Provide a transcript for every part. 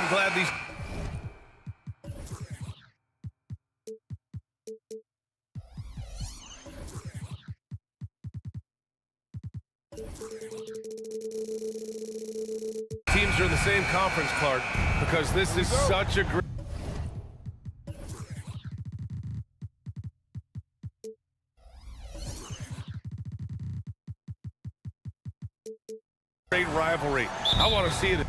I'm glad these... teams are in the same conference, Clark, because this is such a great... great rivalry. I want to see it.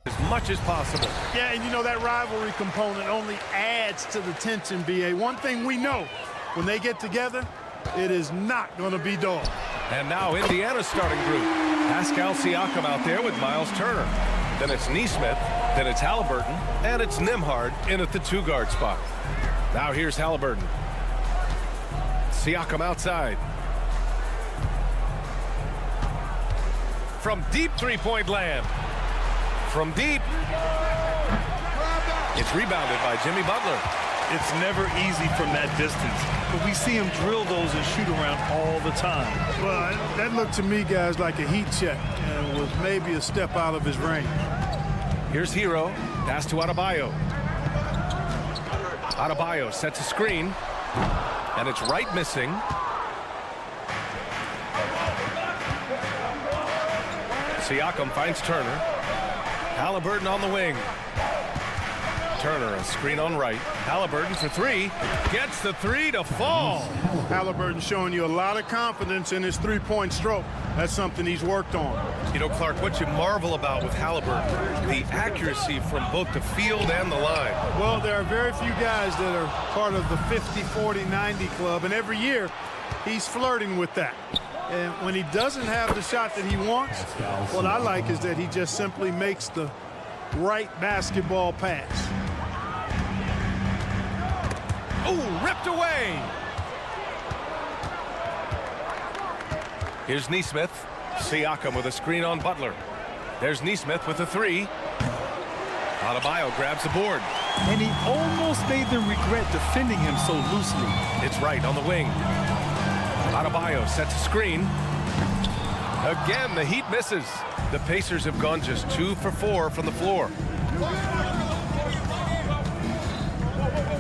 As much as possible. Yeah, and you know that rivalry component only adds to the tension, B.A. One thing we know, when they get together, it is not going to be dull. And now Indiana's starting group. Pascal Siakam out there with Miles Turner. Then it's Nesmith, then it's Halliburton, and it's Nembhard in at the 2-guard spot. Now here's Halliburton. Siakam outside. From deep three-point land. From deep. It's rebounded by Jimmy Butler. It's never easy from that distance, but we see him drill those and shoot around all the time. Well, that looked to me, guys, like a heat check, and was maybe a step out of his range. Here's Hero. Pass to Adebayo. Adebayo sets a screen, and it's right missing. Siakam finds Turner. Halliburton on the wing. Turner, a screen on right. Halliburton for three. Gets the three to fall. Halliburton showing you a lot of confidence in his three-point stroke. That's something he's worked on. You know, Clark, what you marvel about with Halliburton, the accuracy from both the field and the line. Well, there are very few guys that are part of the 50-40-90 club, and every year he's flirting with that. And when he doesn't have the shot that he wants, what I like is that he just simply makes the right basketball pass. Oh, ripped away. Here's Nesmith. Siakam with a screen on Butler. There's Nesmith with a three. Adebayo grabs the board. And he almost made them regret defending him so loosely. It's right on the wing. Adebayo sets a screen. Again, the Heat misses. The Pacers have gone just 2 for 4 from the floor.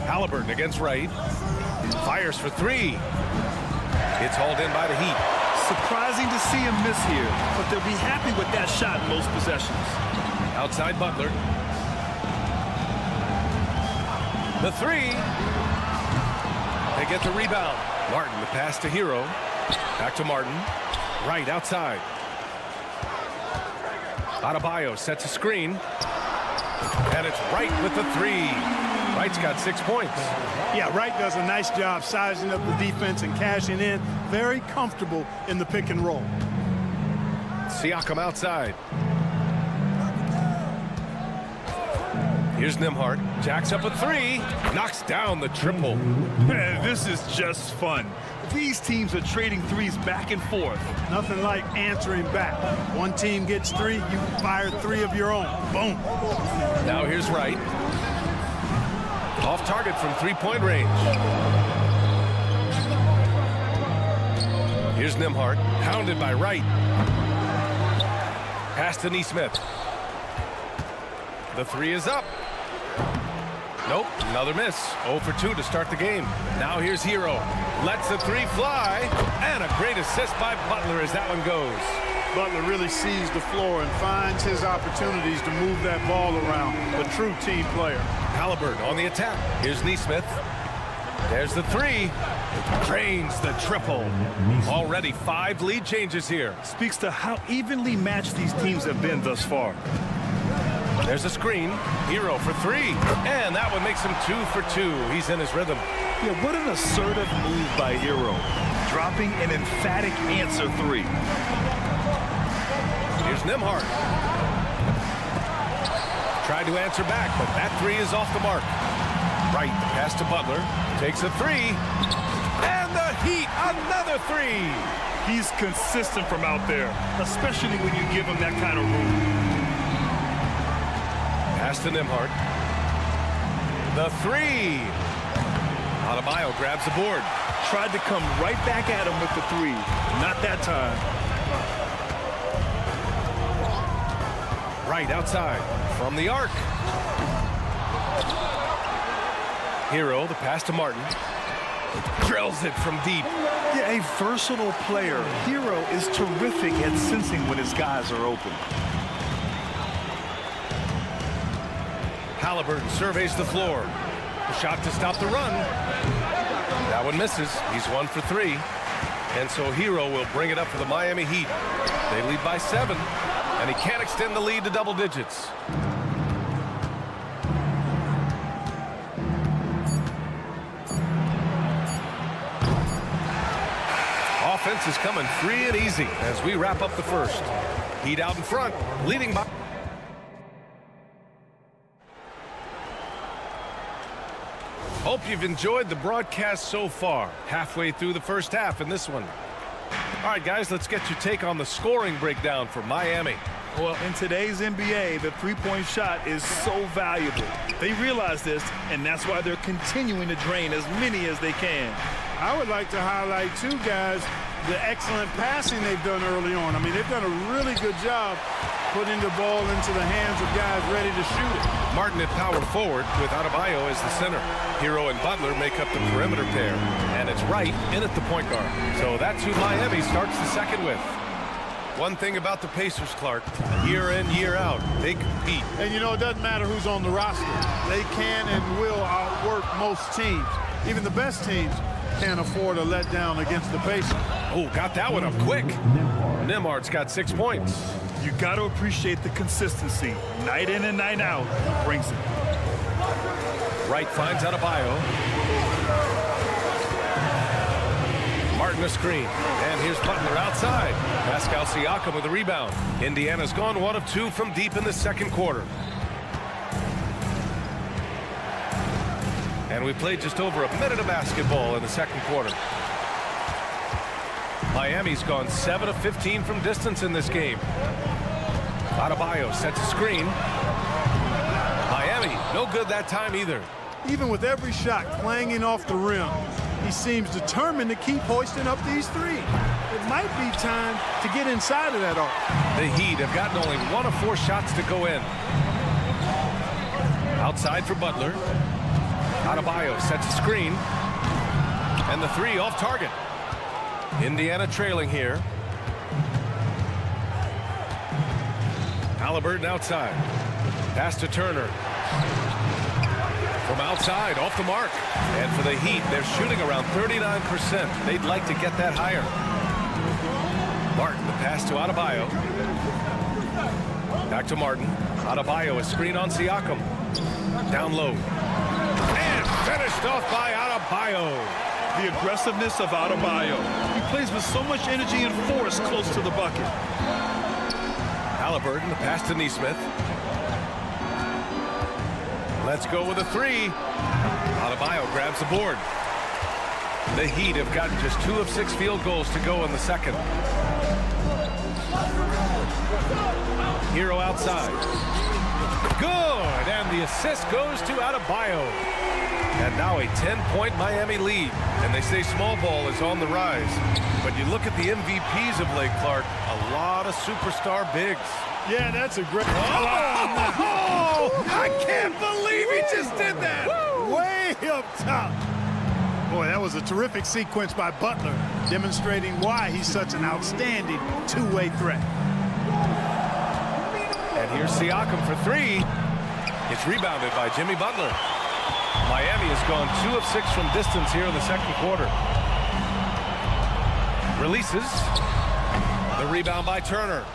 Halliburton against Wright. Fires for three. It's hauled in by the Heat. Surprising to see him miss here, but they'll be happy with that shot in most possessions. Outside Butler. The three. They get the rebound. Martin, the pass to Hero. Back to Martin. Wright outside. Adebayo sets a screen. And it's Wright with the three. Wright's got 6 points. Yeah, Wright does a nice job sizing up the defense and cashing in. Very comfortable in the pick and roll. Siakam outside. Here's Nembhard. Jacks up a three. Knocks down the triple. Man, this is just fun. These teams are trading threes back and forth. Nothing like answering back. One team gets three, you fire three of your own. Boom. Now here's Wright. Off target from three-point range. Here's Nembhard. Hounded by Wright. Pass to Nesmith. The three is up. Nope, another miss. 0 for 2 to start the game. Now here's Hero. Lets the three fly. And a great assist by Butler as that one goes. Butler really sees the floor and finds his opportunities to move that ball around. A true team player. Halliburton on the attack. Here's Nesmith. There's the three. Drains the triple. Already 5 lead changes here. Speaks to how evenly matched these teams have been thus far. There's a screen. Hero for three. And that one makes him 2 for 2. He's in his rhythm. Yeah, what an assertive move by Hero. Dropping an emphatic answer three. Here's Nembhard. Tried to answer back, but that three is off the mark. Wright, the pass to Butler. Takes a three. And the Heat, another three. He's consistent from out there, especially when you give him that kind of room. Pass to Nembhard. The three. Adebayo grabs the board. Tried to come right back at him with the three. Not that time. Right outside from the arc. Hero, the pass to Martin. Drills it from deep. Yeah, a versatile player. Hero is terrific at sensing when his guys are open. Halliburton surveys the floor. A shot to stop the run. That one misses. He's 1 for 3. And so Hero will bring it up for the Miami Heat. They lead by 7, and he can't extend the lead to double digits. Offense is coming free and easy as we wrap up the first. Heat out in front, leading by. Hope you've enjoyed the broadcast so far. Halfway through the first half in this one. All right, guys, let's get your take on the scoring breakdown for Miami. Well, in today's NBA, the three-point shot is so valuable. They realize this, and that's why they're continuing to drain as many as they can. I would like to highlight, too, guys, the excellent passing they've done early on. I mean, they've done a really good job putting the ball into the hands of guys ready to shoot it. Martin at power forward with Adebayo as the center. Hero and Butler make up the perimeter pair. And it's Wright in at the point guard. So that's who Miami starts the second with. One thing about the Pacers, Clark, year in, year out, they compete. And, you know, it doesn't matter who's on the roster. They can and will outwork most teams. Even the best teams can't afford a letdown against the Pacers. Oh, got that one up quick. Nembhard's got 6 points. You got to appreciate the consistency. Night in and night out, he brings it. Wright finds Adebayo. Martin a screen. And here's Butler outside. Pascal Siakam with a rebound. Indiana's gone 1 of 2 from deep in the second quarter. And we played just over a minute of basketball in the second quarter. Miami's gone 7 of 15 from distance in this game. Adebayo sets a screen. Miami, no good that time either. Even with every shot clanging off the rim, he seems determined to keep hoisting up these threes. It might be time to get inside of that arc. The Heat have gotten only 1 of 4 shots to go in. Outside for Butler. Adebayo sets a screen. And the 3 off target. Indiana trailing here. Halliburton outside. Pass to Turner. From outside, off the mark. And for the Heat, they're shooting around 39%. They'd like to get that higher. Martin, the pass to Adebayo. Back to Martin. Adebayo, a screen on Siakam. Down low. And finished off by Adebayo. The aggressiveness of Adebayo. He plays with so much energy and force close to the bucket. Halliburton, the pass to Nesmith. Let's go with a 3. Adebayo grabs the board. The Heat have gotten just 2 of 6 field goals to go in the second. Hero outside. Good, and the assist goes to Adebayo. And now a 10-point Miami lead. And they say small ball is on the rise. But you look at the MVPs of late, Clark, a lot of superstar bigs. Yeah, that's a great... Oh, I can't believe he just did that. Way up top. Boy, that was a terrific sequence by Butler, demonstrating why he's such an outstanding two-way threat. And here's Siakam for 3. It's rebounded by Jimmy Butler. Miami has gone 2 of 6 from distance here in the second quarter. Releases. The rebound by Turner.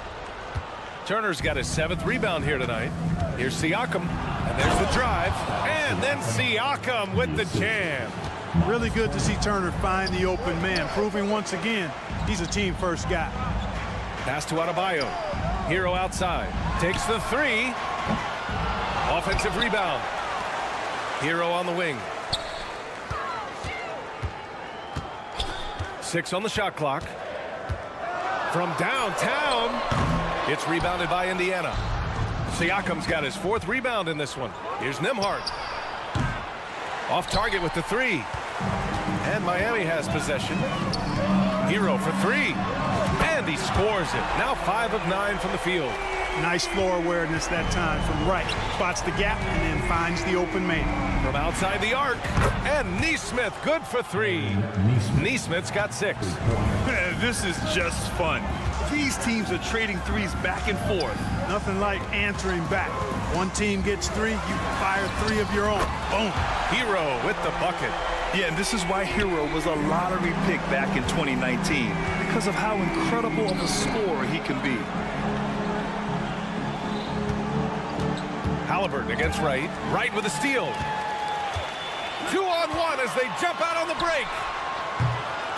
Turner's got his 7th rebound here tonight. Here's Siakam, and there's the drive. And then Siakam with the jam. Really good to see Turner find the open man, proving once again he's a team-first guy. Pass to Adebayo. Hero outside. Takes the 3. Offensive rebound. Hero on the wing. 6 on the shot clock. From downtown, it's rebounded by Indiana. Siakam's got his 4th rebound in this one. Here's Nembhard. Off target with the 3. Indiana And Miami has possession. Hero for three. And he scores it. Now 5 of 9 from the field. Nice floor awareness that time from right. Spots the gap and then finds the open man. From outside the arc. And Neesmith good for 3. Neesmith's got 6. This is just fun. These teams are trading threes back and forth. Nothing like answering back. One team gets 3, you fire 3 of your own. Boom. Hero with the bucket. Yeah, and this is why Hero was a lottery pick back in 2019, because of how incredible of a scorer he can be. Halliburton against Wright. Wright with a steal. 2-on-1 as they jump out on the break.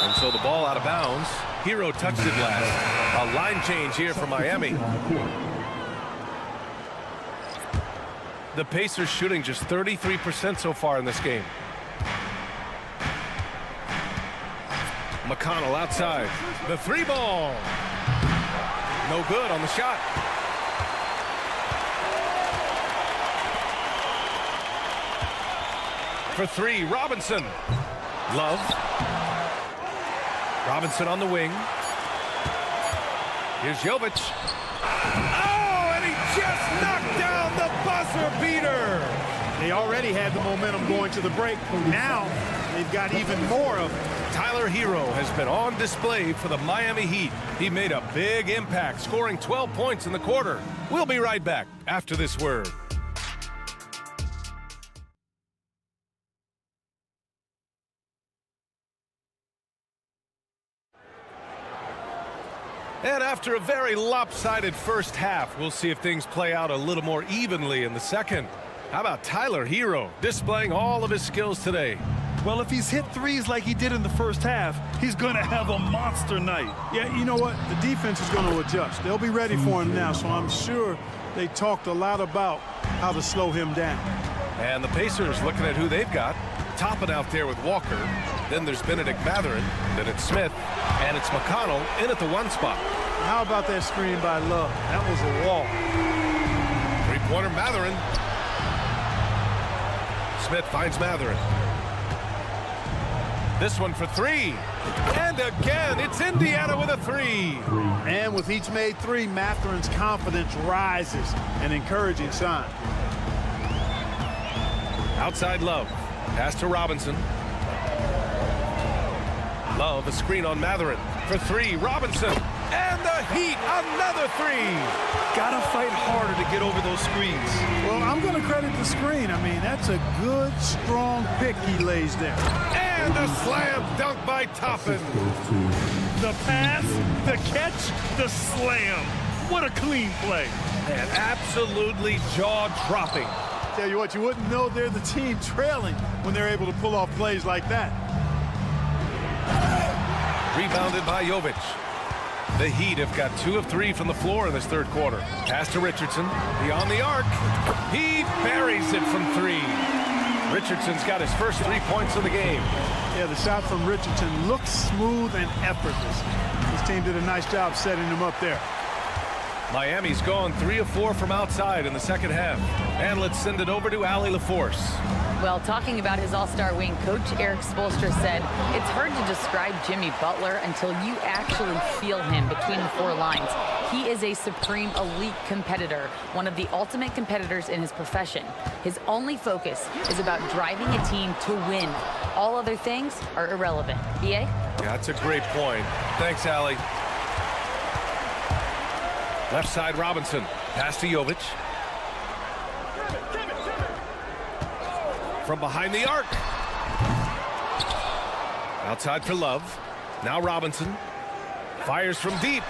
And so the ball out of bounds. Hero touched it last. A line change here for Miami. The Pacers shooting just 33% so far in this game. McConnell outside. The 3 ball. No good on the shot. For 3, Robinson. Love. Robinson on the wing. Here's Jovic. Oh, and he just knocked down the buzzer beater. They already had the momentum going to the break. Now they've got even more of it. Tyler Hero has been on display for the Miami Heat. He made a big impact, scoring 12 points in the quarter. We'll be right back after this word. And after a very lopsided first half, we'll see if things play out a little more evenly in the second. How about Tyler Hero displaying all of his skills today? Well, if he's hit threes like he did in the first half, he's going to have a monster night. Yeah, you know what? The defense is going to adjust. They'll be ready for him now, so I'm sure they talked a lot about how to slow him down. And the Pacers looking at who they've got. Topping out there with Walker. Then there's Benedict Mathurin. Then it's Smith. And it's McConnell in at the 1 spot. How about that screen by Love? That was a wall. 3-pointer Mathurin. Smith finds Mathurin. This one for 3. And again, it's Indiana with a 3. And with each made 3, Mathurin's confidence rises. An encouraging sign. Outside Love. Pass to Robinson. Love, a screen on Mathurin. For 3, Robinson. And the Heat, another 3. Gotta fight harder to get over those screens. Well, I'm going to credit the screen. I mean, that's a good, strong pick he lays there. And a slam dunk by Toppin. The pass, the catch, the slam. What a clean play. And absolutely jaw-dropping. Tell you what, you wouldn't know they're the team trailing when they're able to pull off plays like that. Rebounded by Jovic. The Heat have got 2 of 3 from the floor in this third quarter. Pass to Richardson. Beyond the arc. He buries it from 3. Richardson's got his first 3 points of the game. Yeah, the shot from Richardson looks smooth and effortless. This team did a nice job setting him up there. Miami's gone 3 of 4 from outside in the second half. And let's send it over to Allie LaForce. Well, talking about his all-star wing, Coach Eric Spoelstra said, it's hard to describe Jimmy Butler until you actually feel him between the 4 lines. He is a supreme elite competitor, one of the ultimate competitors in his profession. His only focus is about driving a team to win. All other things are irrelevant. B.A.? Yeah, that's a great point. Thanks, Allie. Left side, Robinson. Pass to Jovic. From behind the arc. Outside for Love. Now Robinson. Fires from deep.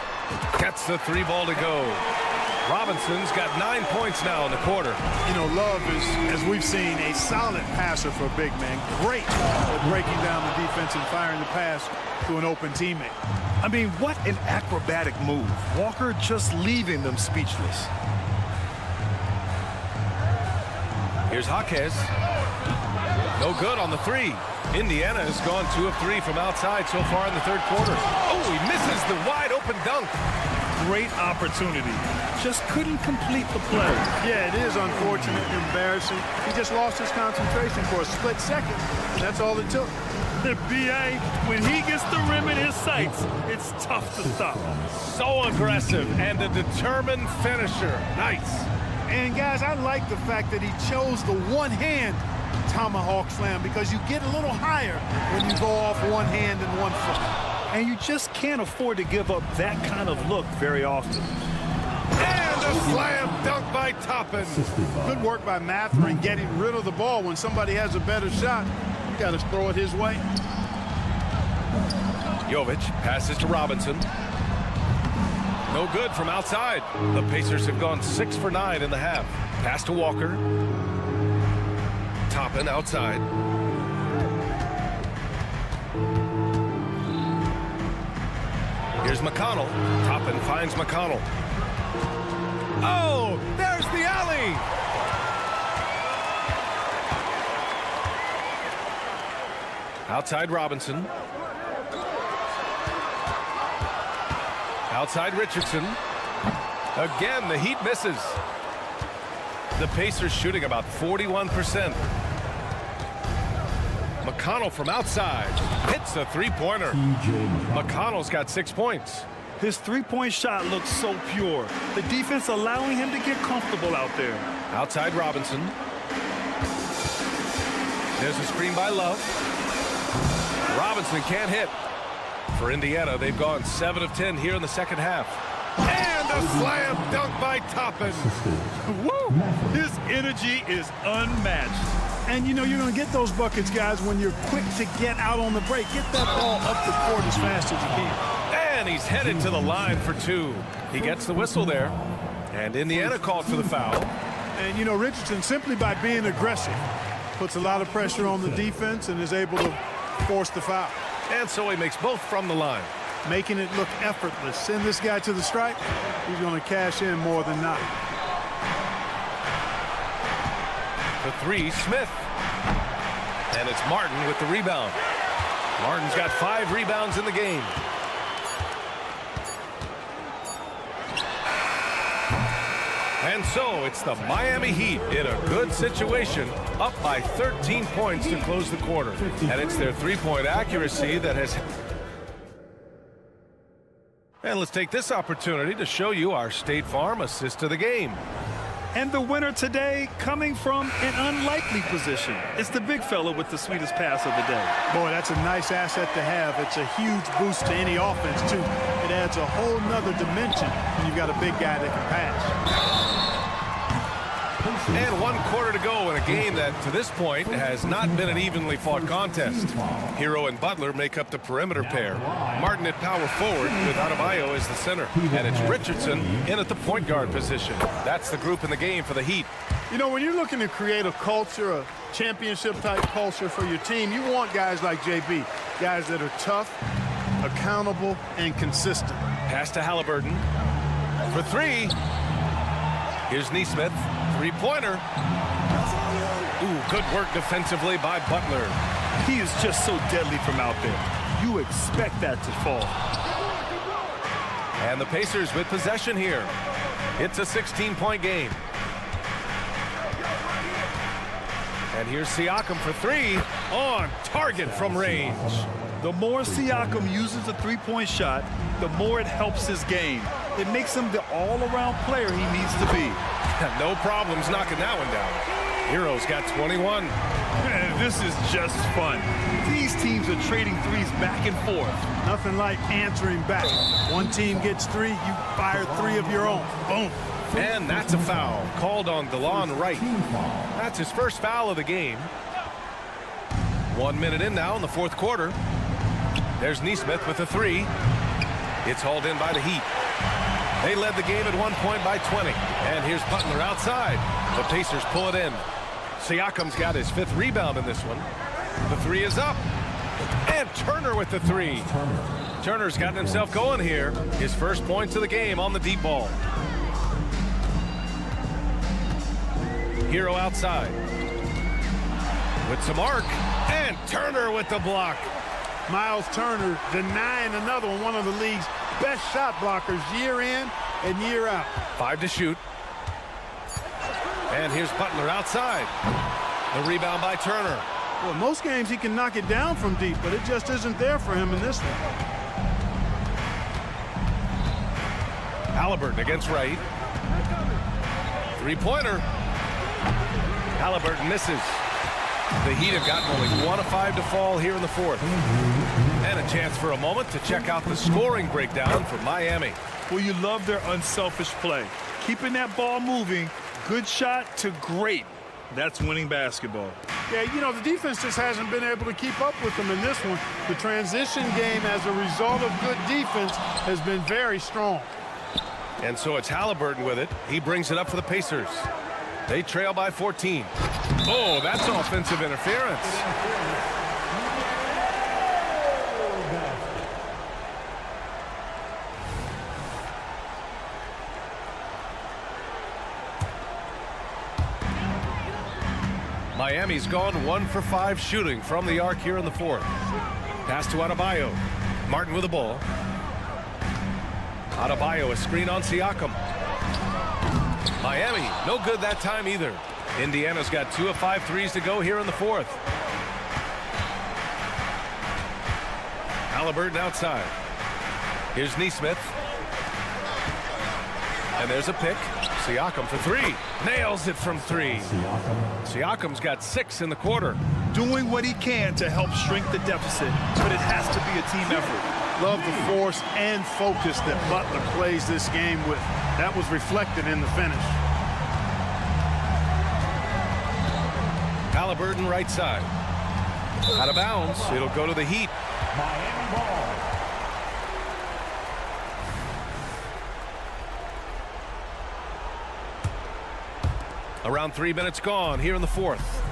Gets the 3 ball to go. Robinson's got 9 points now in the quarter. You know, Love is, as we've seen, a solid passer for a big man. Great at breaking down the defense and firing the pass to an open teammate. I mean, what an acrobatic move. Walker just leaving them speechless. Here's Jaquez. No good on the 3. Indiana has gone 2 of 3 from outside so far in the third quarter. Oh, he misses the wide open dunk. great opportunity. Just couldn't complete the play. Yeah, it is unfortunate and embarrassing. He just lost his concentration for a split second. That's all it took. The BA, when he gets the rim in his sights, it's tough to stop. So aggressive and a determined finisher. Nice. And guys, I like the fact that he chose the one-hand tomahawk slam because you get a little higher when you go off one hand and one foot. And you just can't afford to give up that kind of look very often. And a slam dunk by Toppin. Good work by Mathurin getting rid of the ball. When somebody has a better shot, you got to throw it his way. Jovic passes to Robinson. No good from outside. The Pacers have gone 6 for 9 in the half. Pass to Walker. Toppin outside. Here's McConnell. Toppin finds McConnell. Oh, there's the alley. Outside Robinson. Outside Richardson. Again, the Heat misses. The Pacers shooting about 41%. McConnell from outside hits a three-pointer. McConnell's got 6 points. His three-point shot looks so pure. The defense allowing him to get comfortable out there. Outside Robinson. There's a screen by Love. Robinson can't hit. For Indiana, they've gone 7 of 10 here in the second half. And a slam dunk by Toppin. Woo! His energy is unmatched. And you know you're going to get those buckets, guys, when you're quick to get out on the break. Get that ball up the court as fast as you can. And he's headed to the line for 2. He gets the whistle there. And Indiana called for the foul. And, you know, Richardson, simply by being aggressive, puts a lot of pressure on the defense and is able to force the foul. And so he makes both from the line. Making it look effortless. Send this guy to the stripe, he's going to cash in more than not. For 3, Smith. And it's Martin with the rebound. Martin's got 5 rebounds in the game. And so it's the Miami Heat in a good situation, up by 13 points to close the quarter. And it's their three-point accuracy that has... And let's take this opportunity to show you our State Farm assist of the game. And the winner today coming from an unlikely position. It's the big fella with the sweetest pass of the day. Boy, that's a nice asset to have. It's a huge boost to any offense, too. It adds a whole nother dimension when you've got a big guy that can pass. And 1 quarter to go in a game that, to this point, has not been an evenly fought contest. Hero and Butler make up the perimeter pair. Martin at power forward with Adebayo as the center. And it's Richardson in at the point guard position. That's the group in the game for the Heat. You know, when you're looking to create a culture, a championship-type culture for your team, you want guys like JB, guys that are tough, accountable, and consistent. Pass to Halliburton. For 3. Here's Nesmith. Three-pointer. Ooh, good work defensively by Butler. He is just so deadly from out there. You expect that to fall. And the Pacers with possession here. It's a 16-point game. And here's Siakam for 3. On target from range. The more Siakam uses a three-point shot, the more it helps his game. It makes him the all-around player he needs to be. No problems knocking that one down. Hero's got 21. This is just fun. These teams are trading threes back and forth. Nothing like answering back. One team gets 3, you fire 3 of your own. Boom. And that's a foul called on DeLon Wright. That's his first foul of the game. 1 minute in now in the fourth quarter. There's Nesmith with a 3. It's hauled in by the Heat. They led the game at 1 point by 20. And here's Butler outside. The Pacers pull it in. Siakam's got his 5th rebound in this one. The 3 is up. And Turner with the 3. Turner's gotten himself going here. His first points of the game on the deep ball. Hero outside. With some arc. And Turner with the block. Miles Turner denying another one of the league's best shot blockers year in and year out. 5 to shoot. And here's Butler outside. The rebound by Turner. Well, most games he can knock it down from deep, but it just isn't there for him in this one. Halliburton against Wright. Three-pointer. Halliburton misses. The Heat have gotten only 1 of 5 to fall here in the fourth. And a chance for a moment to check out the scoring breakdown for Miami. Well, you love their unselfish play. Keeping that ball moving, good shot to great. That's winning basketball. Yeah, you know, the defense just hasn't been able to keep up with them in this one. The transition game as a result of good defense has been very strong. And so it's Halliburton with it. He brings it up for the Pacers. They trail by 14. Oh, that's offensive interference. Miami's gone 1 for 5 shooting from the arc here in the fourth. Pass to Adebayo. Martin with the ball. Adebayo, a screen on Siakam. Miami, no good that time either. Indiana's got 2 of 5 threes to go here in the fourth. Halliburton outside. Here's Neesmith. And there's a pick. Siakam for 3. Nails it from 3. Siakam's got 6 in the quarter. Doing what he can to help shrink the deficit, but it has to be a team effort. Love the force and focus that Butler plays this game with. That was reflected in the finish. Halliburton right side. Out of bounds. It'll go to the Heat. Miami ball. Around 3 minutes gone here in the fourth.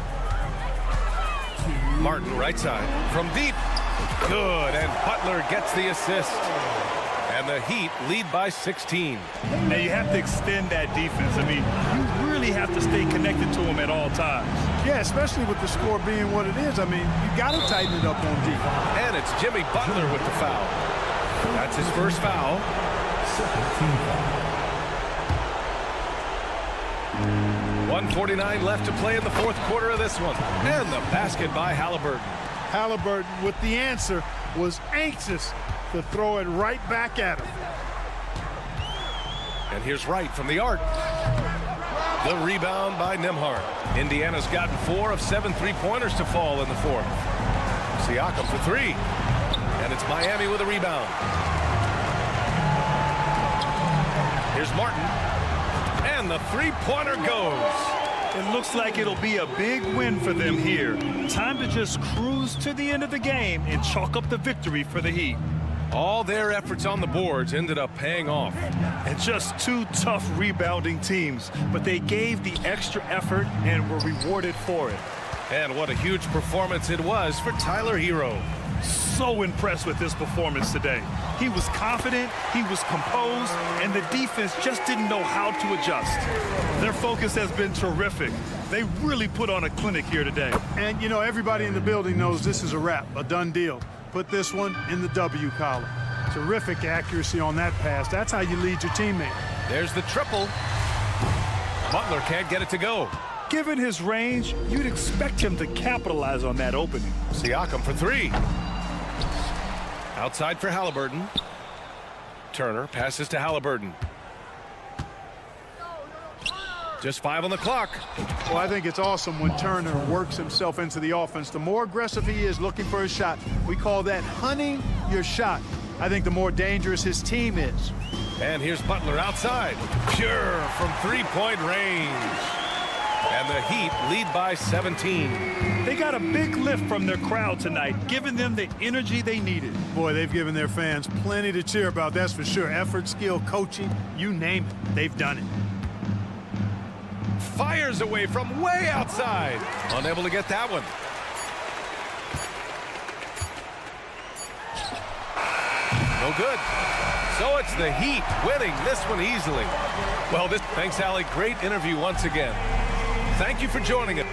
Martin right side from deep. Good, and Butler gets the assist. And the Heat lead by 16. Now you have to extend that defense. I mean, you really have to stay connected to them at all times. Yeah, especially with the score being what it is. I mean, you got to tighten it up on defense. And it's Jimmy Butler with the foul. That's his first foul. 1:49 left to play in the fourth quarter of this one. And the basket by Halliburton. Halliburton with the answer was anxious to throw it right back at him. And here's Wright from the arc. The rebound by Nembhard. Indiana's gotten 4 of 7 three-pointers to fall in the fourth. Siakam for 3. And it's Miami with a rebound. Here's Martin. And the three-pointer goes. It looks like it'll be a big win for them here. Time to just cruise to the end of the game and chalk up the victory for the Heat. All their efforts on the boards ended up paying off. And just 2 tough rebounding teams, but they gave the extra effort and were rewarded for it. And what a huge performance it was for Tyler Hero. So impressed with this performance today. He was confident, he was composed, and the defense just didn't know how to adjust. Their focus has been terrific. They really put on a clinic here today. And, you know, everybody in the building knows this is a wrap, a done deal. Put this one in the W column. Terrific accuracy on that pass. That's how you lead your teammate. There's the triple. Butler can't get it to go. Given his range, you'd expect him to capitalize on that opening. Siakam for 3. Outside for Halliburton. Turner passes to Halliburton. Just 5 on the clock. Well, I think it's awesome when Turner works himself into the offense. The more aggressive he is looking for a shot, we call that hunting your shot. I think the more dangerous his team is. And here's Butler outside. Pure from three-point range. And the Heat lead by 17. They got a big lift from their crowd tonight, giving them the energy they needed. Boy, they've given their fans plenty to cheer about, that's for sure. Effort, skill, coaching, you name it, they've done it. Fires away from way outside. Unable to get that one. No good. So it's the Heat winning this one easily. Well, thanks, Allie. Great interview once again. Thank you for joining us.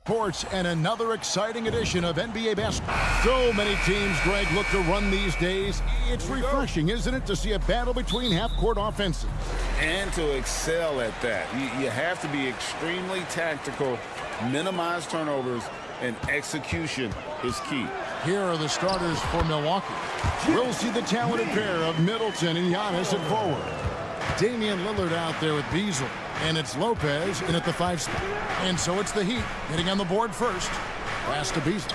Sports and another exciting edition of NBA basketball. So many teams, Greg, look to run these days. It's refreshing, isn't it, to see a battle between half-court offenses? And to excel at that. You have to be extremely tactical, minimize turnovers, and execution is key. Here are the starters for Milwaukee. We'll see the talented pair of Middleton and Giannis at forward. Damian Lillard out there with Beasley. And it's Lopez in at the 5 spot. And so it's the Heat getting on the board first. Pass to Beasley.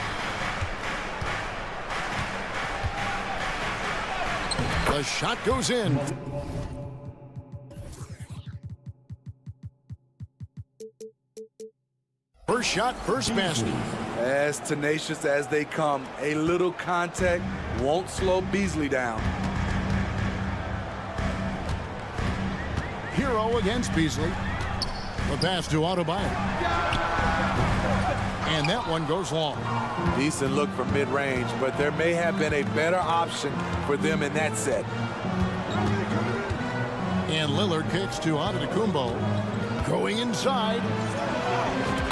The shot goes in. First shot, first basket. As tenacious as they come, a little contact won't slow Beasley down. Hero against Beasley. The pass to Adebayo. And that one goes long. Decent look from mid-range, but there may have been a better option for them in that set. And Lillard kicks to Antetokounmpo. Going inside.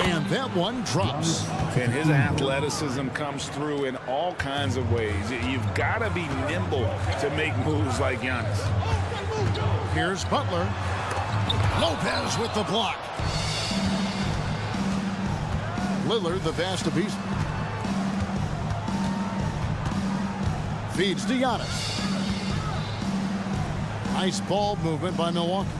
And that one drops. And his athleticism comes through in all kinds of ways. You've got to be nimble to make moves like Giannis. Here's Butler. Lopez with the block. Lillard, the pass to Beasley. Feeds to Giannis. Nice ball movement by Milwaukee.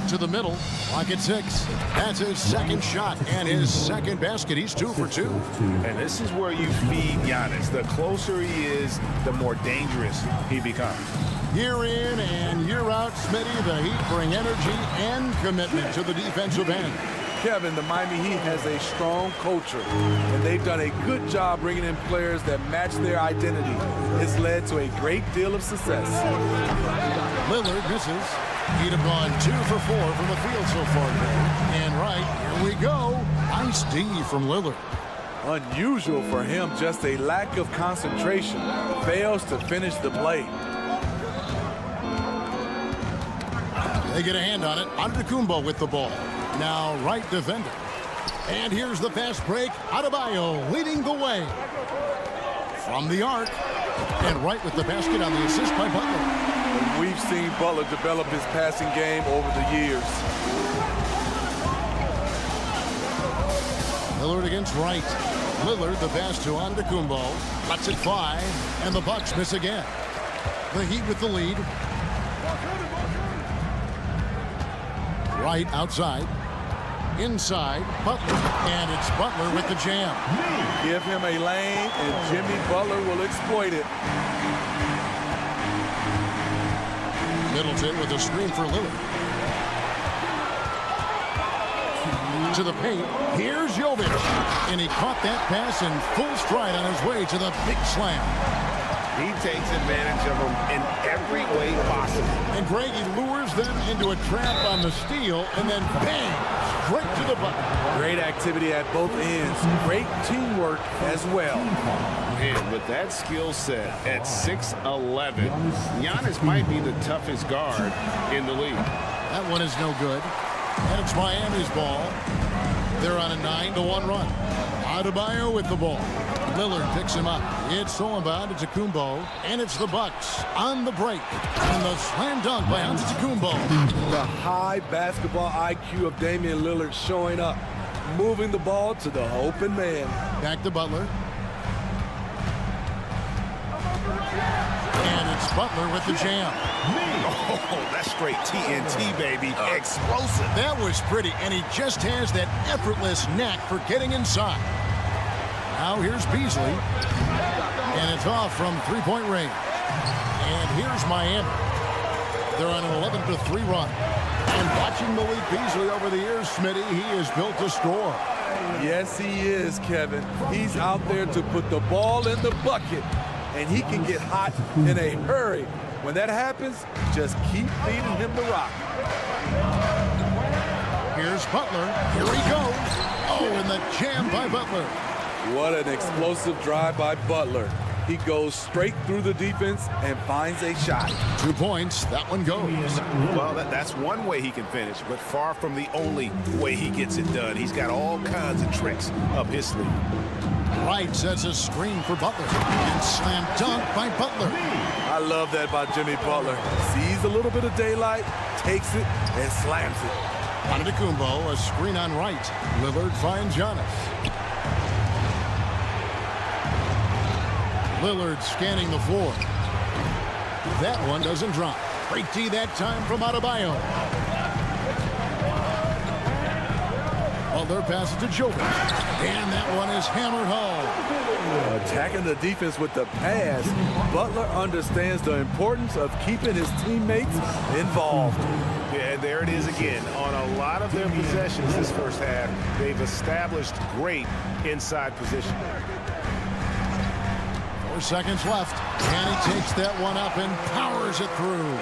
To the middle. Clock at 6. That's his second shot and his second basket. He's 2 for 2. And this is where you feed Giannis. The closer he is, the more dangerous he becomes. Year in and year out, Smitty, the Heat bring energy and commitment to the defensive end. Kevin, the Miami Heat has a strong culture, and they've done a good job bringing in players that match their identity. It's led to a great deal of success. Lillard misses. He'd have gone 2 for 4 from the field so far today. And right, here we go. Nice D from Lillard. Unusual for him, just a lack of concentration. Fails to finish the play. They get a hand on it. Antetokounmpo with the ball. Now right defender. And here's the fast break. Adebayo leading the way. From the arc. And right with the basket on the assist by Butler. We've seen Butler develop his passing game over the years. Lillard against Wright. Lillard the pass to Antetokounmpo. Lets it fly. And the Bucks miss again. The Heat with the lead. Right outside. Inside. Butler. And it's Butler with the jam. Give him a lane and Jimmy Butler will exploit it. Middleton with a screen for Lillard. To the paint. Here's Jovic. And he caught that pass in full stride on his way to the big slam. He takes advantage of them in every way possible. And Greg, he lures them into a trap on the steal, and then bang, straight to the button. Great activity at both ends. Great teamwork as well. And with that skill set at 6'11", Giannis might be the toughest guard in the league. That one is no good. And it's Miami's ball. They're on a 9-1 run. Adebayo with the ball. Lillard picks him up. It's Solomon to Antetokounmpo, and it's the Bucks on the break. And the slam dunk by Antetokounmpo. The high basketball IQ of Damian Lillard showing up, moving the ball to the open man. Back to Butler. And it's Butler with the jam. Oh, that's straight TNT, baby. Explosive. That was pretty, and he just has that effortless knack for getting inside. Now here's Beasley, and it's off from three-point range. And here's Miami. They're on an 11-3 run. And watching Malik Beasley over the years, Smitty, he is built to score. Yes, he is, Kevin. He's out there to put the ball in the bucket, and he can get hot in a hurry. When that happens, just keep feeding him the rock. Here's Butler. Here he goes. Oh, and the jam by Butler. What an explosive drive by Butler. He goes straight through the defense and finds a shot. 2 points. That one goes. Well, that's one way he can finish, but far from the only way he gets it done. He's got all kinds of tricks up his sleeve. Wright sets a screen for Butler. And slam dunk by Butler. I love that by Jimmy Butler. Sees a little bit of daylight, takes it, and slams it. Antetokounmpo, a screen on Wright. Lillard finds Giannis. Lillard scanning the floor. That one doesn't drop. Great D that time from Adebayo. Butler passes to Jovic. And that one is hammered home. Attacking the defense with the pass. Butler understands the importance of keeping his teammates involved. Yeah, there it is again. On a lot of their possessions this first half, they've established great inside position. 4 seconds left. And he takes that one up and powers it through.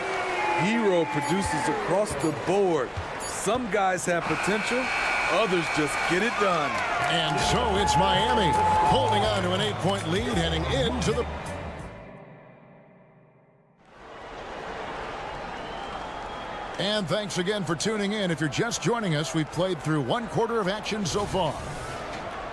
Hero produces across the board. Some guys have potential, others just get it done. And so it's Miami holding on to an 8-point lead heading into the... And thanks again for tuning in. If you're just joining us, we've played through 1 quarter of action so far.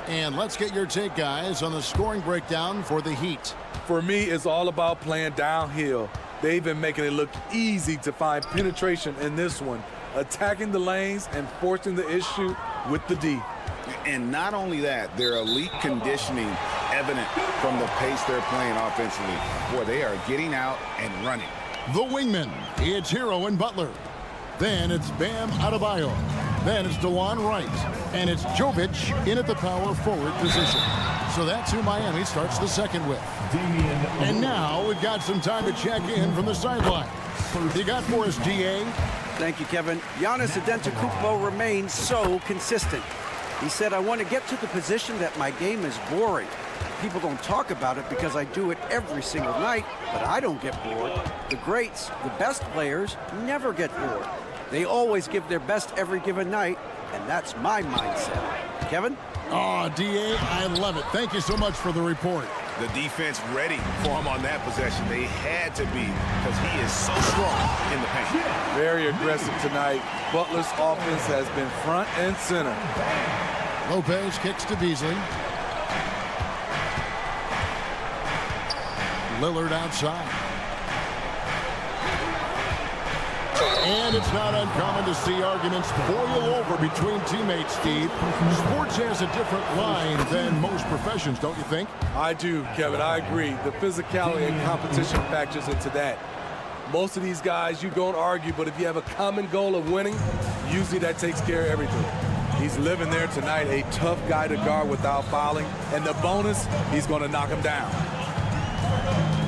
And let's get your take, guys, on the scoring breakdown for the Heat. For me, it's all about playing downhill. They've been making it look easy to find penetration in this one, attacking the lanes and forcing the issue with the D. And not only that, their elite conditioning evident from the pace they're playing offensively. Boy, they are getting out and running. The wingmen, it's Hero and Butler. Then it's Bam Adebayo. Then it's DeLon Wright. And it's Jovic in at the power forward position. So that's who Miami starts the second with. And now we've got some time to check in from the sideline. You got for us, DA? Thank you, Kevin. Giannis Antetokounmpo remains so consistent. He said, I want to get to the position that my game is boring. People don't talk about it because I do it every single night, but I don't get bored. The greats, the best players, never get bored. They always give their best every given night, and that's my mindset. Kevin? Oh, DA, I love it. Thank you so much for the report. The defense ready for him on that possession. They had to be because he is so strong in the paint. Very aggressive tonight. Butler's offense has been front and center. Lopez kicks to Beasley. Lillard outside. And it's not uncommon to see arguments boil over between teammates, Steve. Sports has a different line than most professions, don't you think? I do, Kevin. I agree. The physicality and competition factors into that. Most of these guys, you don't argue, but if you have a common goal of winning, usually that takes care of everything. He's living there tonight, a tough guy to guard without fouling. And the bonus, he's going to knock him down.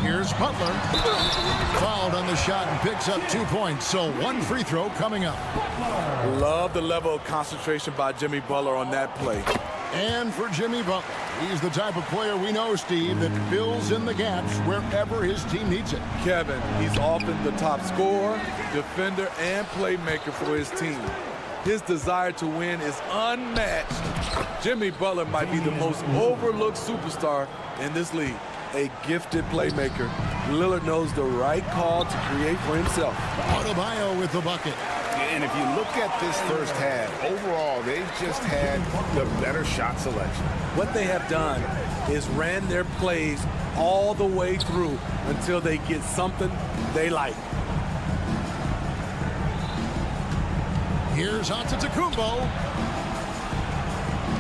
Here's Butler. Fouled on the shot and picks up 2 points. So 1 free throw coming up. Love the level of concentration by Jimmy Butler on that play. And for Jimmy Butler, he's the type of player we know, Steve, that fills in the gaps wherever his team needs it. Kevin, he's often the top scorer, defender, and playmaker for his team. His desire to win is unmatched. Jimmy Butler might be the most overlooked superstar in this league. A gifted playmaker. Lillard knows the right call to create for himself. Adebayo with the bucket. And if you look at this first half, overall, they've just had the better shot selection. What they have done is ran their plays all the way through until they get something they like. Here's Antetokounmpo.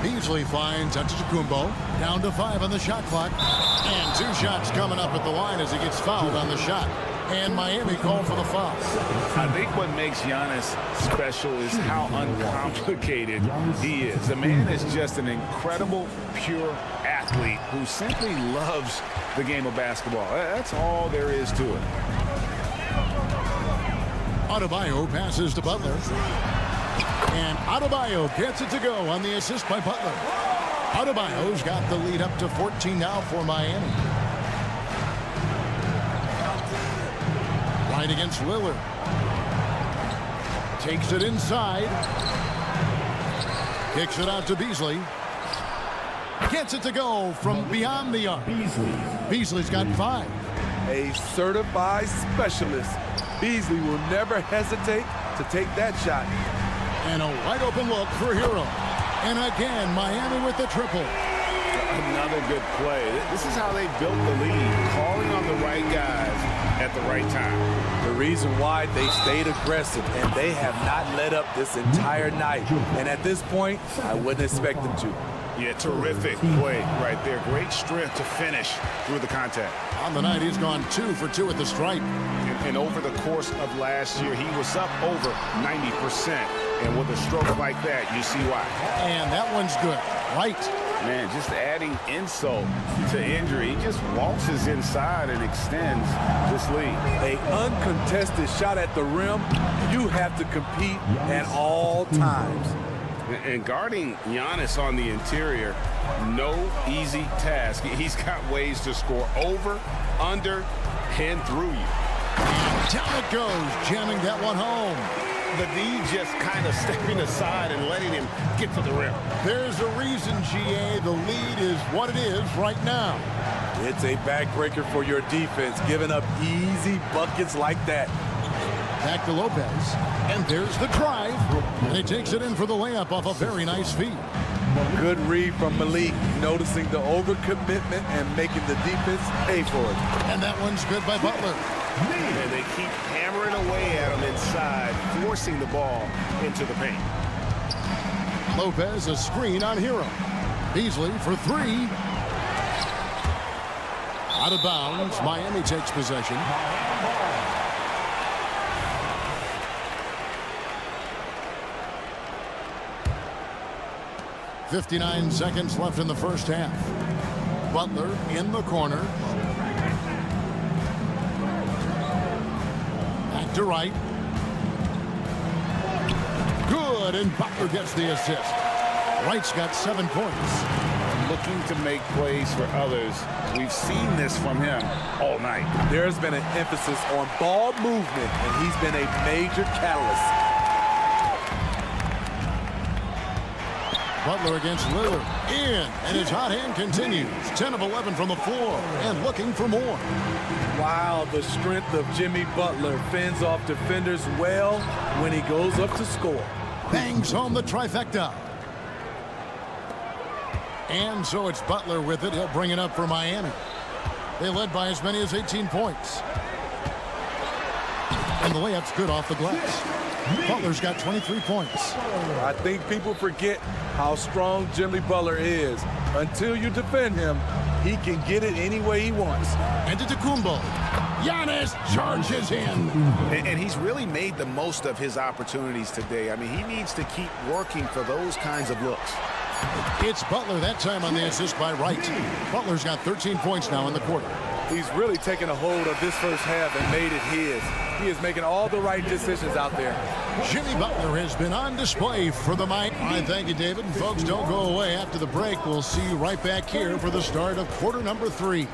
Beasley finds Antetokounmpo. Down to 5 on the shot clock. And 2 shots coming up at the line as he gets fouled on the shot. And Miami called for the foul. I think what makes Giannis special is how uncomplicated he is. The man is just an incredible, pure athlete who simply loves the game of basketball. That's all there is to it. Adebayo passes to Butler. And Adebayo gets it to go on the assist by Butler. Adebayo's got the lead up to 14 now for Miami. Right against Lillard. Takes it inside. Kicks it out to Beasley. Gets it to go from beyond the arc. Beasley's got 5. A certified specialist. Beasley will never hesitate to take that shot. And a wide open look for Hero. And again, Miami with the triple. Another good play. This is how they built the lead, calling on the right guys at the right time. The reason why they stayed aggressive, and they have not let up this entire night. And at this point, I wouldn't expect them to. Yeah, terrific play right there. Great strength to finish through the contact. On the night, he's gone 2 for 2 at the stripe. And over the course of last year, he was up over 90%. And with a stroke like that, you see why. And that one's good. Right. Man, just adding insult to injury. He just waltzes inside and extends this lead. An uncontested shot at the rim, you have to compete at all times. And guarding Giannis on the interior, no easy task. He's got ways to score over, under, and through you. And down it goes, jamming that one home. The D just kind of stepping aside and letting him get to the rim. There's a reason, GA, the lead is what it is right now. It's a backbreaker for your defense, giving up easy buckets like that. Back to Lopez. And there's the drive. And he takes it in for the layup off a very nice feed. Good read from Malik, noticing the overcommitment and making the defense pay for it. And that one's good by Butler. And they keep hammering away at him inside, forcing the ball into the paint. Lopez, a screen on Hero. Beasley for 3. Out of bounds. Miami takes possession. .59 seconds left in the first half. Butler in the corner. Back to Wright. Good, and Butler gets the assist. Wright's got 7 points. Looking to make plays for others. We've seen this from him all night. There's been an emphasis on ball movement, and he's been a major catalyst. Butler against Lillard. In, and his hot hand continues. 10 of 11 from the floor, and looking for more. Wow, the strength of Jimmy Butler fends off defenders well when he goes up to score. Bangs home the trifecta. And so it's Butler with it. He'll bring it up for Miami. They led by as many as 18 points. And the layup's good off the glass. Butler's got 23 points. I think people forget how strong Jimmy Butler is. Until you defend him, he can get it any way he wants. And to Tacumbo. Giannis charges in. And he's really made the most of his opportunities today. I mean, he needs to keep working for those kinds of looks. It's Butler that time on the assist by Wright. Butler's got 13 points now in the quarter. He's really taken a hold of this first half and made it his. He is making all the right decisions out there. Jimmy Butler has been on display for the Miami. All right, thank you, David. And folks, don't go away. After the break, we'll see you right back here for the start of quarter number 3.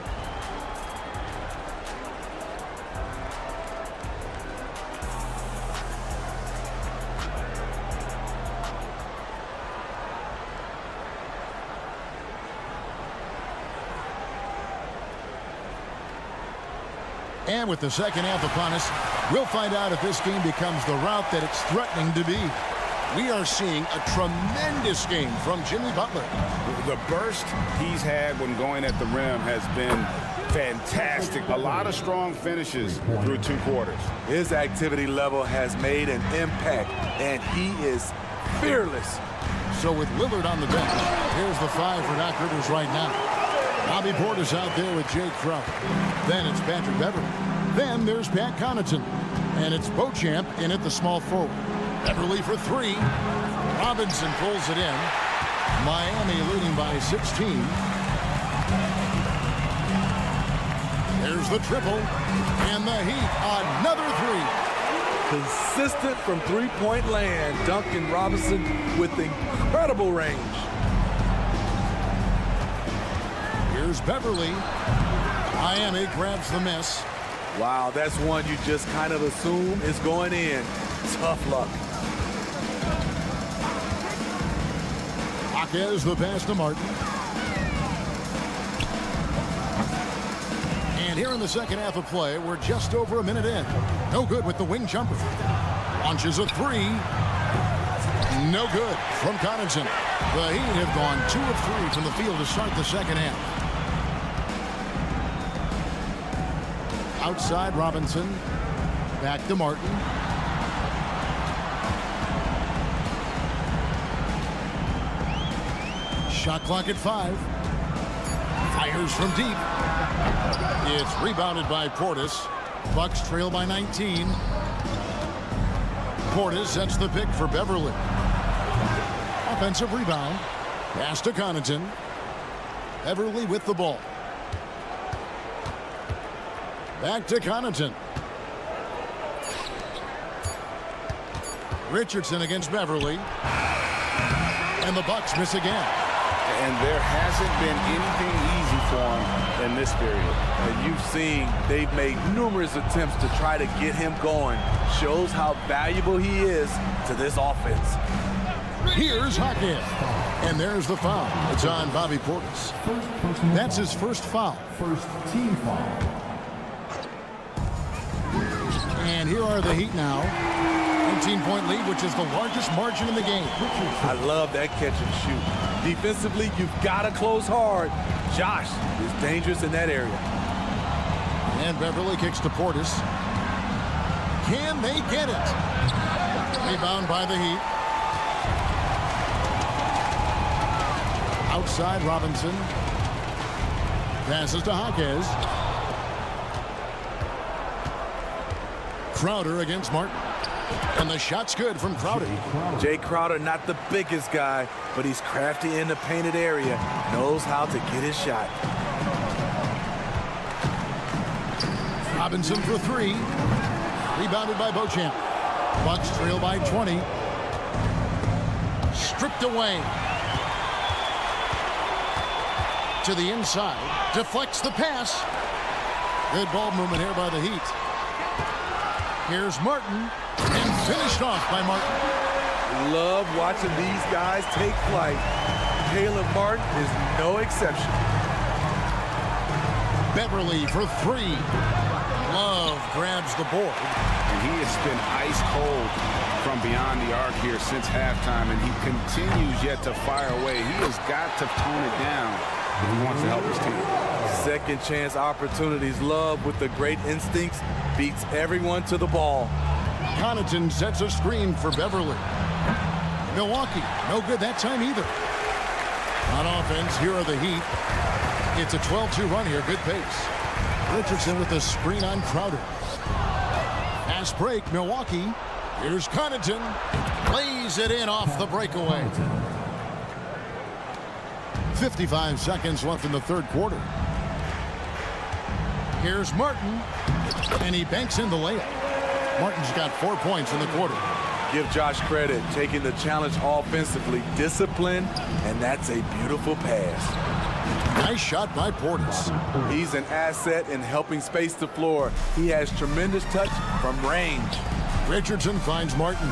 And with the second half upon us, we'll find out if this game becomes the route that it's threatening to be. We are seeing a tremendous game from Jimmy Butler. The burst he's had when going at the rim has been fantastic. A lot of strong finishes through 2 quarters. His activity level has made an impact, and he is fearless. So with Lillard on the bench, here's the 5 for Doc Rivers right now. Bobby Portis out there with Jay Crowder. Then it's Patrick Beverly. Then there's Pat Connaughton. And it's Beauchamp in at the small forward. Beverly for 3. Robinson pulls it in. Miami leading by 16. There's the triple. And the Heat, another 3. Consistent from three-point land. Duncan Robinson with incredible range. Here's Beverly. Miami grabs the miss. Wow, that's one you just kind of assume is going in. Tough luck. Jaquez the pass to Martin. And here in the second half of play, we're just over a minute in. No good with the wing jumper. Launches a three. No good from Connaughton. The Heat have gone 2 of 3 from the field to start the second half. Outside Robinson. Back to Martin. Shot clock at 5. Fires from deep. It's rebounded by Portis. Bucks trail by 19. Portis sets the pick for Beverly. Offensive rebound. Pass to Connaughton. Beverly with the ball. Back to Connaughton. Richardson against Beverly. And the Bucks miss again. And there hasn't been anything easy for him in this period. You've seen they've made numerous attempts to try to get him going. Shows how valuable he is to this offense. Here's Hawkins. And there's the foul. It's on Bobby Portis. That's his first foul. First team foul. And here are the Heat now. 18-point lead, which is the largest margin in the game. I love that catch and shoot. Defensively, you've got to close hard. Josh is dangerous in that area. And Beverly kicks to Portis. Can they get it? Rebound by the Heat. Outside Robinson. Passes to Hawkins. Crowder against Martin. And the shot's good from Crowder. Jay Crowder, not the biggest guy, but he's crafty in the painted area. Knows how to get his shot. Robinson for 3. Rebounded by Beauchamp. Bucks trail by 20. Stripped away. To the inside. Deflects the pass. Good ball movement here by the Heat. Here's Martin. And finished off by Martin. Love watching these guys take flight. Caleb Martin is no exception. Beverly for 3. Love grabs the board. And he has been ice cold from beyond the arc here since halftime, and he continues yet to fire away. He has got to tone it down if he wants to help his team. Second chance opportunities. Love with the great instincts. Beats everyone to the ball. Connaughton sets a screen for Beverly. Milwaukee, no good that time either. On offense, here are the Heat. It's a 12-2 run here, good pace. Richardson with the screen on Crowder. Pass break, Milwaukee. Here's Connaughton. Plays it in off the breakaway. 55 seconds left in the third quarter. Here's Martin. And he banks in the layup. Martin's got 4 points in the quarter. Give Josh credit, taking the challenge offensively, discipline, and that's a beautiful pass. Nice shot by Portis. He's an asset in helping space the floor. He has tremendous touch from range. Richardson finds Martin.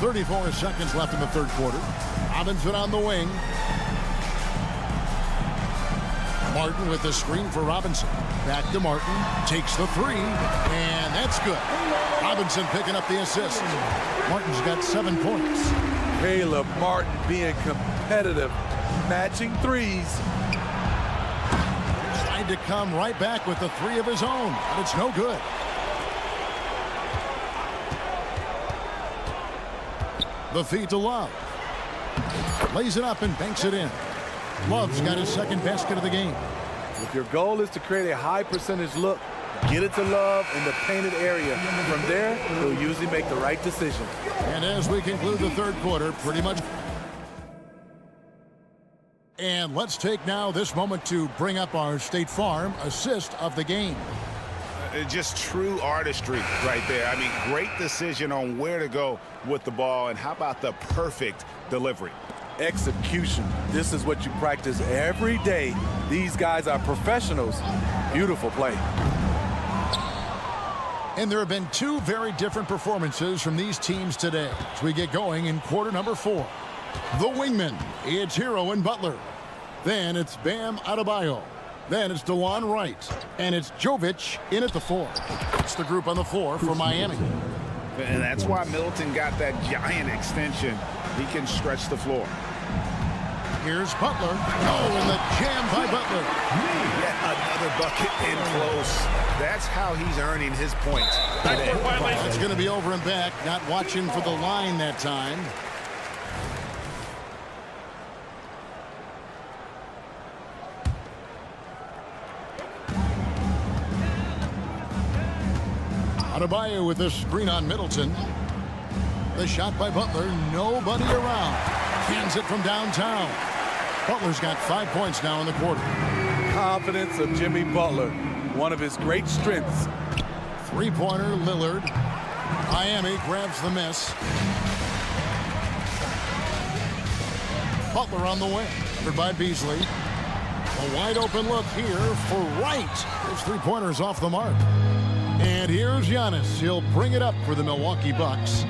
34 seconds left in the third quarter. Robinson on the wing. Martin with the screen for Robinson. Back to Martin. Takes the 3. And that's good. Robinson picking up the assist. Martin's got 7 points. Caleb Martin being competitive. Matching threes. Tried to come right back with the 3 of his own. But it's no good. The feed to Love. Lays it up and banks it in. Love's got his second basket of the game. If your goal is to create a high percentage look, get it to Love in the painted area. From there, he'll usually make the right decision. And as we conclude the third quarter, pretty much. And let's take now this moment to bring up our State Farm assist of the game. Just true artistry right there. I mean, great decision on where to go with the ball, and how about the perfect delivery? Execution. This is what you practice every day. These guys are professionals. Beautiful play. And there have been 2 very different performances from these teams today as we get going in quarter number 4. The wingmen, it's Hero and Butler. Then it's Bam Adebayo. Then it's DeLon Wright. And it's Jovic in at the 4. It's the group on the floor for Miami. And that's why Middleton got that giant extension. He can stretch the floor. Here's Butler. Oh, and the jam by Butler. Yet another bucket in close. That's how he's earning his points today. It's going to be over and back. Not watching for the line that time. Adebayo with the screen on Middleton. The shot by Butler. Nobody around. Hands it from downtown. Butler's got 5 points now in the quarter. Confidence of Jimmy Butler, one of his great strengths. Three-pointer, Lillard. Miami grabs the miss. Butler on the wing. Covered by Beasley. A wide open look here for Wright. His three-pointer's off the mark. And here's Giannis. He'll bring it up for the Milwaukee Bucks.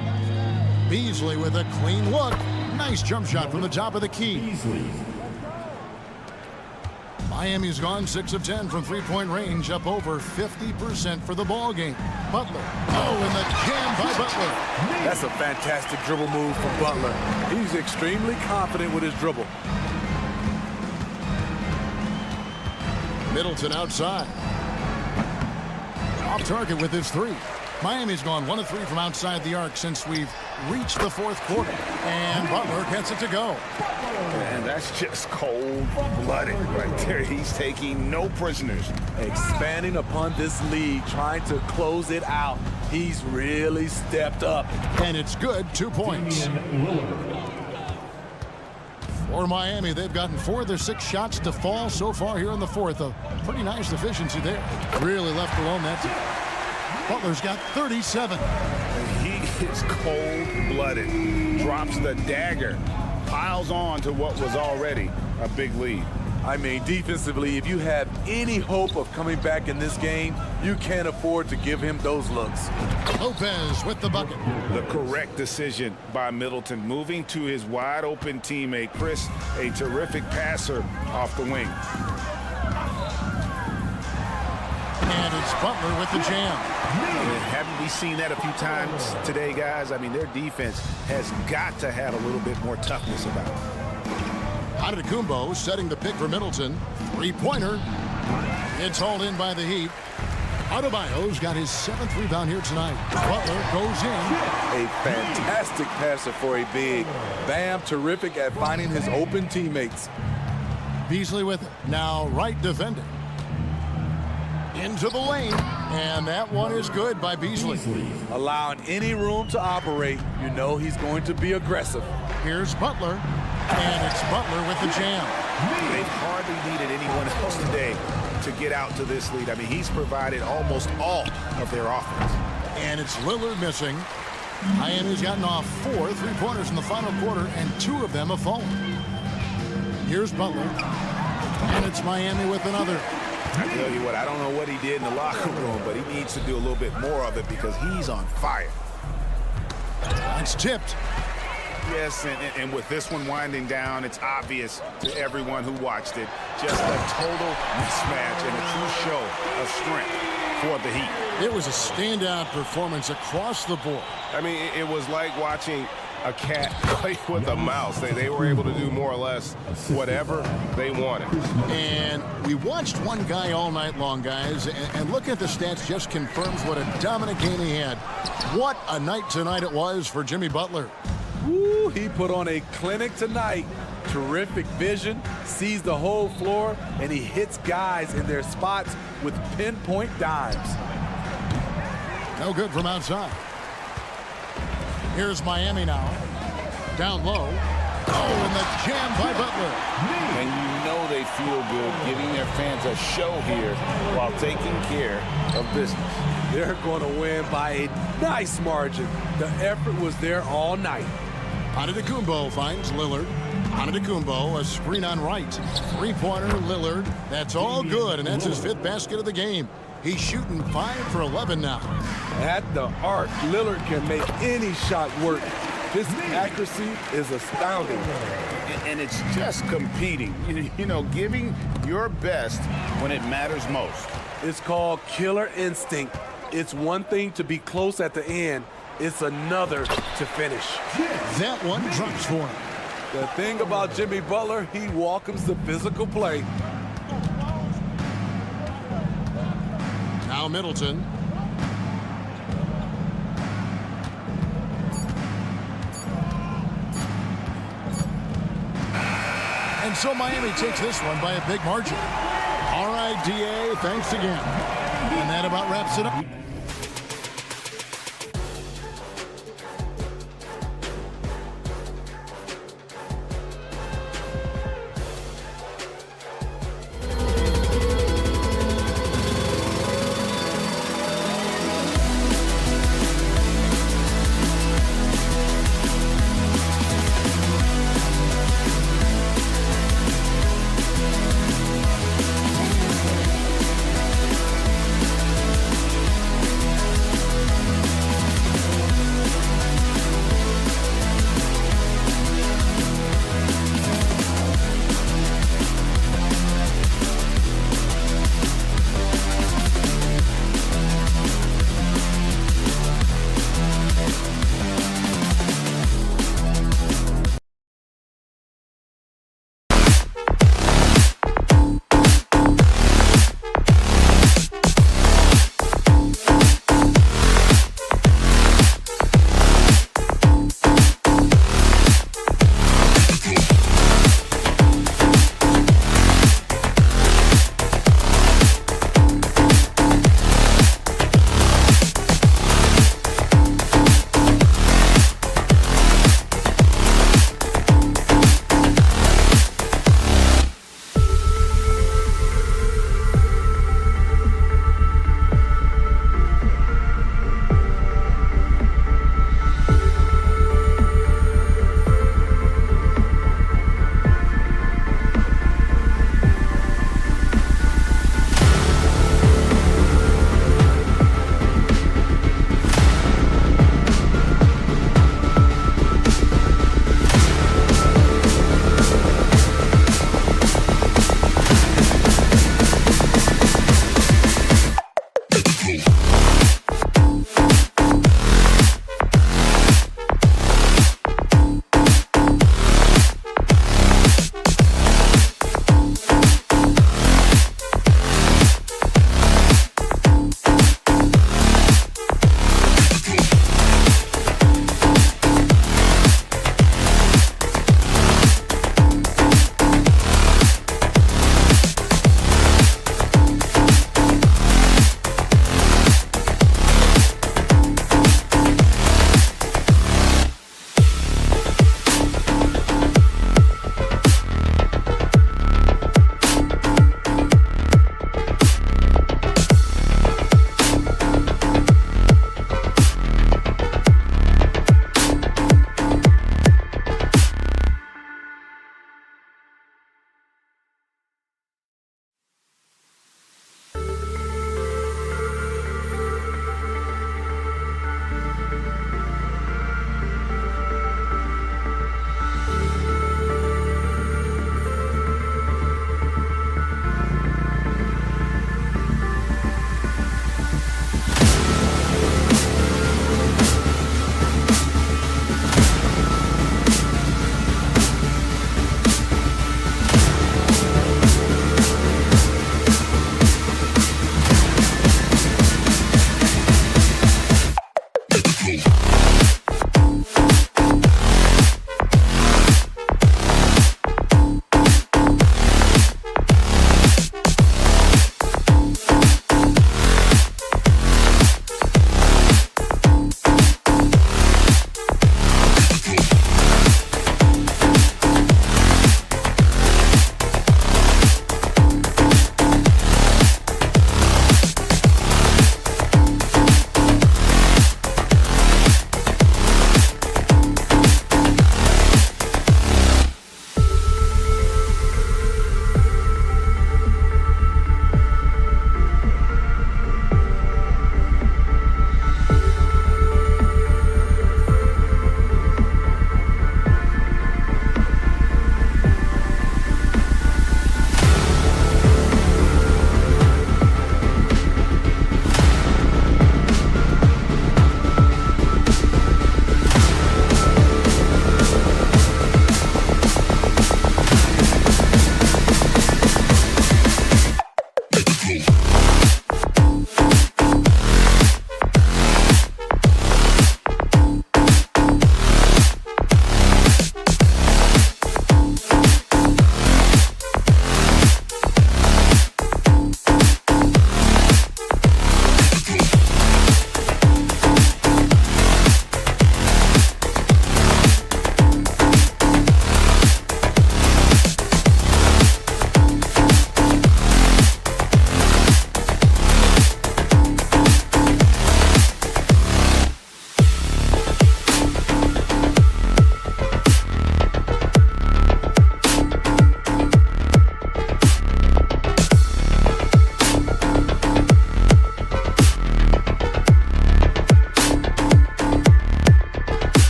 Beasley with a clean look. Nice jump shot from the top of the key. Miami's gone 6 of 10 from three-point range, up over 50% for the ball game. Butler. Oh, and the jam by Butler. That's a fantastic dribble move from Butler. He's extremely confident with his dribble. Middleton outside. Off target with his 3. Miami's gone 1 of 3 from outside the arc since we've reached the 4th quarter. And Butler gets it to go. And that's just cold-blooded right there. He's taking no prisoners. Expanding upon this lead, trying to close it out. He's really stepped up. And it's good, 2 points. For Miami, they've gotten 4 of their 6 shots to fall so far here in the 4th. A pretty nice efficiency there. Really left alone that time. Butler's got 37. He is cold-blooded. Drops the dagger. Piles on to what was already a big lead. I mean, defensively, if you have any hope of coming back in this game, you can't afford to give him those looks. Lopez with the bucket. The correct decision by Middleton, moving to his wide-open teammate, Chris, a terrific passer off the wing. And it's Butler with the jam. Haven't we seen that a few times today, guys? I mean, their defense has got to have a little bit more toughness about it. Antetokounmpo setting the pick for Middleton. Three-pointer. It's hauled in by the Heat. Adebayo's got his 7th rebound here tonight. Butler goes in. A fantastic passer for a big. Bam, terrific at finding his open teammates. Beasley with it. Now Wright defending. Into the lane. And that one is good by Beasley. Allowing any room to operate, you know he's going to be aggressive. Here's Butler. And it's Butler with the jam. They've hardly needed anyone else today to get out to this lead. I mean, he's provided almost all of their offense. And it's Lillard missing. Miami's gotten off 4 three-pointers in the final quarter, and 2 of them have fallen. Here's Butler. And it's Miami with another. I tell you what, I don't know what he did in the locker room, but he needs to do a little bit more of it because he's on fire. It's tipped. Yes, and with this one winding down, it's obvious to everyone who watched it. Just a total mismatch and a true show of strength for the Heat. It was a standout performance across the board. I mean, it was like watching a cat play with a mouse. They were able to do more or less whatever they wanted. And we watched one guy all night long, guys, and looking at the stats just confirms what a dominant game he had. What a night tonight it was for Jimmy Butler. Woo, he put on a clinic tonight. Terrific vision, sees the whole floor, and he hits guys in their spots with pinpoint dimes. No good from outside. Here's Miami now. Down low. Oh, and the jam by Butler. And you know they feel good giving their fans a show here while taking care of business. They're going to win by a nice margin. The effort was there all night. Antetokounmpo finds Lillard. Antetokounmpo, a screen on Wright. Three-pointer, Lillard. That's all good, and that's his 5th basket of the game. He's shooting 5 for 11 now. At the arc, Lillard can make any shot work. His accuracy is astounding. And it's just competing, you know, giving your best when it matters most. It's called killer instinct. It's one thing to be close at the end. It's another to finish. That one drops for him. The thing about Jimmy Butler, he welcomes the physical play. Now Middleton. And so Miami takes this one by a big margin. All right, DA, thanks again. And that about wraps it up.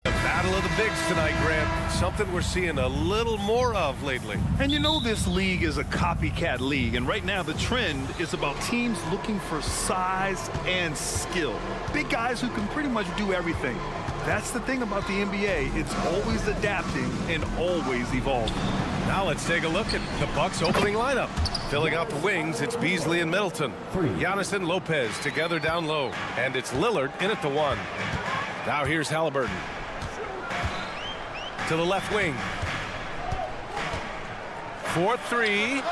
Battle of the bigs tonight, Grant. Something we're seeing a little more of lately. And you know this league is a copycat league, and right now the trend is about teams looking for size and skill. Big guys who can pretty much do everything. That's the thing about the NBA. It's always adapting and always evolving. Now let's take a look at the Bucks opening lineup. Filling out the wings, it's Beasley and Middleton. Giannis and Lopez together down low. And it's Lillard in at the 1. Now here's Halliburton. To the left wing. 4-3.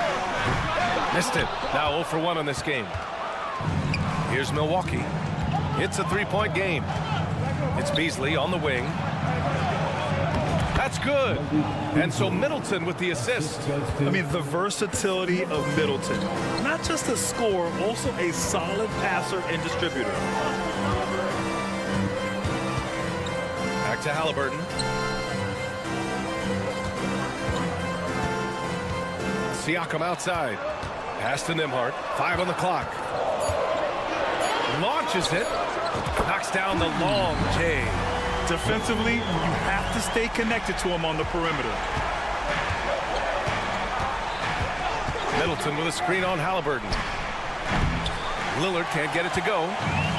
Missed it. Now 0 for 1 on this game. Here's Milwaukee. It's a 3-point game. It's Beasley on the wing. That's good. And so Middleton with the assist. I mean, the versatility of Middleton. Not just a scorer, also a solid passer and distributor. Back to Halliburton. Siakam outside. Pass to Nembhard. 5 on the clock. Launches it. Knocks down the long J. Defensively, you have to stay connected to him on the perimeter. Middleton with a screen on Halliburton. Lillard can't get it to go.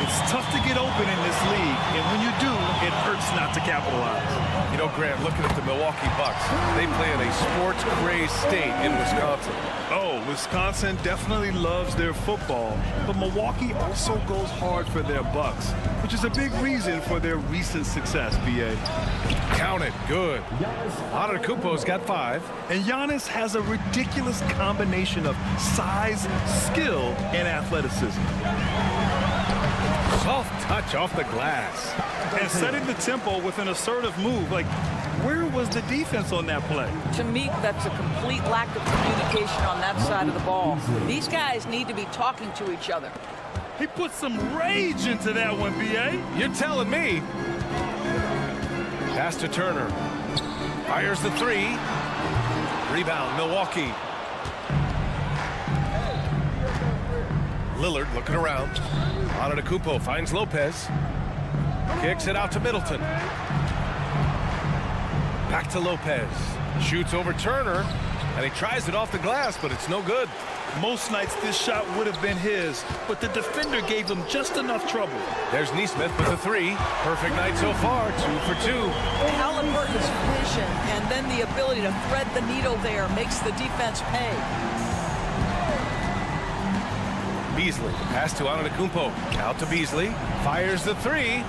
It's tough to get open in this league, and when you do, it hurts not to capitalize. You know, Grant, looking at the Milwaukee Bucks, they play in a sports-crazed state in Wisconsin. Oh, Wisconsin definitely loves their football, but Milwaukee also goes hard for their Bucks, which is a big reason for their recent success, B.A. Count it. Good. Antetokounmpo's got 5. And Giannis has a ridiculous combination of size, skill, and athleticism. Soft touch off the glass. And setting the tempo with an assertive move. Like, where was the defense on that play? To me, that's a complete lack of communication on that side of the ball. These guys need to be talking to each other. He put some rage into that one, B.A. You're telling me. Pass to Turner. Fires the 3. Rebound, Milwaukee. Lillard looking around. Antetokounmpo finds Lopez. Kicks it out to Middleton. Back to Lopez. Shoots over Turner. And he tries it off the glass, but it's no good. Most nights this shot would have been his, but the defender gave him just enough trouble. There's Nesmith with a 3. Perfect night so far, 2 for 2. Halliburton's vision and then the ability to thread the needle there makes the defense pay. Beasley, pass to Antetokounmpo. Out to Beasley. Fires the 3.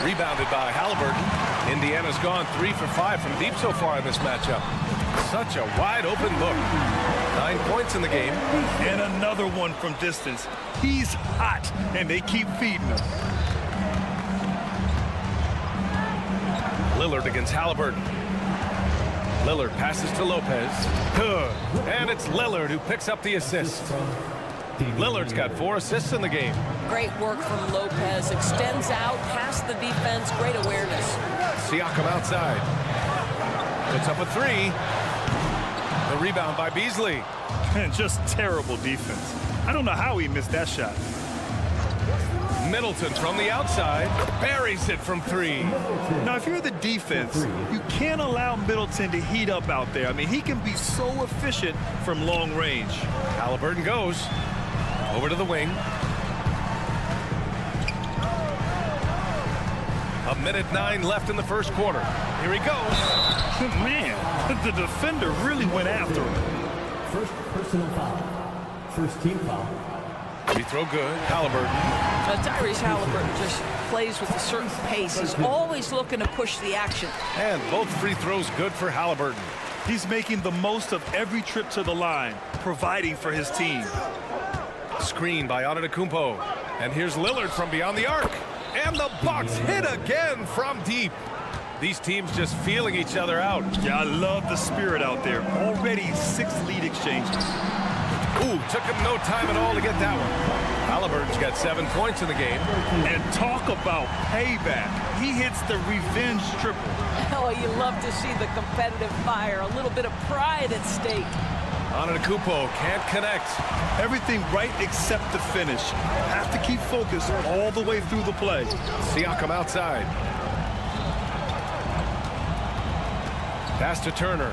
Rebounded by Halliburton. Indiana's gone 3 for 5 from deep so far in this matchup. Such a wide open look. 9 points in the game. And another one from distance. He's hot, and they keep feeding him. Lillard against Halliburton. Lillard passes to Lopez. Good. And it's Lillard who picks up the assist. Lillard's got 4 assists in the game. Great work from Lopez. Extends out past the defense. Great awareness. Siakam outside. Puts up a 3. The rebound by Beasley. And just terrible defense. I don't know how he missed that shot. Middleton from the outside buries it from 3. Now, if you're the defense, you can't allow Middleton to heat up out there. I mean, he can be so efficient from long range. Halliburton goes over to the wing. 1:09 left in the first quarter. Here he goes. Man, the defender really went after him. First personal foul. First team foul. Free throw good. Halliburton. Tyrese Halliburton just plays with a certain pace. He's always looking to push the action. And both free throws good for Halliburton. He's making the most of every trip to the line, providing for his team. Screen by Antetokounmpo. And here's Lillard from beyond the arc. And the Bucks hit again from deep. These teams just feeling each other out. Yeah, I love the spirit out there. Already 6 lead exchanges. Ooh, took him no time at all to get that one. Halliburton's got 7 points in the game. And talk about payback. He hits the revenge triple. Oh, you love to see the competitive fire. A little bit of pride at stake. Antetokounmpo can't connect. Everything right except the finish. Have to keep focused all the way through the play. Siakam outside. Pass to Turner.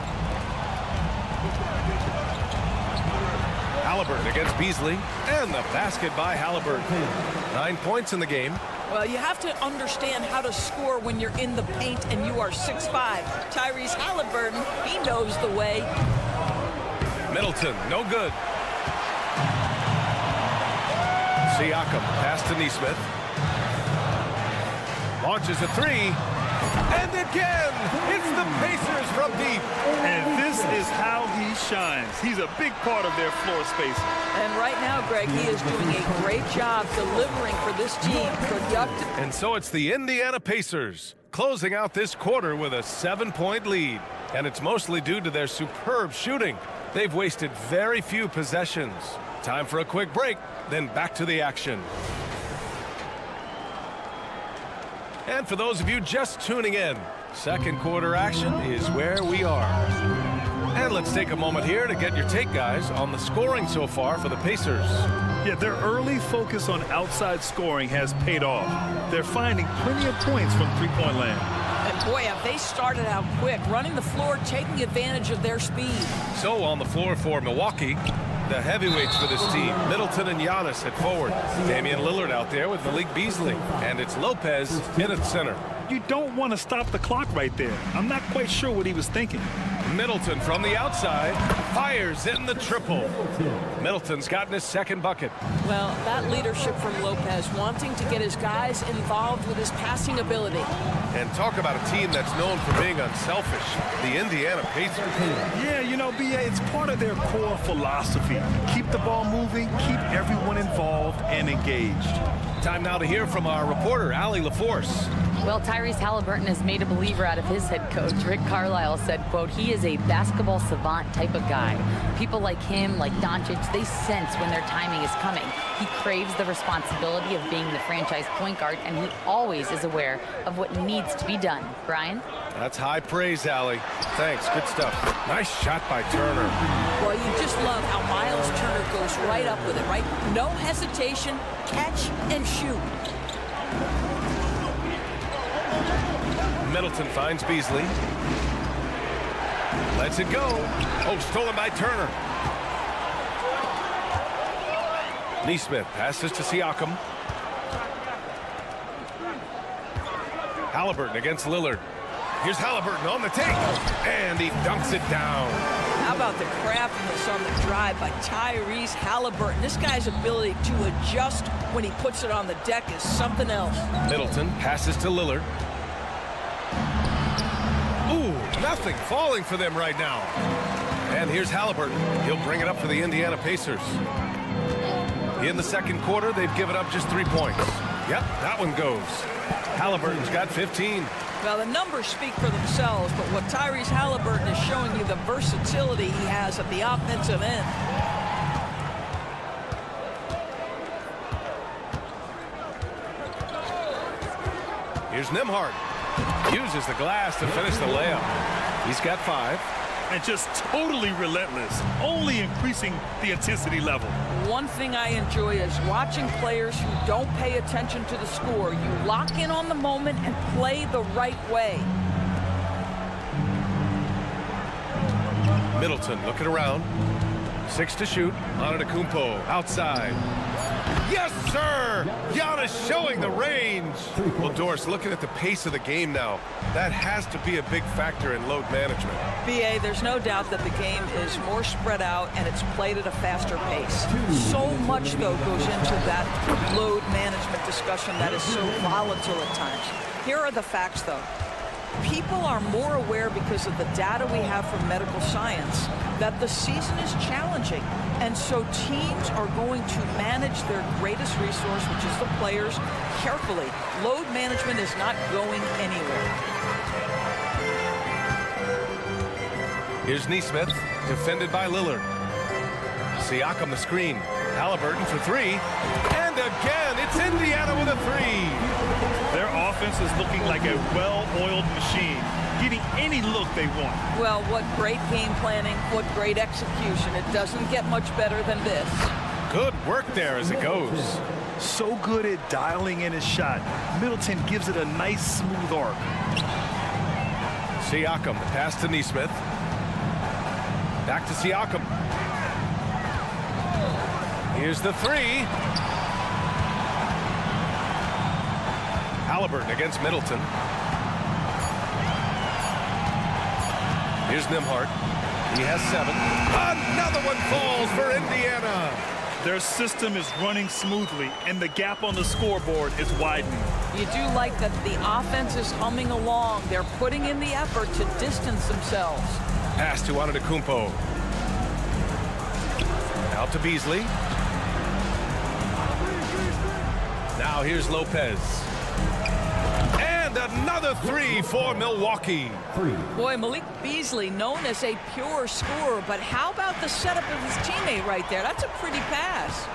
Halliburton against Beasley. And the basket by Halliburton. 9 points in the game. Well, you have to understand how to score when you're in the paint and you are 6'5". Tyrese Halliburton, he knows the way. Middleton, no good. Siakam, pass to Nesmith. Launches a 3. And again, it's the Pacers from deep. And this is how he shines. He's a big part of their floor spacing. And right now, Greg, he is doing a great job delivering for this team. Productive. And so it's the Indiana Pacers closing out this quarter with a 7-point lead. And it's mostly due to their superb shooting. They've wasted very few possessions. Time for a quick break, then back to the action. And for those of you just tuning in, second quarter action is where we are. And let's take a moment here to get your take, guys, on the scoring so far for the Pacers. Yeah, their early focus on outside scoring has paid off. They're finding plenty of points from three-point land. And boy, have they started out quick, running the floor, taking advantage of their speed. So on the floor for Milwaukee, the heavyweights for this team, Middleton and Giannis at forward. Damian Lillard out there with Malik Beasley. And it's Lopez in at center. You don't want to stop the clock right there. I'm not quite sure what he was thinking. Middleton from the outside fires in the triple. Middleton's gotten his second bucket. Well, that leadership from Lopez, wanting to get his guys involved with his passing ability. And talk about a team that's known for being unselfish, the Indiana Pacers. Yeah, you know, B.A., it's part of their core philosophy. Keep the ball moving, keep everyone involved and engaged. Time now to hear from our reporter, Allie LaForce. Well, Tyrese Halliburton has made a believer out of his head coach. Rick Carlisle said, quote, he is a basketball savant type of guy. People like him, like Doncic, they sense when their timing is coming. He craves the responsibility of being the franchise point guard, and he always is aware of what needs to be done. Brian? That's high praise, Allie. Thanks, good stuff. Nice shot by Turner. Well, you just love how Miles Turner goes right up with it, right? No hesitation, catch and shoot. Middleton finds Beasley. Lets it go. Oh, stolen by Turner. Nesmith passes to Siakam. Halliburton against Lillard. Here's Halliburton on the take. And he dunks it down. How about the craftiness on the drive by Tyrese Halliburton? This guy's ability to adjust when he puts it on the deck is something else. Middleton passes to Lillard. Ooh, nothing falling for them right now. And here's Halliburton. He'll bring it up for the Indiana Pacers. In the second quarter, they've given up just 3 points. Yep, that one goes. Halliburton's got 15. Well, the numbers speak for themselves, but what Tyrese Halliburton is showing you, the versatility he has at the offensive end. Here's Nembhard. Uses the glass to finish the layup. He's got 5. and just totally relentless, only increasing the intensity level. One thing I enjoy is watching players who don't pay attention to the score. You lock in on the moment and play the right way. Middleton looking around. 6 to shoot. Antetokounmpo outside. Yes, sir! Giannis showing the range. Well, Doris, looking at the pace of the game now, that has to be a big factor in load management. BA, there's no doubt that the game is more spread out and it's played at a faster pace. So much, though, goes into that load management discussion that is so volatile at times. Here are the facts, though. People are more aware because of the data we have from medical science that the season is challenging. And so teams are going to manage their greatest resource, which is the players, carefully. Load management is not going anywhere. Here's Neesmith, defended by Lillard. Siakam the screen. Halliburton for 3. And again, it's Indiana with a 3. Their offense is looking like a well-oiled machine, getting any look they want. Well, what great game planning, what great execution. It doesn't get much better than this. Good work there as it goes. So good at dialing in his shot. Middleton gives it a nice, smooth arc. Siakam, the pass to Neesmith. Back to Siakam. Here's the 3. Halliburton against Middleton. Here's Nembhard. He has 7. Another one falls for Indiana. Their system is running smoothly, and the gap on the scoreboard is widening. You do like that the offense is humming along. They're putting in the effort to distance themselves. Pass to Antetokounmpo. Out to Beasley. Now here's Lopez. And another 3 for Milwaukee. Boy, Malik Beasley, known as a pure scorer, but how about the setup of his teammate right there? That's a pretty pass.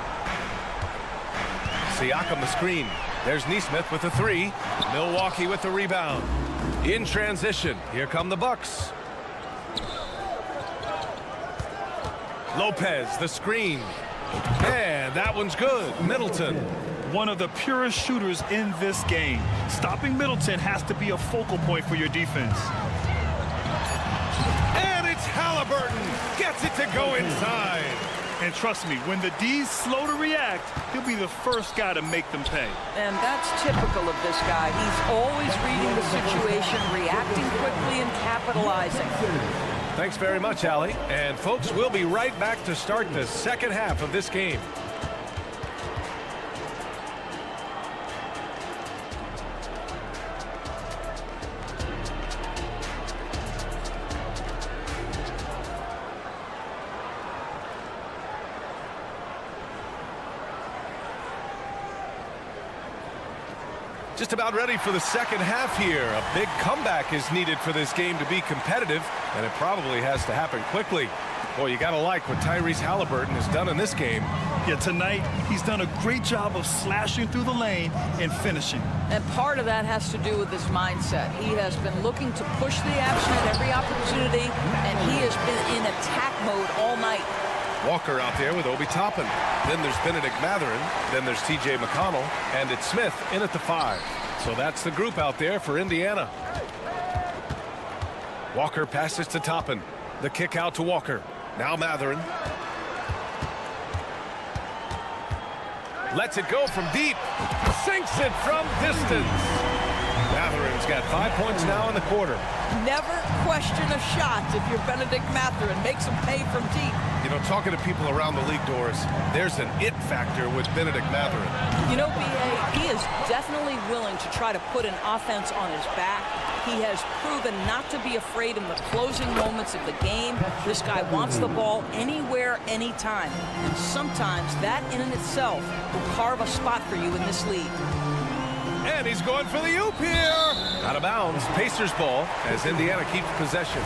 Siakam the screen. There's Neesmith with the 3. Milwaukee with the rebound. In transition, here come the Bucks. Lopez, the screen. And that one's good. Middleton. One of the purest shooters in this game. Stopping Middleton has to be a focal point for your defense. And it's Halliburton. Gets it to go inside. And trust me, when the D's slow to react, he'll be the first guy to make them pay. And that's typical of this guy. He's always reading the situation, reacting quickly, and capitalizing. Thanks very much, Allie. And folks, we'll be right back to start the second half of this game. Just about ready for the second half here. A big comeback is needed for this game to be competitive, and it probably has to happen quickly. Boy, you got to like what Tyrese Halliburton has done in this game. Yeah, tonight, he's done a great job of slashing through the lane and finishing. And part of that has to do with his mindset. He has been looking to push the action at every opportunity, and he has been in attack mode all night. Walker out there with Obi Toppin. Then there's Benedict Mathurin. Then there's T.J. McConnell. And it's Smith in at the 5. So that's the group out there for Indiana. Walker passes to Toppin. The kick out to Walker. Now Mathurin. Lets it go from deep. Sinks it from distance. Mathurin's got 5 points now in the quarter. Never question a shot if you're Benedict Mathurin. Makes him pay from deep. You know, talking to people around the league, Doris, there's an it factor with Benedict Mathurin. You know, B.A., he is definitely willing to try to put an offense on his back. He has proven not to be afraid in the closing moments of the game. This guy wants the ball anywhere, anytime. And sometimes that in and itself will carve a spot for you in this league. And he's going for the oop here. Out of bounds. Pacers ball as Indiana keeps possession.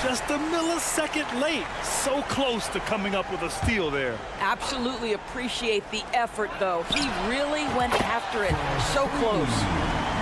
Just a millisecond late. So close to coming up with a steal there. Absolutely appreciate the effort, though. He really went after it. So close.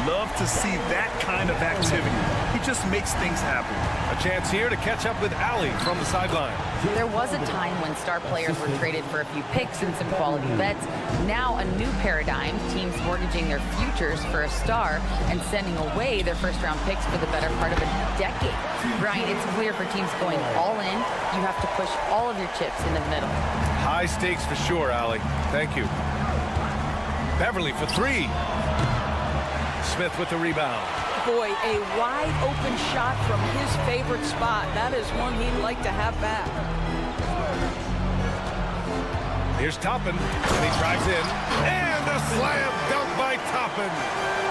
Love to see that kind of activity. He just makes things happen. A chance here to catch up with Allie from the sideline. There was a time when star players were traded for a few picks and some quality vets. Now a new paradigm, teams mortgaging their futures for a star and sending away their first-round picks for the better part of a decade. Brian, it's clear for teams going all in, you have to push all of your chips in the middle. High stakes for sure, Allie. Thank you. Beverly for three. Smith with the rebound. Boy, a wide open shot from his favorite spot. That is one he'd like to have back. Here's Toppin, and he drives in. And a slam dunk by Toppin.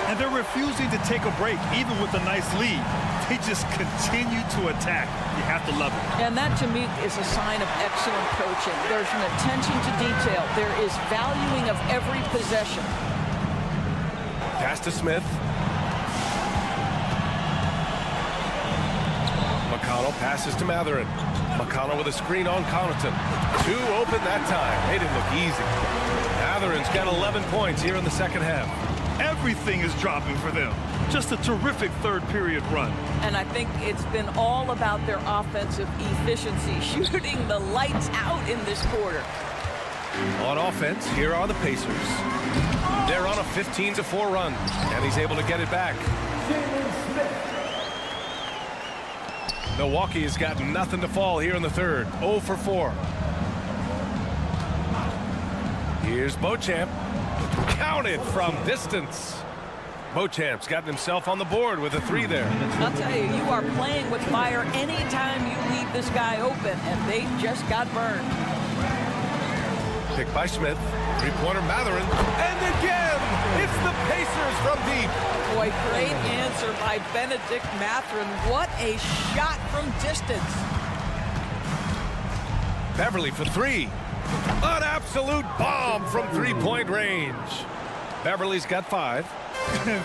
And they're refusing to take a break, even with a nice lead. They just continue to attack. You have to love it. And that, to me, is a sign of excellent coaching. There's an attention to detail. There is valuing of every possession. Pass to Smith. McConnell passes to Matherin. McConnell with a screen on Connaughton. Two open that time. They didn't look easy. Matherin's got 11 points here in the second half. Everything is dropping for them. Just a terrific third-period run. And I think it's been all about their offensive efficiency, shooting the lights out in this quarter. On offense, here are the Pacers. They're on a 15-4 run, and he's able to get it back. Milwaukee has got nothing to fall here in the third. 0 for 4. Here's Beauchamp. Counted from distance. Beauchamp's gotten himself on the board with a three there. I'll tell you, you are playing with fire anytime you leave this guy open, and they just got burned. Picked by Smith. Three-pointer Matherin. And again, it's the Pacers from deep. Boy, great answer by Benedict Matherin. What a shot from distance. Beverly for three. An absolute bomb from three-point range. Beverly's got 5.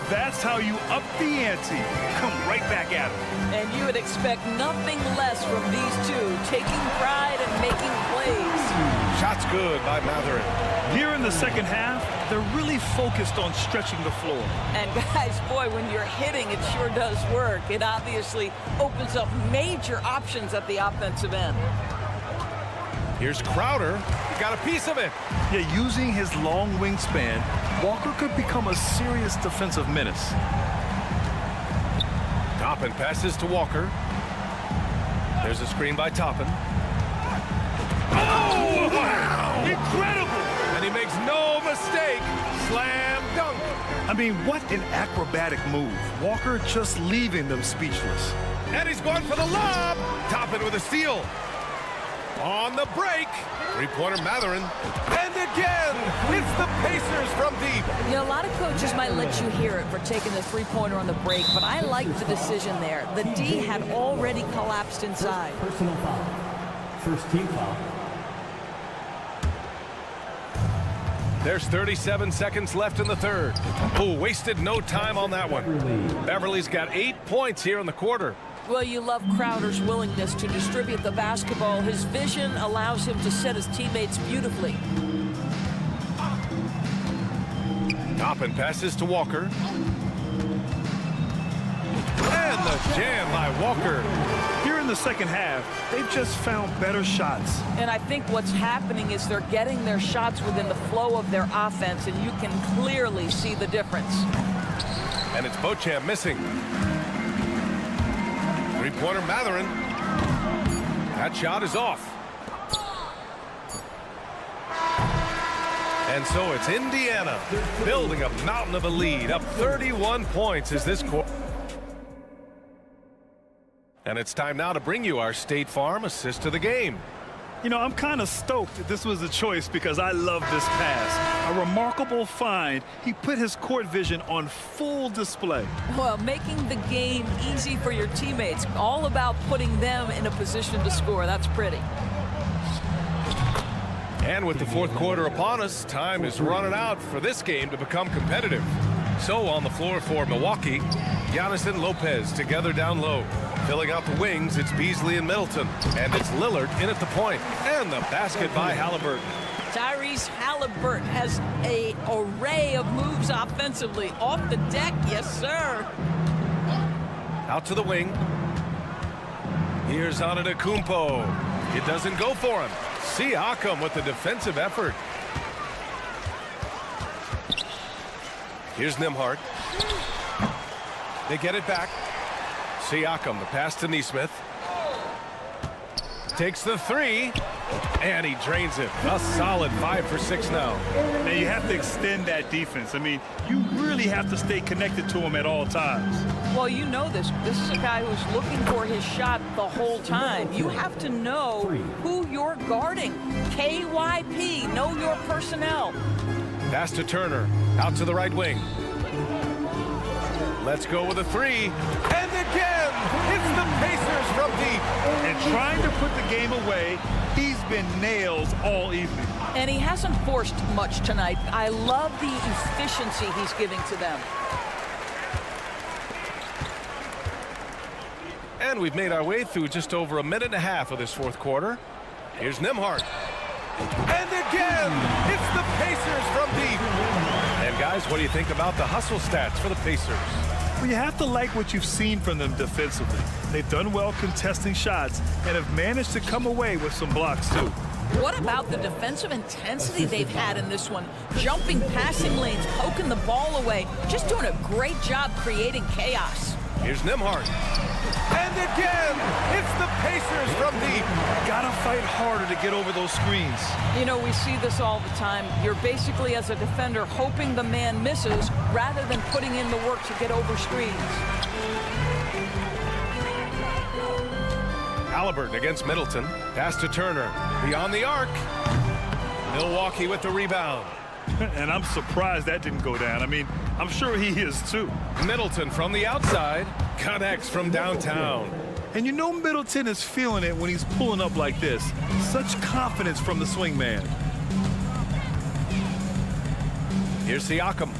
That's how you up the ante. Come right back at him. And you would expect nothing less from these two, taking pride and making plays. Shot's good by Matherin. Here in the second half, they're really focused on stretching the floor. And guys, boy, when you're hitting, it sure does work. It obviously opens up major options at the offensive end. Here's Crowder. Got a piece of it. Yeah, using his long wingspan, Walker could become a serious defensive menace. Toppin passes to Walker. There's a screen by Toppin. Oh, wow! Incredible! And he makes no mistake. Slam dunk. I mean, what an acrobatic move. Walker just leaving them speechless. And he's going for the lob. Toppin with a steal. On the break. Three-pointer Matherin. And again, it's the Pacers from deep. You know, a lot of coaches might let you hear it for taking the three-pointer on the break, but I like the decision there. The D had already collapsed inside. Personal foul. First team foul. There's 37 seconds left in the third. Oh, wasted no time on that one. Beverly's got 8 points here in the quarter. Well, you love Crowder's willingness to distribute the basketball. His vision allows him to set his teammates beautifully. Toppin passes to Walker. And the jam by Walker. Here in the second half, they've just found better shots. And I think what's happening is they're getting their shots within the flow of their offense, and you can clearly see the difference. And it's Beauchamp missing. Three-pointer Matherin. That shot is off. And so it's Indiana building a mountain of a lead, up 31 points as this quarter. And it's time now to bring you our State Farm assist of the game. You know, I'm kind of stoked that this was a choice because I love this pass. A remarkable find. He put his court vision on full display. Well, making the game easy for your teammates. All about putting them in a position to score. That's pretty. And with the fourth quarter upon us, time is running out for this game to become competitive. So on the floor for Milwaukee, Giannis and Lopez together down low. Filling out the wings, it's Beasley and Middleton. And it's Lillard in at the point. And the basket by Halliburton. Tyrese Halliburton has an array of moves offensively. Off the deck, yes, sir. Out to the wing. Here's Antetokounmpo. It doesn't go for him. Siakam with the defensive effort. Here's Nembhard. They get it back. Siakam, the pass to Nesmith. Takes the three, and he drains it. A solid 5 for 6 now. Now you have to extend that defense. I mean, you really have to stay connected to him at all times. Well, you know this. This is a guy who's looking for his shot the whole time. You have to know who you're guarding. KYP, know your personnel. Pass to Turner, out to the right wing. Let's go with a three, and again, it's the Pacers from deep. And trying to put the game away, he's been nails all evening. And he hasn't forced much tonight. I love the efficiency he's giving to them. And we've made our way through just over a minute and a half of this fourth quarter. Here's Nembhard. And again, it's the Pacers from deep. And guys, what do you think about the hustle stats for the Pacers? Well, you have to like what you've seen from them defensively. They've done well contesting shots and have managed to come away with some blocks, too. What about the defensive intensity they've had in this one? Jumping passing lanes, poking the ball away, just doing a great job creating chaos. Here's Nembhard. And again, it's the Pacers from deep. Gotta fight harder to get over those screens. You know, we see this all the time. You're basically, as a defender, hoping the man misses rather than putting in the work to get over screens. Halliburton against Middleton. Pass to Turner. Beyond the arc. Milwaukee with the rebound. And I'm surprised that didn't go down. I mean, I'm sure he is too. Middleton from the outside. Connects from downtown. And you know Middleton is feeling it when he's pulling up like this. Such confidence from the swing man. Here's Siakam.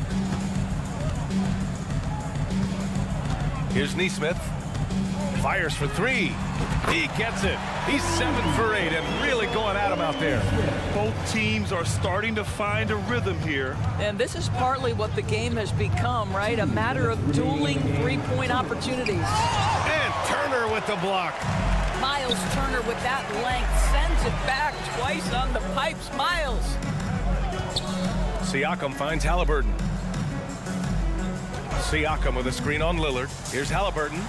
Here's Nesmith. Fires for three. He gets it. He's 7 for 8 and really going at him out there. Both teams are starting to find a rhythm here. And this is partly what the game has become, right? A matter of dueling three-point opportunities. And Turner with the block. Miles Turner with that length sends it back twice on the pipes. Miles. Siakam finds Halliburton. Siakam with a screen on Lillard. Here's Halliburton.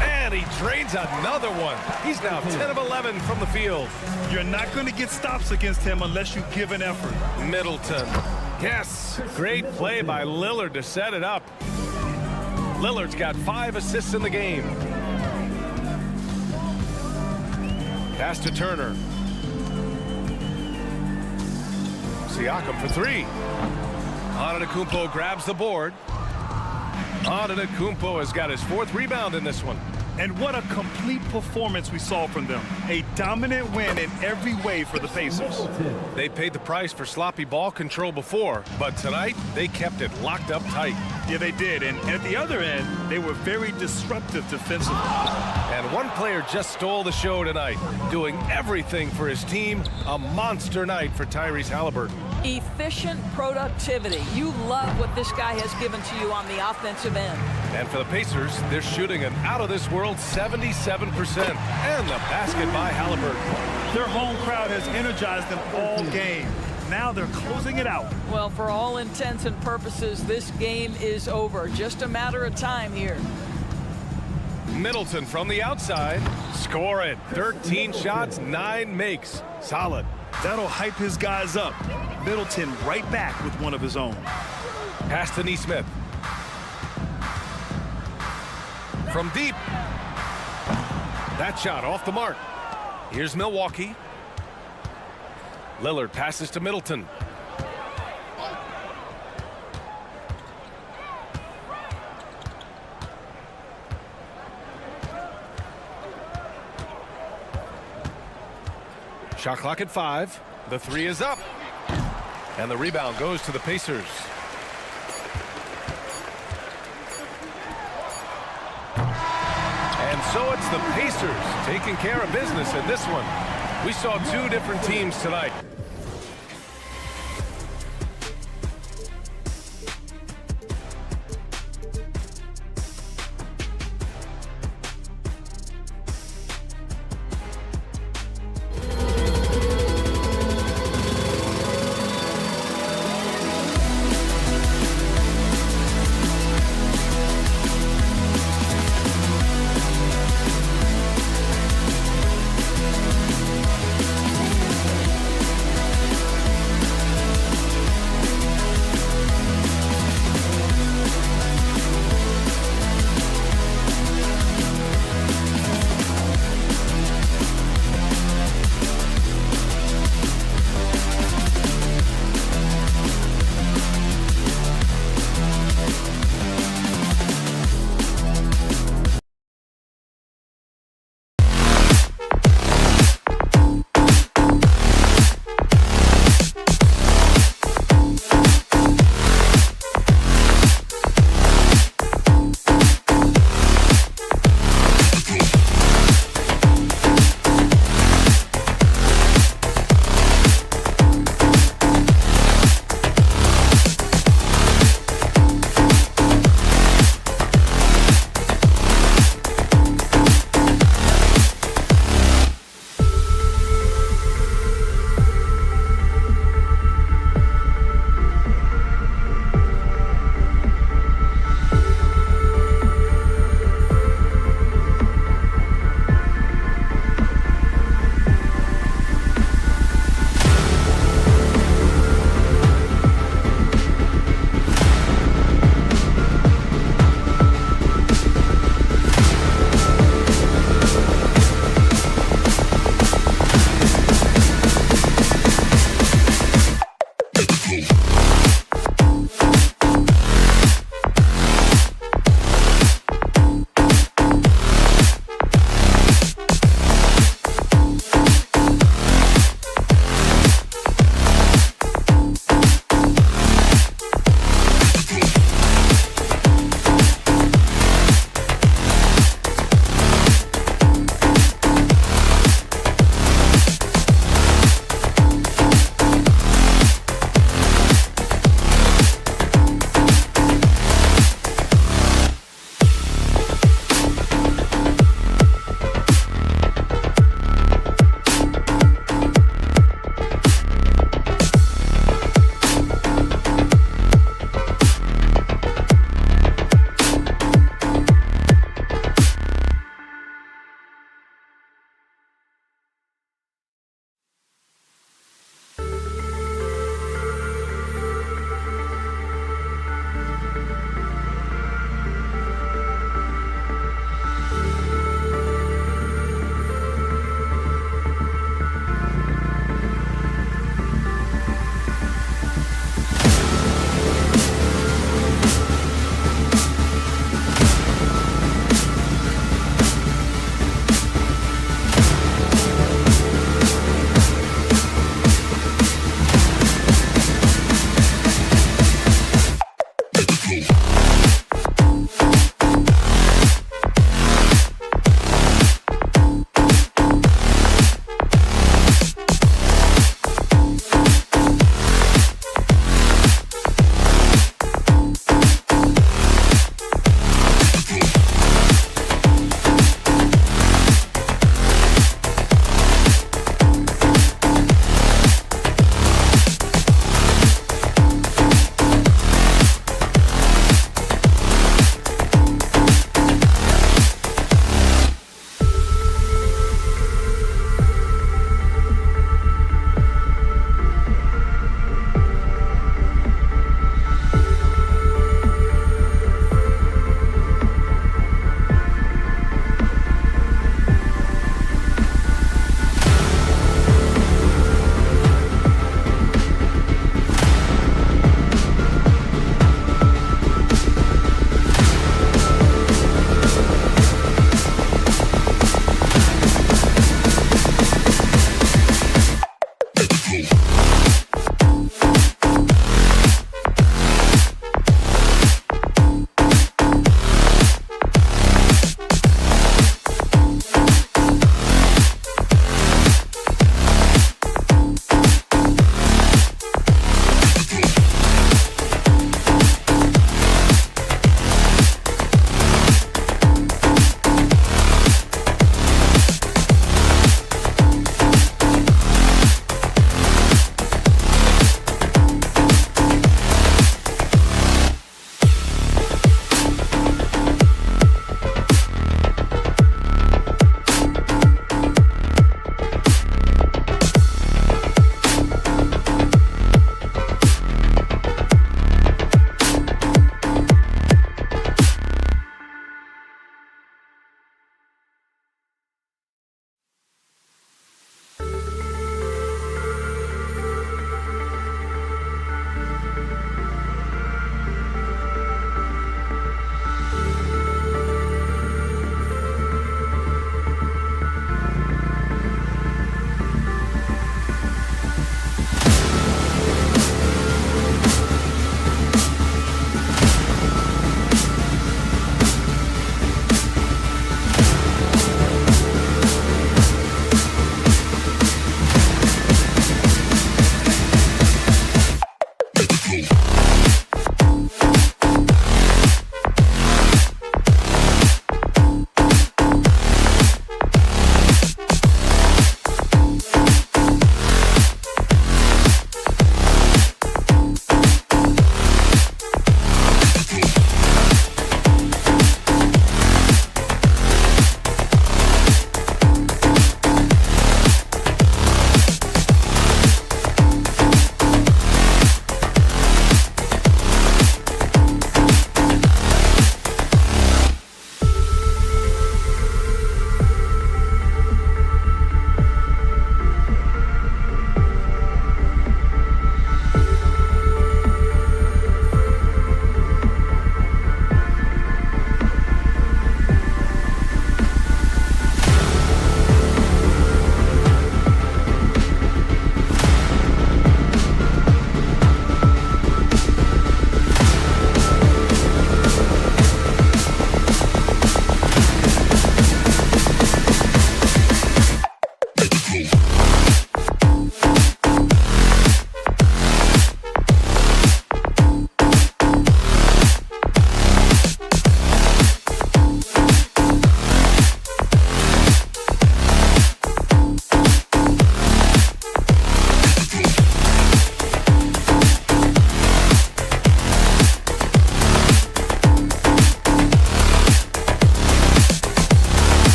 And he drains another one. He's now 10 of 11 from the field. You're not going to get stops against him unless you give an effort. Middleton. Yes, great play by Lillard to set it up. Lillard's got 5 assists in the game. Pass to Turner. Siakam for 3. Antetokounmpo grabs the board. Antetokounmpo has got his 4th rebound in this one. And what a complete performance we saw from them. A dominant win in every way for the Pacers. They paid the price for sloppy ball control before, but tonight they kept it locked up tight. Yeah, they did. And at the other end, they were very disruptive defensively. And one player just stole the show tonight, doing everything for his team. A monster night for Tyrese Halliburton. Efficient productivity. You love what this guy has given to you on the offensive end. And for the Pacers, they're shooting an out-of-this-world 77%. And the basket by Halliburton. Their home crowd has energized them all game. Now they're closing it out. Well, for all intents and purposes, this game is over. Just a matter of time here. Middleton from the outside. Score it. 13 shots, 9 makes. Solid. That'll hype his guys up. Middleton right back with one of his own. Pass to Nesmith. From deep. That shot off the mark. Here's Milwaukee. Lillard passes to Middleton. Shot clock at 5. The 3 is up. And the rebound goes to the Pacers. And so it's the Pacers taking care of business in this one. We saw 2 different teams tonight.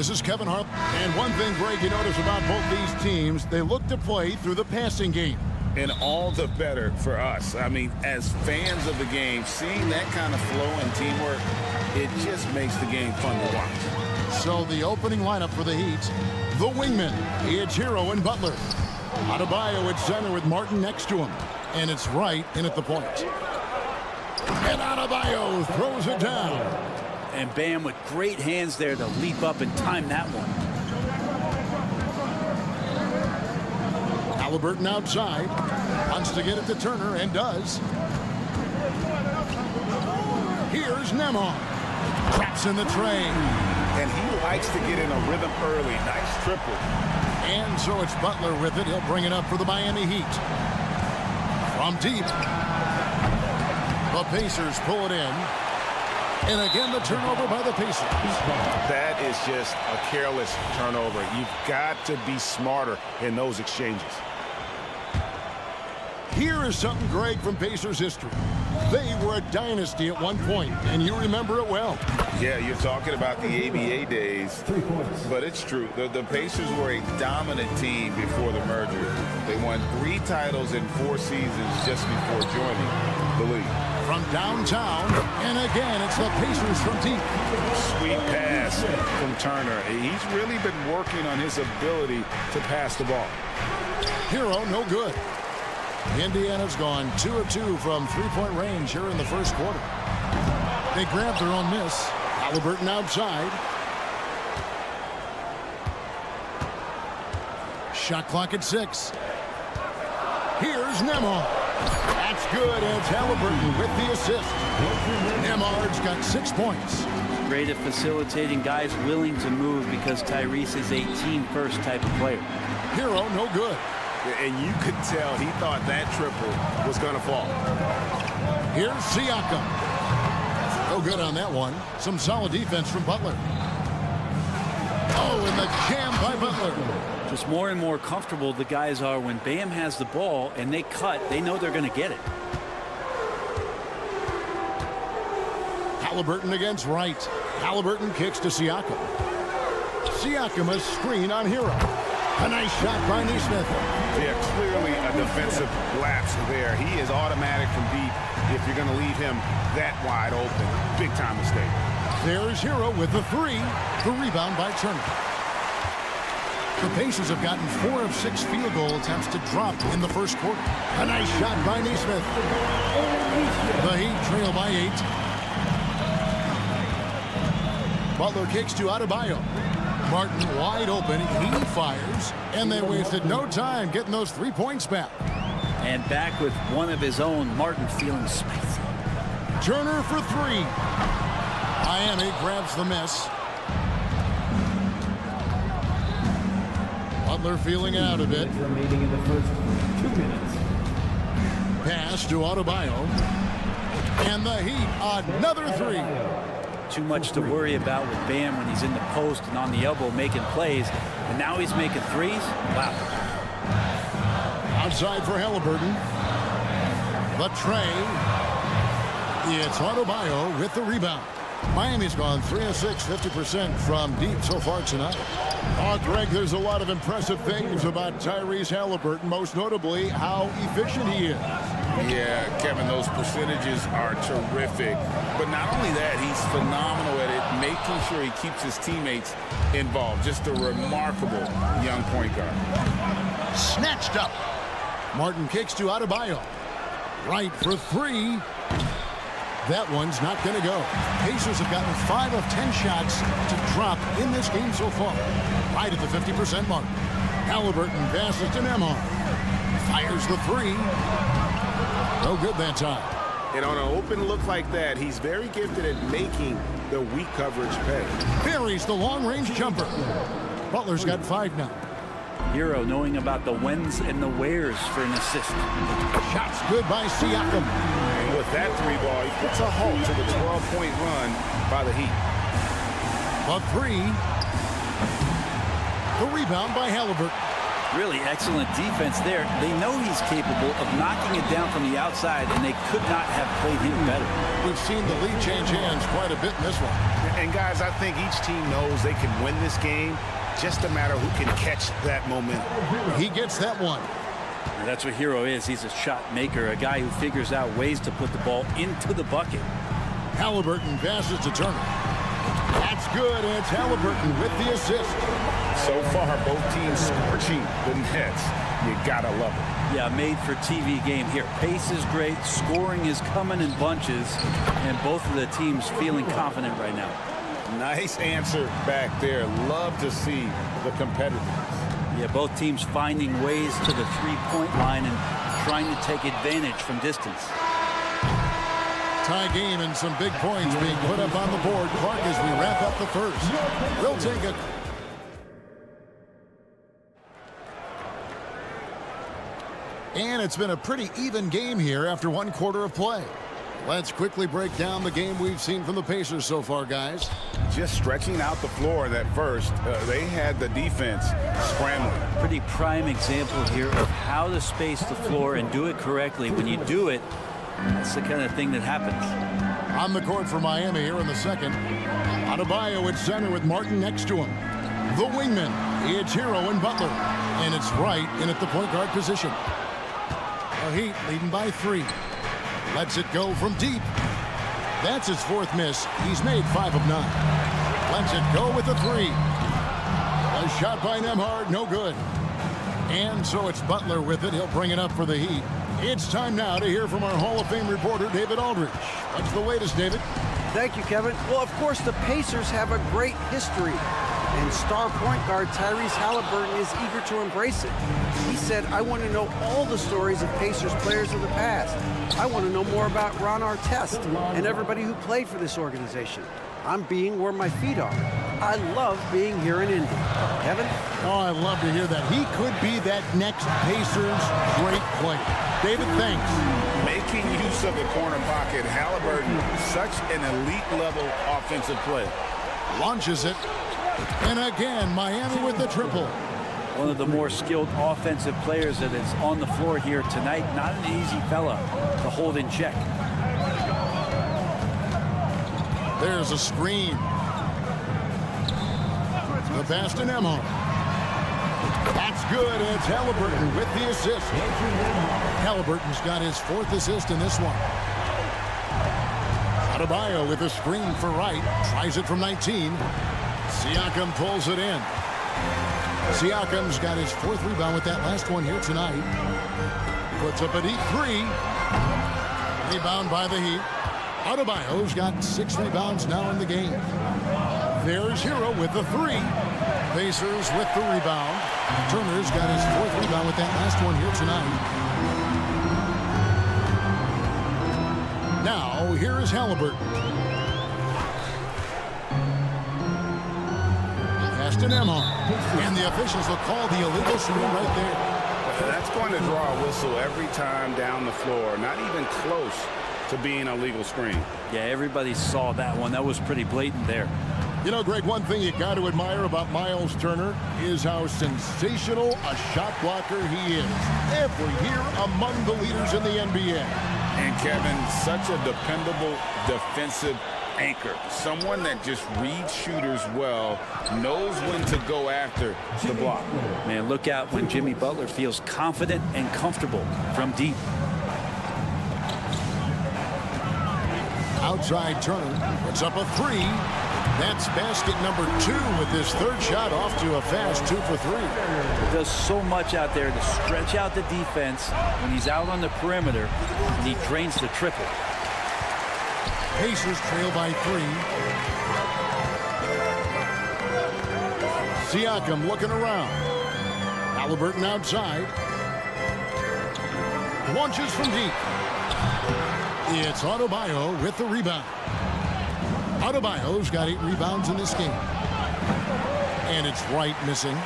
This is Kevin Hart. And one thing, Greg, you notice about both these teams, they look to play through the passing game. And all the better for us. I mean, as fans of the game, seeing that kind of flow and teamwork, it just makes the game fun to watch. So the opening lineup for the Heat, the wingmen, it's Hero and Butler. Adebayo at center with Martin next to him. And it's Wright in at the point. And Adebayo throws it down. And Bam with great hands there to leap up and time that one. Halliburton outside. Wants to get it to Turner and does. Here's Nembhard. Traps in the tray. And he likes to get in a rhythm early. Nice triple. And so it's Butler with it. He'll bring it up for the Miami Heat. From deep. The Pacers pull it in. And again, the turnover by the Pacers. That is just a careless turnover. You've got to be smarter in those exchanges. Here is something, Greg, from Pacers history. They were a dynasty at one point, and you remember it well. Yeah, you're talking about the ABA days, but it's true. The Pacers were a dominant team before the merger. They won 3 titles in 4 seasons just before joining the league. From downtown, and again, it's the Pacers from deep. Sweet pass from Turner. He's really been working on his ability to pass the ball. Hero, no good. Indiana's gone 2 of 2 from three-point range here in the first quarter. They grabbed their own miss. Halliburton outside. Shot clock at 6. Here's Nembhard. That's good, and it's Halliburton with the assist. Nembhard's got 6 points. Great at facilitating guys willing to move because Tyrese is a team-first type of player. Hero, no good. And you could tell he thought that triple was going to fall. Here's Siakam. No good on that one. Some solid defense from Butler. Oh, and the jam by Butler. Just more and more comfortable the guys are when Bam has the ball and they cut. They know they're going to get it. Halliburton against Wright. Halliburton kicks to Siakam. Siakam a screen on Hero. A nice shot by Nesmith. Yeah, clearly a defensive lapse there. He is automatic from deep if you're going to leave him that wide open. Big time mistake. There's Hero with the 3. The rebound by Turner. The Pacers have gotten 4 of 6 field goal attempts to drop in the first quarter. A nice shot by Nesmith. The Heat trail by 8. Butler kicks to Adebayo. Martin wide open. He fires. And they wasted no time getting those 3 points back. And back with one of his own. Martin feeling spicy. Turner for 3. Miami grabs the miss. Butler feeling out a bit. Remaining in the first 2 minutes. Pass to Adebayo. And the Heat, another 3. Too much to worry about with Bam when he's in the post and on the elbow making plays. And now he's making threes. Wow. Outside for Halliburton. The tray. It's Adebayo with the rebound. Miami's gone 3 of 6, 50% from deep so far tonight. Oh, Greg, there's a lot of impressive things about Tyrese Halliburton, most notably how efficient he is. Yeah, Kevin, those percentages are terrific. But not only that, he's phenomenal at it, making sure he keeps his teammates involved. Just a remarkable young point guard. Snatched up. Martin kicks to Adebayo. Right for 3. That one's not going to go. Pacers have gotten 5 of 10 shots to drop in this game so far. Right at the 50% mark. Halliburton passes to Nembhard. Fires the 3. No good that time. And on an open look like that, he's very gifted at making the weak coverage pay. Buries the long-range jumper. Butler's got 5 now. Hero knowing about the whens and the wheres for an assist. Shots good by Siakam. And with that 3-ball, he puts a halt to the 12-point run by the Heat. The 3. The rebound by Halliburton. Really excellent defense there. They know he's capable of knocking it down from the outside, and they could not have played him better. We've seen the lead change hands quite a bit in this one. And guys, I think each team knows they can win this game. Just a matter who can catch that momentum. He gets that one. And that's what Hero is. He's a shot maker, a guy who figures out ways to put the ball into the bucket. Halliburton passes to Turner. That's good, and it's Halliburton with the assist. So far, both teams scorching the nets. You gotta love it. Yeah, made for TV game here. Pace is great, scoring is coming in bunches, and both of the teams feeling confident right now. Nice answer back there. Love to see the competitiveness. Yeah, both teams finding ways to the three-point line and trying to take advantage from distance. Tie game and some big points being put up on the board. Clark, as we wrap up the first. We'll take it. And it's been a pretty even game here after one quarter of play. Let's quickly break down the game we've seen from the Pacers so far, guys. Just stretching out the floor that first. They had the defense scrambling. Pretty prime example here of how to space the floor and do it correctly. When you do it, that's the kind of thing that happens. On the court for Miami here in the second. Adebayo at center with Martin next to him. The wingman, it's Hero and Butler. And it's Wright in at the point guard position. The Heat leading by 3. Lets it go from deep. That's his fourth miss. He's made 5 of 9. Lets it go with a 3. A shot by Nembhard, no good. And so it's Butler with it. He'll bring it up for the Heat. It's time now to hear from our Hall of Fame reporter, David Aldridge. What's the latest, David? Thank you, Kevin. Well, of course, the Pacers have a great history, and star point guard Tyrese Halliburton is eager to embrace it. He said, I want to know all the stories of Pacers players of the past. I want to know more about Ron Artest and everybody who played for this organization. I'm being where my feet are. I love being here in Indy. Kevin? Oh, I love to hear that. He could be that next Pacers great player. David, thanks. Making use of the corner pocket. Halliburton, such an elite level offensive play. Launches it. And again, Miami with the triple. One of the more skilled offensive players that is on the floor here tonight. Not an easy fella to hold in check. There's a screen. The pass to Nembhard. That's good. It's Halliburton with the assist. Halliburton's got his 4th assist in this one. Adebayo with a screen for Wright. Tries it from 19. Siakam pulls it in. Siakam's got his 4th rebound with that last one here tonight. Puts up a deep 3. Rebound by the Heat. Adebayo's got 6 rebounds now in the game. There's Hero with the 3. Pacers with the rebound. Turner's got his 4th rebound with that last one here tonight. Now, here is Halliburton. Pass to Nembhard. And the officials will call the illegal screen right there. That's going to draw a whistle every time down the floor. Not even close to being a legal screen. Yeah, everybody saw that one. That was pretty blatant there. You know, Greg, one thing you got to admire about Miles Turner is how sensational a shot blocker he is. Every year among the leaders in the NBA. And Kevin, such a dependable defensive anchor. Someone that just reads shooters well, knows when to go after the block. Man, look out when Jimmy Butler feels confident and comfortable from deep. Outside Turner puts up a 3. That's basket number 2 with his 3rd shot off to a fast 2 for 3. He does so much out there to stretch out the defense when he's out on the perimeter, and he drains the triple. Pacers trail by 3. Siakam looking around. Halliburton outside. Launches from deep. It's Adebayo with the rebound. Adebayo's got 8 rebounds in this game. And it's Wright missing.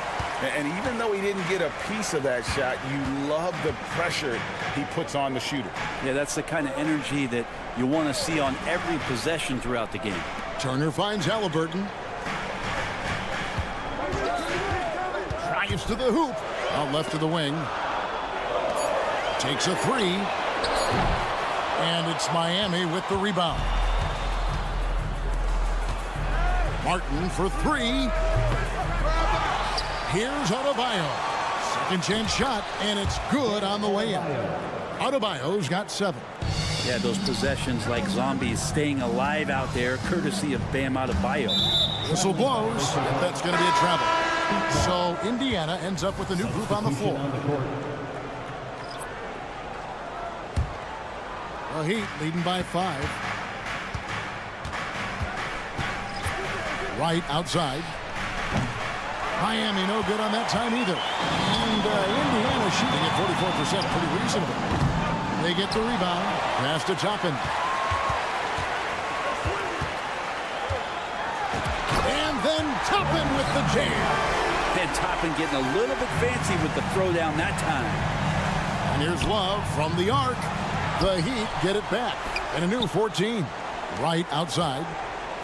And even though he didn't get a piece of that shot, you love the pressure he puts on the shooter. Yeah, that's the kind of energy that you want to see on every possession throughout the game. Turner finds Halliburton. Drives to the hoop. Out left to the wing. Takes a three. And it's Miami with the rebound. Martin for three. Here's Adebayo. Second chance shot, and it's good on the way in. Adebayo's got 7. Yeah, those possessions like zombies staying alive out there, courtesy of Bam Adebayo. Whistle blows. That's going to be a travel. So Indiana ends up with a new group on the floor. The Heat leading by 5. Right outside. Miami no good on that time either. And Indiana shooting at 44%, pretty reasonable. They get the rebound. Pass to Toppin. And then Toppin with the jam. And Toppin getting a little bit fancy with the throwdown that time. And here's Love from the arc. The Heat get it back. And a new 14. Right outside.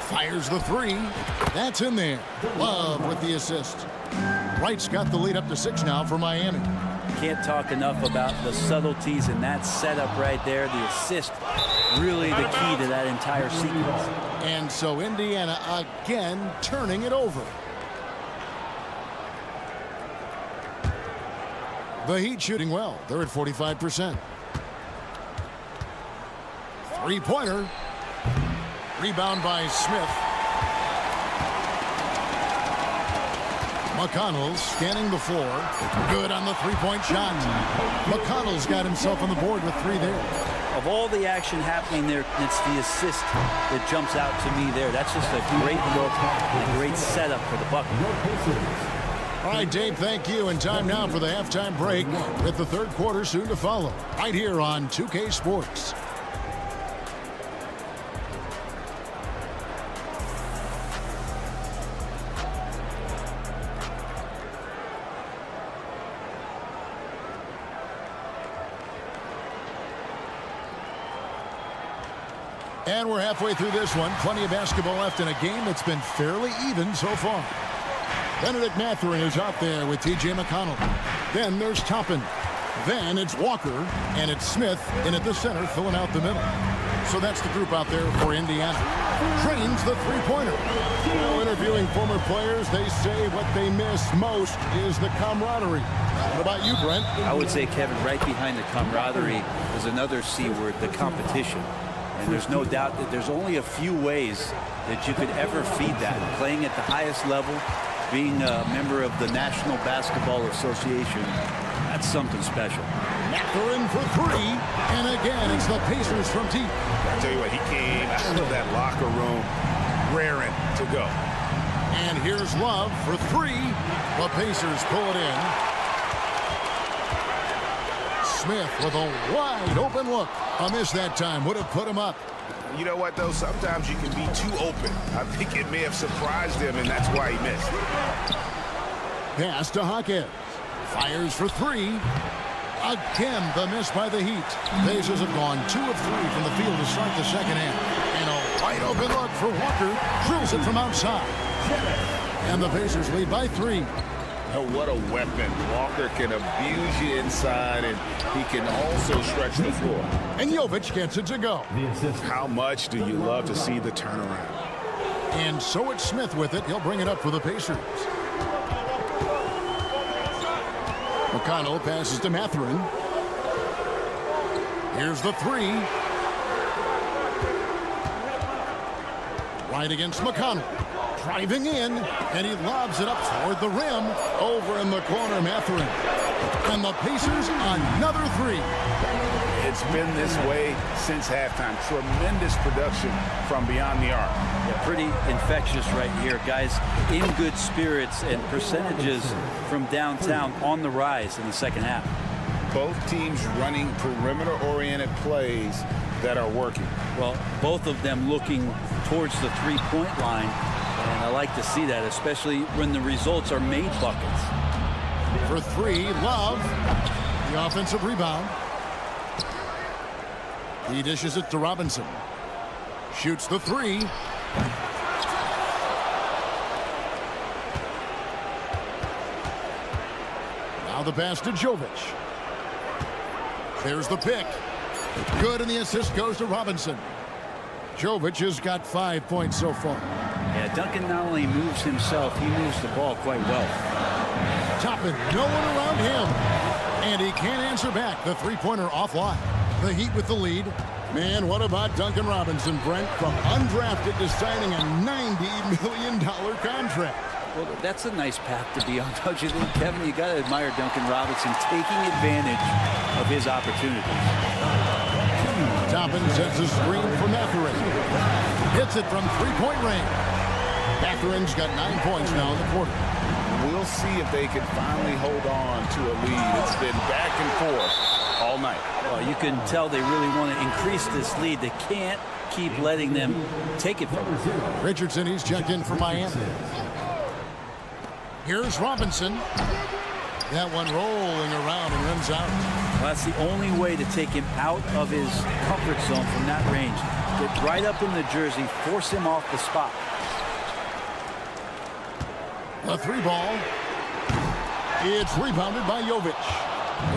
Fires the three. That's in there. Love with the assist. Wright's got the lead up to 6 now for Miami. Can't talk enough about the subtleties in that setup right there. The assist, really the key to that entire sequence. And so Indiana again turning it over. The Heat shooting well. They're at 45%. Three-pointer. Rebound by Smith. McConnell scanning the floor. Good on the three-point shot. McConnell's got himself on the board with 3 there. Of all the action happening there, it's the assist that jumps out to me there. That's just a great look and a great setup for the bucket. All right, Dave, thank you. And time now for the halftime break with the third quarter soon to follow. Right here on 2K Sports. And we're halfway through this one. Plenty of basketball left in a game that's been fairly even so far. Benedict Mathurin is out there with T.J. McConnell. Then there's Toppin. Then it's Walker. And it's Smith in at the center, filling out the middle. So that's the group out there for Indiana. Trains the three-pointer. Now interviewing former players, they say what they miss most is the camaraderie. What about you, Brent? I would say, Kevin, right behind the camaraderie is another C word, the competition. And there's no doubt that there's only a few ways that you could ever feed that. Playing at the highest level, being a member of the National Basketball Association, that's something special. Mathurin for 3, and again, it's the Pacers from deep. I tell you what, he came out of that locker room raring to go. And here's Love for 3. The Pacers pull it in. Smith with a wide open look. A miss that time would have put him up. You know what, though? Sometimes you can be too open. I think it may have surprised him, and that's why he missed. Pass to Hawkins. Fires for 3. Again, the miss by the Heat. Pacers have gone 2 of 3 from the field to start the second half. And a wide open look for Walker. Drills it from outside. And the Pacers lead by 3. Oh, what a weapon. Walker can abuse you inside, and he can also stretch the floor. And Jovic gets it to go. How much do you love to see the turnaround? And so it's Smith with it. He'll bring it up for the Pacers. McConnell passes to Mathurin. Here's the 3. Right against McConnell. Driving in, and he lobs it up toward the rim. Over in the corner, Mathurin. And the Pacers, another 3. It's been this way since halftime. Tremendous production from beyond the arc. Yeah, pretty infectious right here. Guys in good spirits and percentages from downtown on the rise in the second half. Both teams running perimeter-oriented plays that are working. Well, both of them looking towards the three-point line. And I like to see that, especially when the results are made buckets. For 3, Love. The offensive rebound. He dishes it to Robinson. Shoots the 3. Now Now the pass to Jovic. There's the pick. Good, and the assist goes to Robinson. Jovic has got 5 points so far. Yeah, Duncan not only moves himself, he moves the ball quite well. Toppin, no one around him. And he can't answer back. The three-pointer offline. The Heat with the lead. Man, what about Duncan Robinson, Brent? From undrafted to signing a $90 million contract. Well, that's a nice path to be on, don't you think, Kevin? You got to admire Duncan Robinson taking advantage of his opportunities. Toppin sets a screen for Mathurin. Hits it from three-point range. Mathurin's got 9 points now in the quarter. We'll see if they can finally hold on to a lead. It's been back and forth all night. Well, you can tell they really want to increase this lead. They can't keep letting them take it from them. Richardson, he's checked in for Miami. Here's Robinson. That one rolling around and runs out. Well, that's the only way to take him out of his comfort zone from that range. Get right up in the jersey, force him off the spot. A three ball. It's rebounded by Jovic.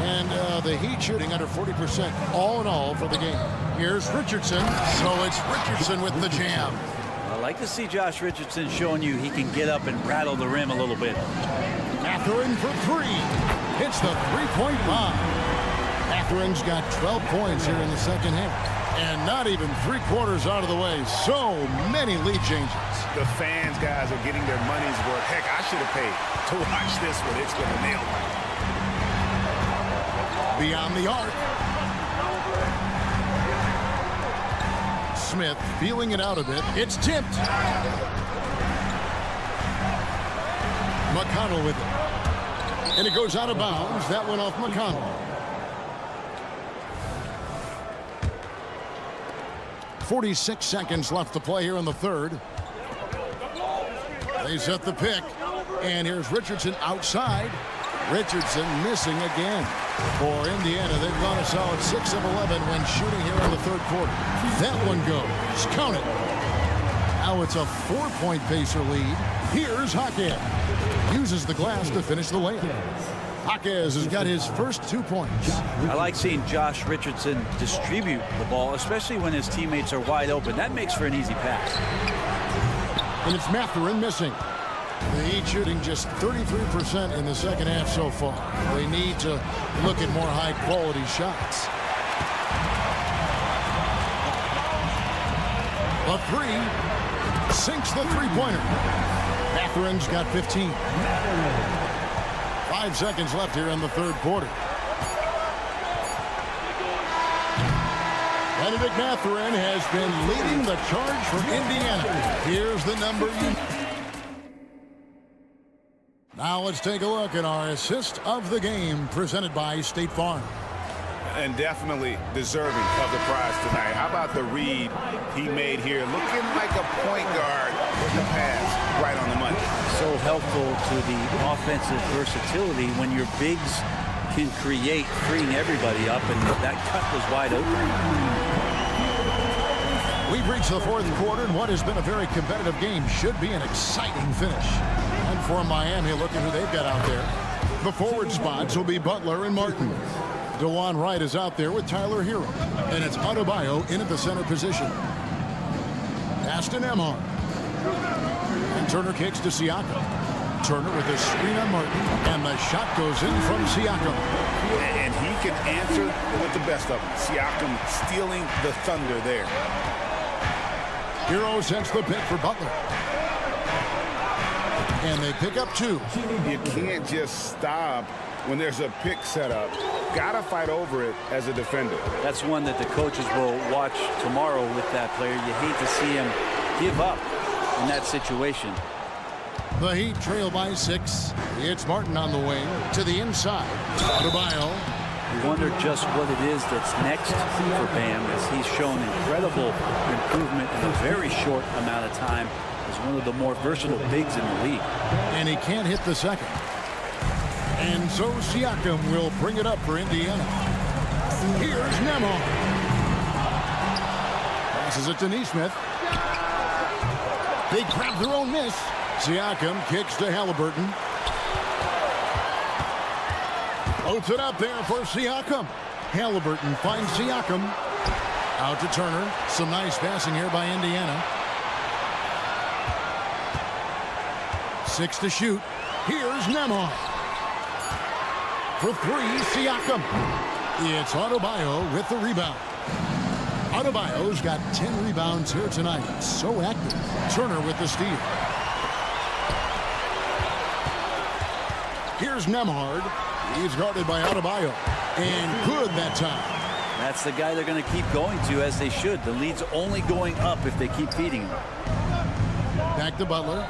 And the Heat shooting under 40% all in all for the game. Here's Richardson. So it's Richardson with the jam. I like to see Josh Richardson showing you he can get up and rattle the rim a little bit. Mathurin for three. Hits the three-point bomb. Mathurin's got 12 points here in the second half. And not even 3/4 out of the way. So many lead changes. The fans, guys, are getting their money's worth. Heck, I should have paid to watch this one. It's been a nail biter. Beyond the arc. Smith feeling it out a bit. It's tipped. McConnell with it. And it goes out of bounds. That went off McConnell. 46 seconds left to play here in the third. They set the pick. And here's Richardson outside. Richardson missing again. For Indiana, they've gone a solid 6 of 11 when shooting here in the third quarter. That one goes. Count it. Now it's a 4-point Pacer lead. Here's Jaquez. Uses the glass to finish the layup. Jaquez has got his first 2 points. I like seeing Josh Richardson distribute the ball, especially when his teammates are wide open. That makes for an easy pass. And it's Mathurin missing. The Heat shooting just 33% in the second half so far. They need to look at more high-quality shots. A three. Sinks the three-pointer. Mathurin's got 15. 5 seconds left here in the third quarter. Benedict Mathurin has been leading the charge for Indiana. Here's the number. Now let's take a look at our assist of the game presented by State Farm. And definitely deserving of the prize tonight. How about the read he made here? Looking like a point guard with the pass right on the money. So helpful to the offensive versatility when your bigs can create, freeing everybody up, and that cut was wide open. We've reached the fourth quarter, and what has been a very competitive game should be an exciting finish. And for Miami, look at who they've got out there. The forward spots will be Butler and Martin. DeJuan Wright is out there with Tyler Hero. And it's Adebayo in at the center position. Pass to Nembhard. And Turner kicks to Siakam. Turner with a screen on Martin. And the shot goes in from Siakam. And he can answer with the best of them. Siakam stealing the thunder there. Hero sends the pick for Butler. And they pick up 2. You can't just stop when there's a pick set up. Gotta fight over it as a defender. That's one that the coaches will watch tomorrow with that player. You hate to see him give up in that situation. The Heat trail by 6. It's Martin on the wing to the inside. Adebayo. You wonder just what it is that's next for Bam, as he's shown incredible improvement in a very short amount of time as one of the more versatile bigs in the league. And he can't hit the second. And so Siakam will bring it up for Indiana. Here's Nembhard. Passes it to Neesmith. They grab their own miss. Siakam kicks to Halliburton. Floats it up there for Siakam. Halliburton finds Siakam. Out to Turner. Some nice passing here by Indiana. 6 to shoot. Here's Nemhard. For 3, Siakam. It's Adebayo with the rebound. Adebayo's got 10 rebounds here tonight. So active. Turner with the steal. Here's Nemhard. He's guarded by Adebayo. And good that time. That's the guy they're going to keep going to, as they should. The lead's only going up if they keep feeding him. Back to Butler.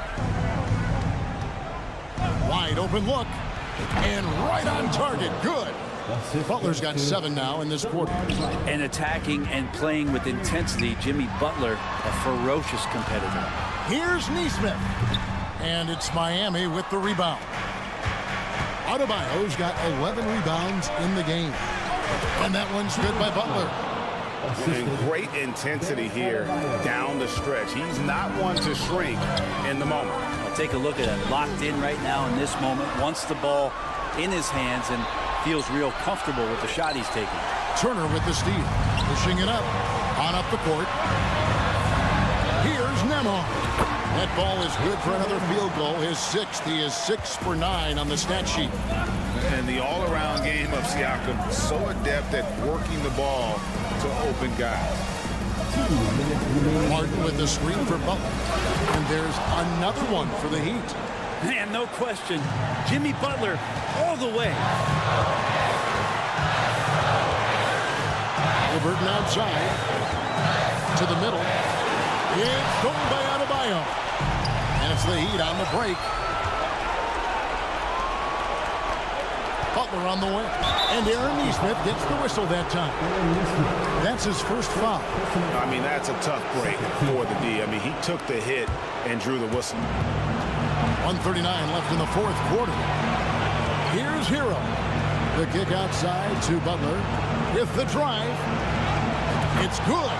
Wide open look. And right on target. Good. Butler's got 7 now in this quarter. And attacking and playing with intensity, Jimmy Butler, a ferocious competitor. Here's Nesmith. And it's Miami with the rebound. Adebayo's got 11 rebounds in the game. And that one's good by Butler. And great intensity here down the stretch. He's not one to shrink in the moment. I'll take a look at it. Locked in right now in this moment. Wants the ball in his hands and feels real comfortable with the shot he's taking. Turner with the steal. Pushing it up. On up the court. Here's Nemhard. That ball is good for another field goal. His 6th. He is 6 for 9 on the stat sheet. And the all-around game of Siakam, so adept at working the ball to open guys. Martin with the screen for Butler. And there's another one for the Heat. Man, no question. Jimmy Butler all the way. Halliburton outside. To the middle. It's stolen by Adebayo. And it's the Heat on the break. Butler on the wing. And Aaron Nesmith gets the whistle that time. That's his first foul. I mean, that's a tough break for the D. I mean, he took the hit and drew the whistle. 1:39 left in the 4th quarter. Here's Hero. The kick outside to Butler. With the drive. It's good.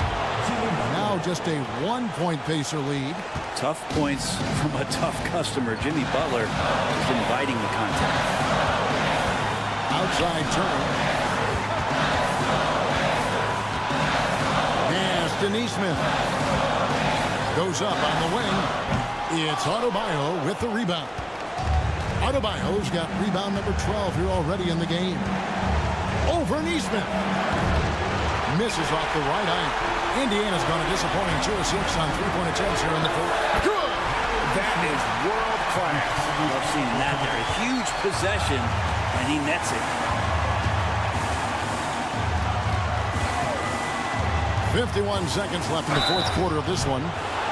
Now just a 1-point Pacer lead. Tough points from a tough customer. Jimmy Butler is inviting the contact. Outside Turner. Pass to Nesmith. Goes up on the wing. It's Adebayo with the rebound. Adebayo's got rebound number 12 here already in the game. Over Nesmith. Misses off the right eye. Indiana's gone a disappointing 2 of 6 on 3-point attempts here in the 4th. Good! That is world class. I've seen that there. A huge possession, and he nets it. 51 seconds left in the 4th quarter of this one.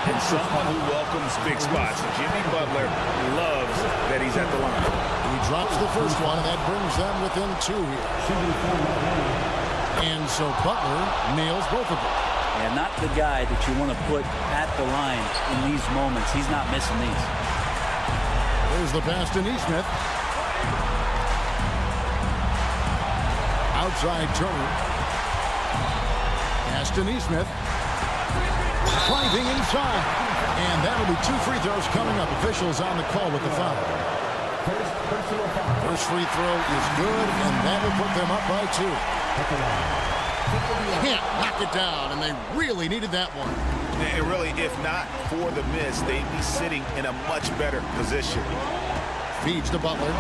And someone who welcomes big spots. Jimmy Butler loves that he's at the line. He drops the first one, and that brings them within 2 here. And so Butler nails both of them. And not the guy that you want to put at the line in these moments. He's not missing these. There's the pass to Nesmith. Outside Turner. Pass to Nesmith. Driving inside. And that'll be 2 free throws coming up. Officials on the call with the foul. First free throw is good, and that will put them up by 2. Can't knock it down, and they really needed that one. And really, if not for the miss, they'd be sitting in a much better position. Feeds to Butler.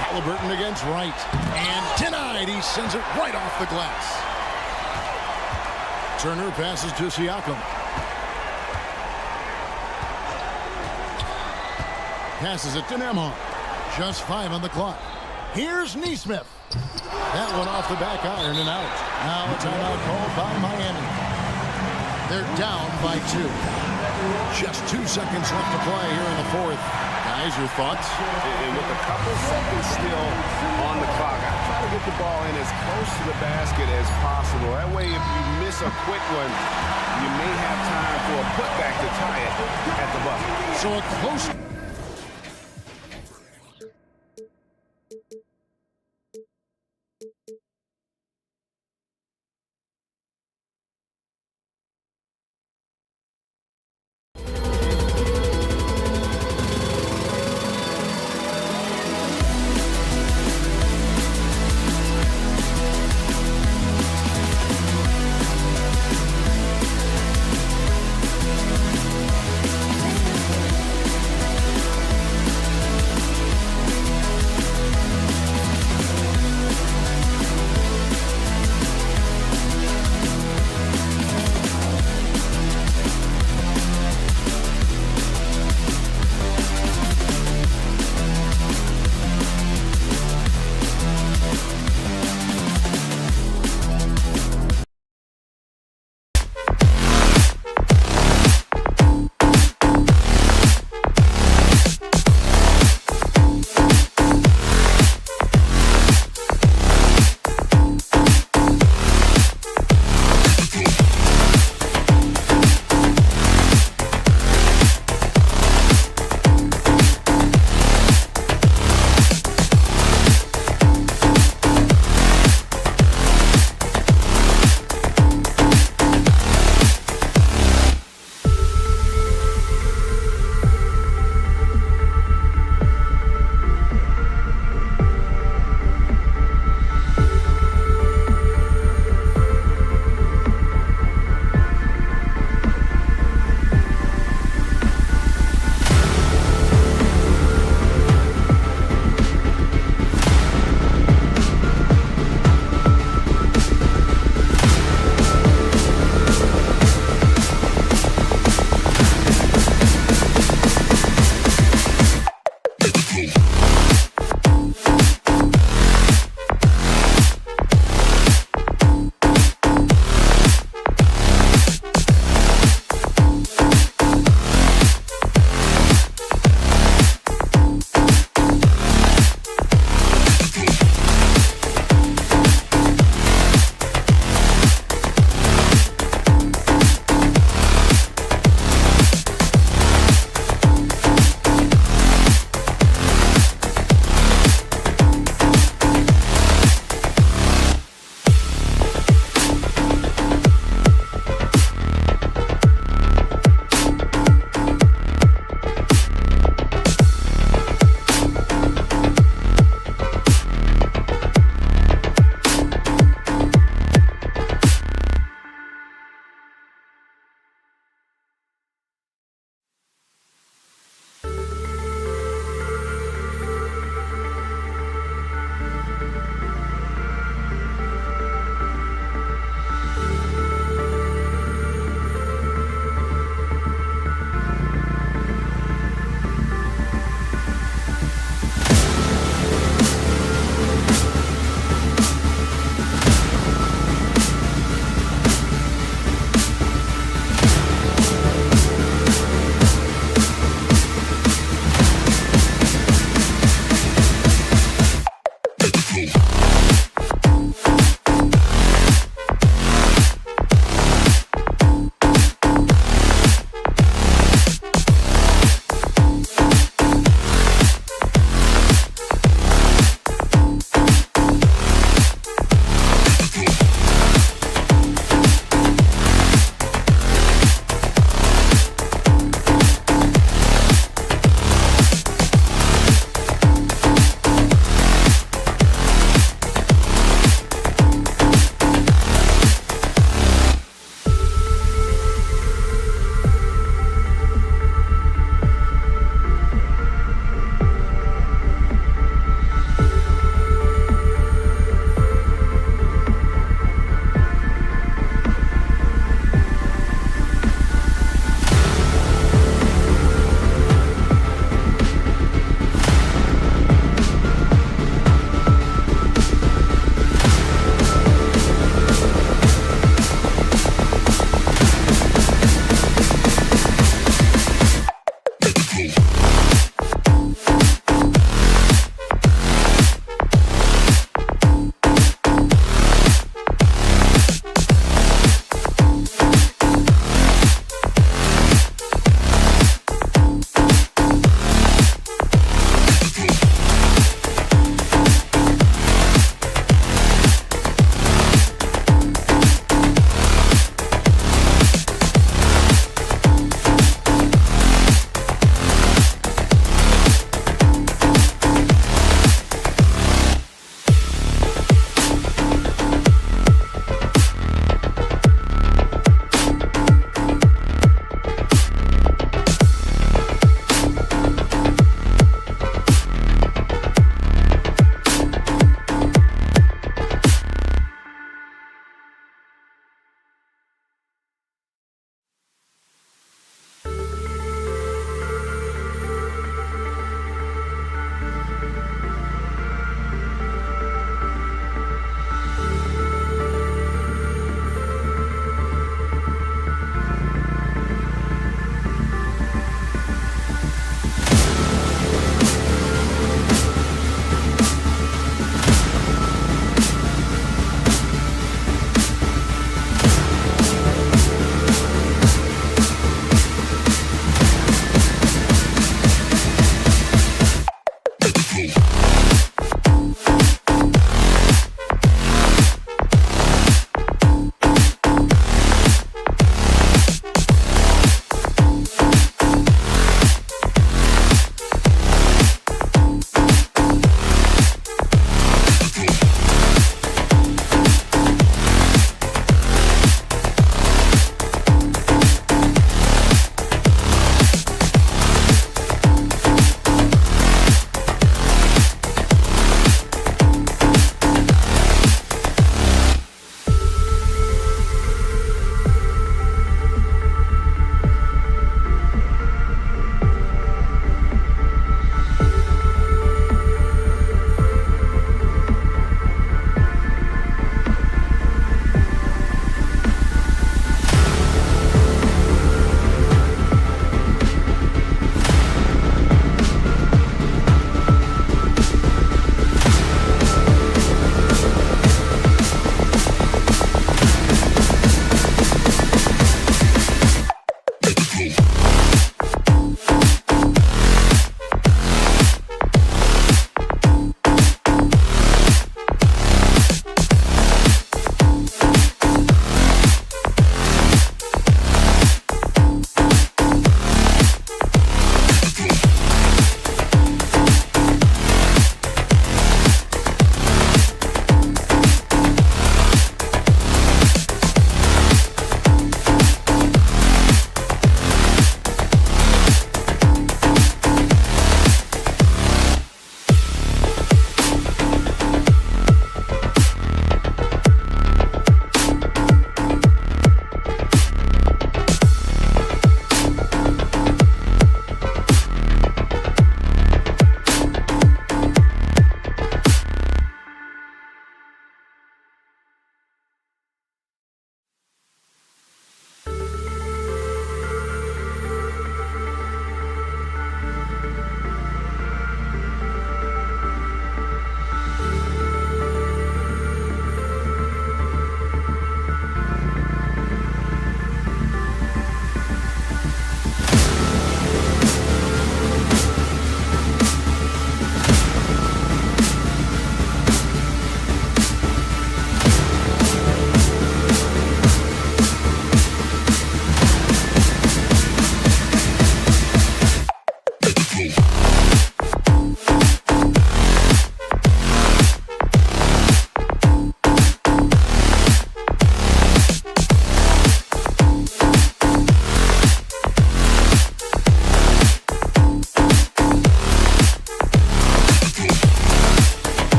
Halliburton against Wright. And denied. He sends it right off the glass. Turner passes to Siakam. Passes it to Nemhard. Just 5 on the clock. Here's Nesmith. That one off the back iron and out. Now a timeout called by Miami. They're down by 2. Just 2 seconds left to play here in the 4th. Guys, your thoughts? And with a couple seconds still on the clock, I try to get the ball in as close to the basket as possible. That way, if you miss a quick one, you may have time for a putback to tie it at the bucket. So a close...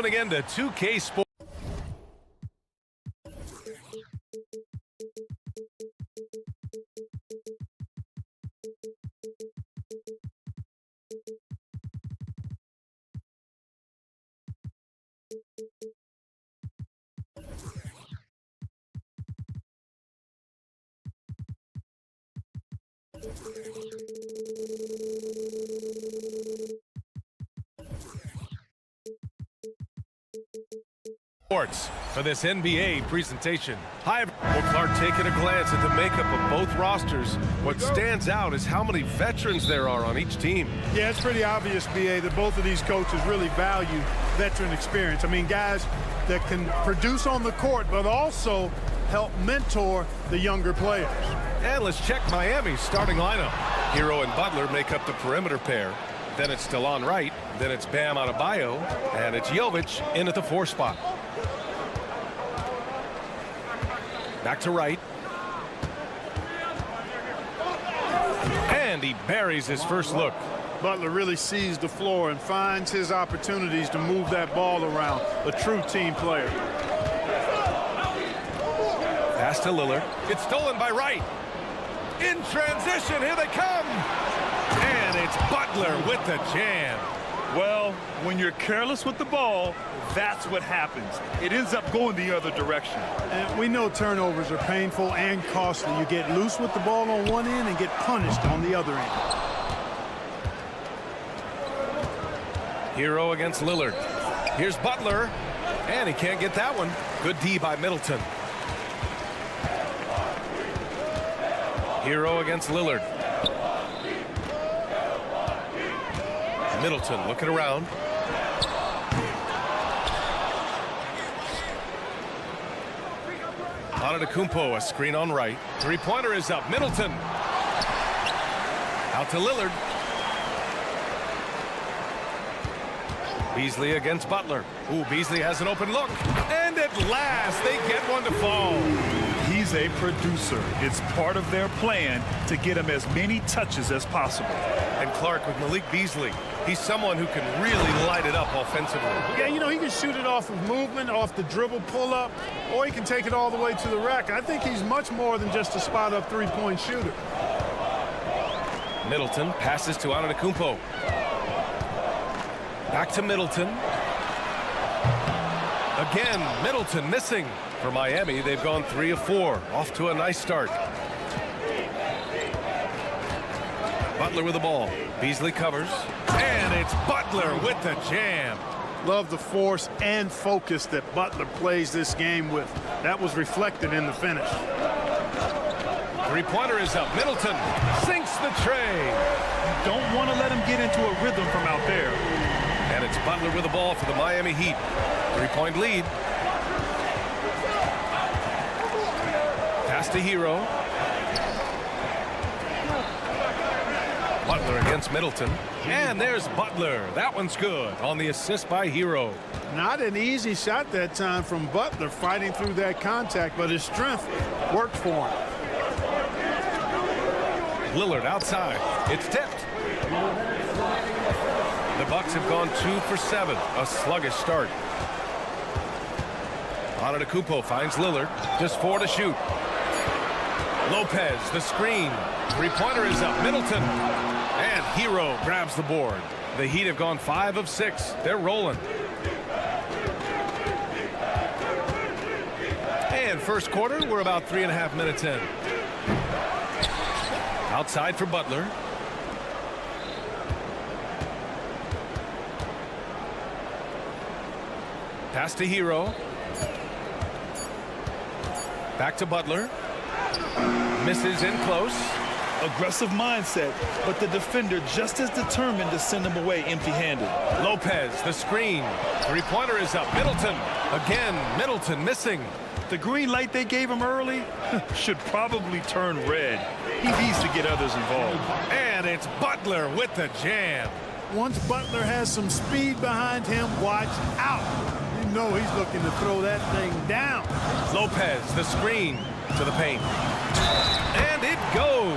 tuning in to 2K Sports. For this NBA presentation. Hi, well, Clark, taking a glance at the makeup of both rosters, what stands out is how many veterans there are on each team. Yeah, it's pretty obvious, B.A., that both of these coaches really value veteran experience. I mean, guys that can produce on the court, but also help mentor the younger players. And let's check Miami's starting lineup. Hero and Butler make up the perimeter pair. Then it's DeLon Wright. Then it's Bam Adebayo. And it's Jovic in at the 4 spot. Back to Wright. And he buries his first look. Butler really sees the floor and finds his opportunities to move that ball around. A true team player. Pass to Lillard. It's stolen by Wright. In transition, here they come. And it's Butler with the jam. Well, when you're careless with the ball, that's what happens. It ends up going the other direction. And we know turnovers are painful and costly. You get loose with the ball on one end and get punished on the other end. Hero against Lillard. Here's Butler. And he can't get that one. Good D by Middleton. Hero against Lillard. Middleton looking around. Antetokounmpo, a screen on Wright. Three-pointer is up. Middleton. Out to Lillard. Beasley against Butler. Ooh, Beasley has an open look. And at last, they get one to fall. He's a producer. It's part of their plan to get him as many touches as possible. And Clark with Malik Beasley. He's someone who can really light it up offensively. Yeah, you know, he can shoot it off of movement, off the dribble pull-up, or he can take it all the way to the rack. I think he's much more than just a spot-up three-point shooter. Middleton passes to Antetokounmpo. Back to Middleton. Again, Middleton missing. For Miami, they've gone 3 of 4. Off to a nice start. Butler with the ball. Beasley covers. And it's Butler with the jam. Love the force and focus that Butler plays this game with. That was reflected in the finish. Three-pointer is up. Middleton sinks the tray. You don't want to let him get into a rhythm from out there. And it's Butler with the ball for the Miami Heat. 3-point lead. Pass to Hero. Butler against Middleton. And there's Butler. That one's good on the assist by Hero. Not an easy shot that time from Butler, fighting through that contact, but his strength worked for him. Lillard outside. It's tipped. The Bucks have gone 2 for 7. A sluggish start. Antetokounmpo finds Lillard. Just 4 to shoot. Lopez, the screen. Three-pointer is up. Middleton. And Hero grabs the board. The Heat have gone 5 of 6. They're rolling. And first quarter, we're about 3.5 minutes in. Outside for Butler. Pass to Hero. Back to Butler. Misses in close. Aggressive mindset, but the defender just as determined to send him away empty-handed. Lopez, the screen. Three-pointer is up. Middleton. Again, Middleton missing. The green light they gave him early should probably turn red. He needs to get others involved. And it's Butler with the jam. Once Butler has some speed behind him, watch out. You know he's looking to throw that thing down. Lopez, the screen to the paint. And it goes.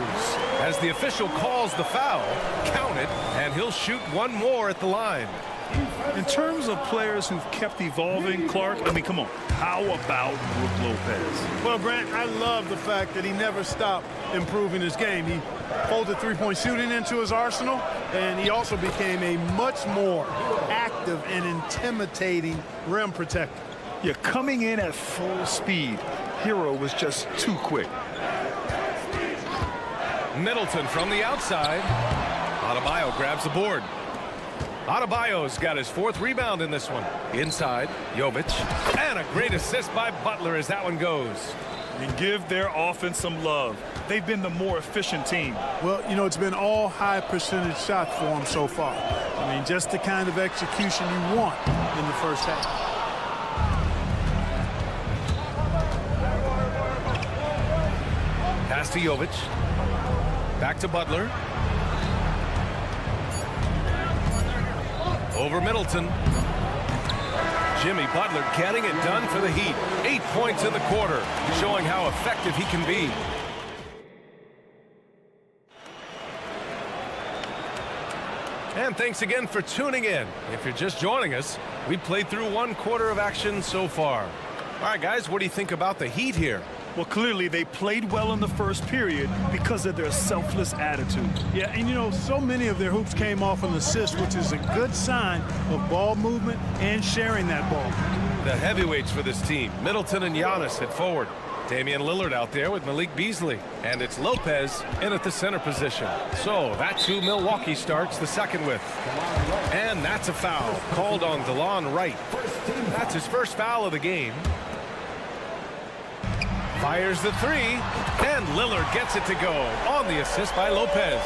As the official calls the foul, count it, and he'll shoot one more at the line. In terms of players who've kept evolving, Clark, I mean, come on. How about Brook Lopez? Well, Grant, I love the fact that he never stopped improving his game. He folded three-point shooting into his arsenal, and he also became a much more active and intimidating rim protector. Yeah, coming in at full speed, Hero was just too quick. Middleton from the outside. Adebayo grabs the board. Adebayo's got his 4th rebound in this one. Inside, Jovic. And a great assist by Butler as that one goes. And give their offense some love. They've been the more efficient team. Well, you know, it's been all high percentage shots for them so far. I mean, just the kind of execution you want in the first half. Pass to Jovic. Back to Butler. Over Middleton. Jimmy Butler getting it done for the Heat. 8 points in the quarter, showing how effective he can be. And thanks again for tuning in. If you're just joining us, we played through 1 quarter of action so far. All right, guys, what do you think about the Heat here? Well, clearly they played well in the first period because of their selfless attitude. Yeah, and you know, so many of their hoops came off an assist, which is a good sign of ball movement and sharing that ball. The heavyweights for this team, Middleton and Giannis at forward. Damian Lillard out there with Malik Beasley. And it's Lopez in at the center position. So that's who Milwaukee starts the second with. And that's a foul called on DeLon Wright. That's his first foul of the game. Fires the 3, and Lillard gets it to go on the assist by Lopez.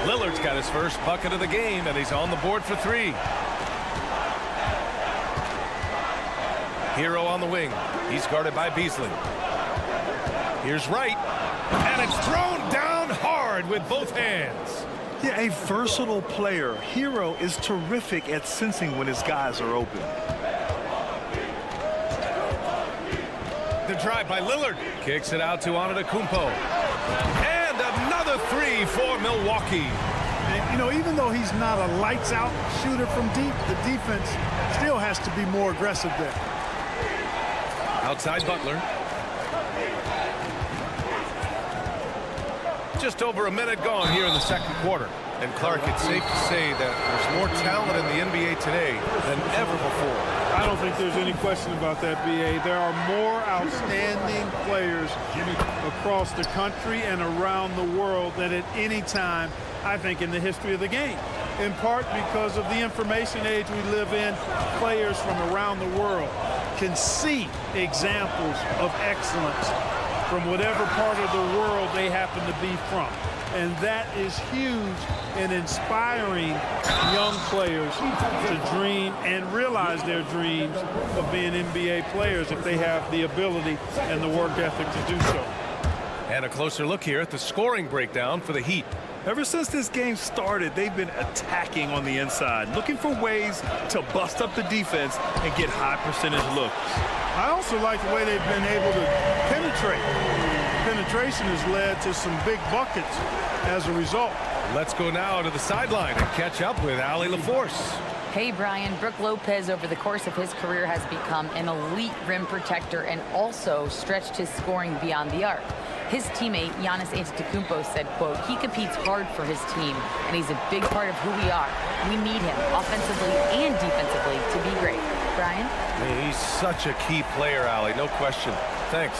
Lillard's got his first bucket of the game, and he's on the board for 3. Hero on the wing. He's guarded by Beasley. Here's Wright, and it's thrown down hard with both hands. Yeah, a versatile player. Hero is terrific at sensing when his guys are open. The drive by Lillard. Kicks it out to Antetokounmpo. And another 3 for Milwaukee. And, you know, even though he's not a lights-out shooter from deep, the defense still has to be more aggressive there. Outside Butler. Just over a minute gone here in the second quarter. And Clark, it's safe to say that there's more talent in the NBA today than ever before. I don't think there's any question about that, B.A. There are more outstanding players across the country and around the world than at any time, I think, in the history of the game. In part because of the information age we live in, players from around the world can see examples of excellence from whatever part of the world they happen to be from. And that is huge in inspiring young players to dream and realize their dreams of being NBA players if they have the ability and the work ethic to do so. And a closer look here at the scoring breakdown for the Heat. Ever since this game started, they've been attacking on the inside, looking for ways to bust up the defense and get high percentage looks. I also like the way they've been able to penetrate. Penetration has led to some big buckets as a result. Let's go now to the sideline and catch up with Allie LaForce. Hey, Brian. Brook Lopez, over the course of his career, has become an elite rim protector and also stretched his scoring beyond the arc. His teammate, Giannis Antetokounmpo, said, quote, "He competes hard for his team, and he's a big part of who we are. We need him offensively and defensively to be great." Brian? He's such a key player, Allie, no question. Thanks.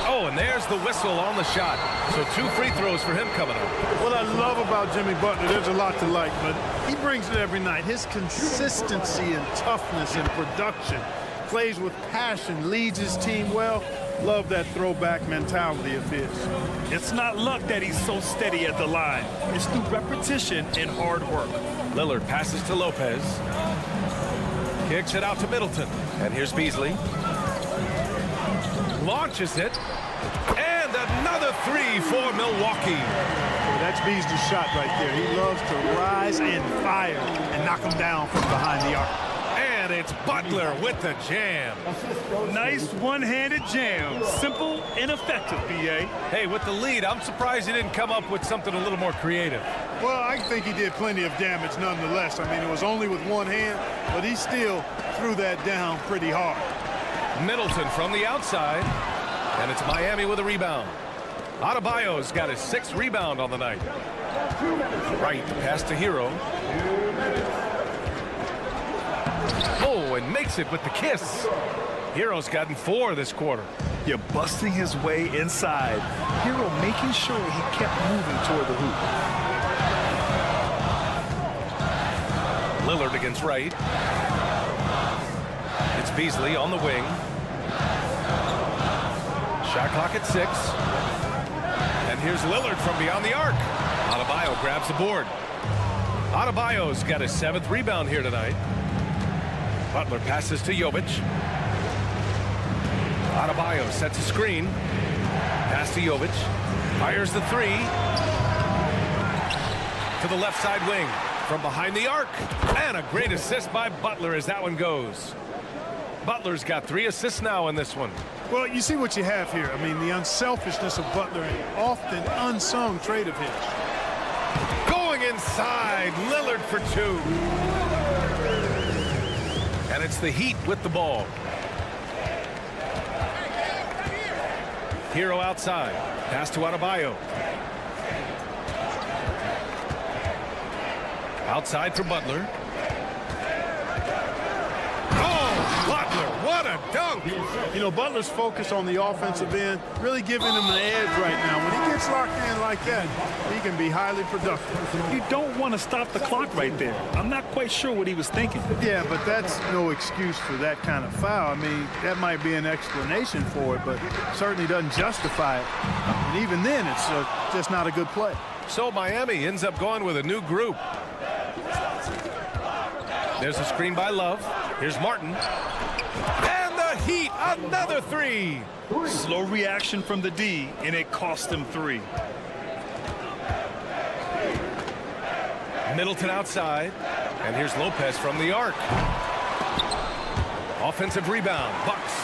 Oh, and there's the whistle on the shot. So 2 free throws for him coming up. What I love about Jimmy Butler, there's a lot to like, but he brings it every night. His consistency and toughness and production, plays with passion, leads his team well. Love that throwback mentality of his. It's not luck that he's so steady at the line. It's through repetition and hard work. Lillard passes to Lopez. Kicks it out to Middleton. And here's Beasley. Launches it. And another 3 for Milwaukee. That's Beasley's shot right there. He loves to rise and fire and knock him down from behind the arc. And it's Butler with the jam. Nice one-handed jam. Simple and effective, B.A. Hey, with the lead, I'm surprised he didn't come up with something a little more creative. Well, I think he did plenty of damage nonetheless. I mean, it was only with one hand, but he still threw that down pretty hard. Middleton from the outside, and it's Miami with a rebound. Adebayo's got his 6th rebound on the night. Right, pass to Hero. Oh, and makes it with the kiss. Hero's gotten 4 this quarter. You're busting his way inside. Hero making sure he kept moving toward the hoop. Lillard against Wright. It's Beasley on the wing. Shot clock at 6. And here's Lillard from beyond the arc. Adebayo grabs the board. Adebayo's got his 7th rebound here tonight. Butler passes to Jovic. Adebayo sets a screen. Pass to Jovic. Fires the 3. To the left side wing. From behind the arc. And a great assist by Butler as that one goes. Butler's got 3 assists now in this one. Well, you see what you have here. I mean, the unselfishness of Butler, an often unsung trait of his. Going inside. Lillard for 2. And it's the Heat with the ball. Hero outside. Pass to Adebayo. Outside for Butler. Oh, Butler, what a dunk! You know, Butler's focus on the offensive end really giving him an edge right now. When he gets locked in like that, he can be highly productive. You don't want to stop the clock right there. I'm not quite sure what he was thinking. Yeah, but that's no excuse for that kind of foul. I mean, that might be an explanation for it, but certainly doesn't justify it. And even then, it's just not a good play. So Miami ends up going with a new group. There's a screen by Love. Here's Martin. And the Heat, another 3. Slow reaction from the D, and it cost him 3. Middleton outside. And here's Lopez from the arc. Offensive rebound. Bucks.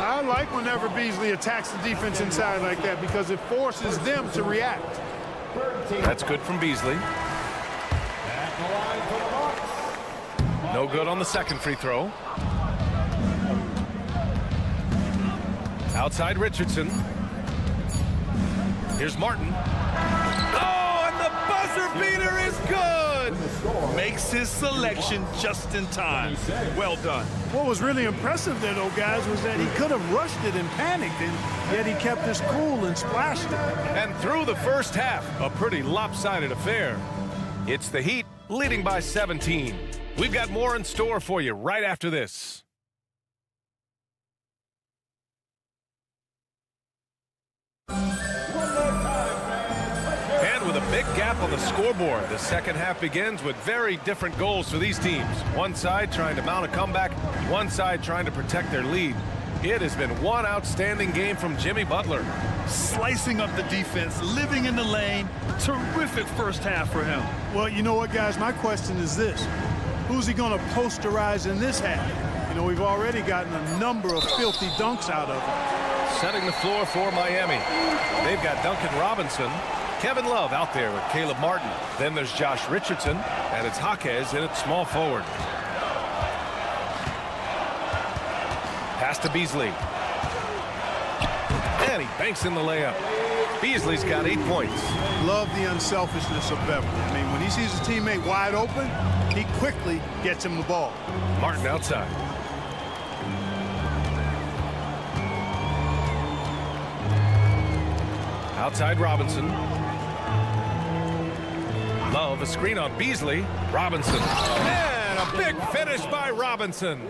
I like whenever Beasley attacks the defense inside like that because it forces them to react. That's good from Beasley. No good on the second free throw. Outside Richardson. Here's Martin. Oh, and the buzzer beater is good! Makes his selection just in time. Well done. What was really impressive there, though, guys, was that he could have rushed it and panicked, and yet he kept his cool and splashed it. And through the first half, a pretty lopsided affair. It's the Heat leading by 17. We've got more in store for you right after this. And with a big gap on the scoreboard, the second half begins with very different goals for these teams. One side trying to mount a comeback, one side trying to protect their lead. It has been one outstanding game from Jimmy Butler. Slicing up the defense, living in the lane. Terrific first half for him. Well, you know what, guys? My question is this. Who's he going to posterize in this half? You know, we've already gotten a number of filthy dunks out of him. Setting the floor for Miami. They've got Duncan Robinson. Kevin Love out there with Caleb Martin. Then there's Josh Richardson, and it's Jaquez in at small forward. Pass to Beasley. And he banks in the layup. Beasley's got 8 points. Love the unselfishness of Beverly. I mean, when he sees a teammate wide open, he quickly gets him the ball. Martin outside. Outside Robinson. Love, a screen on Beasley. Robinson. And a big finish by Robinson.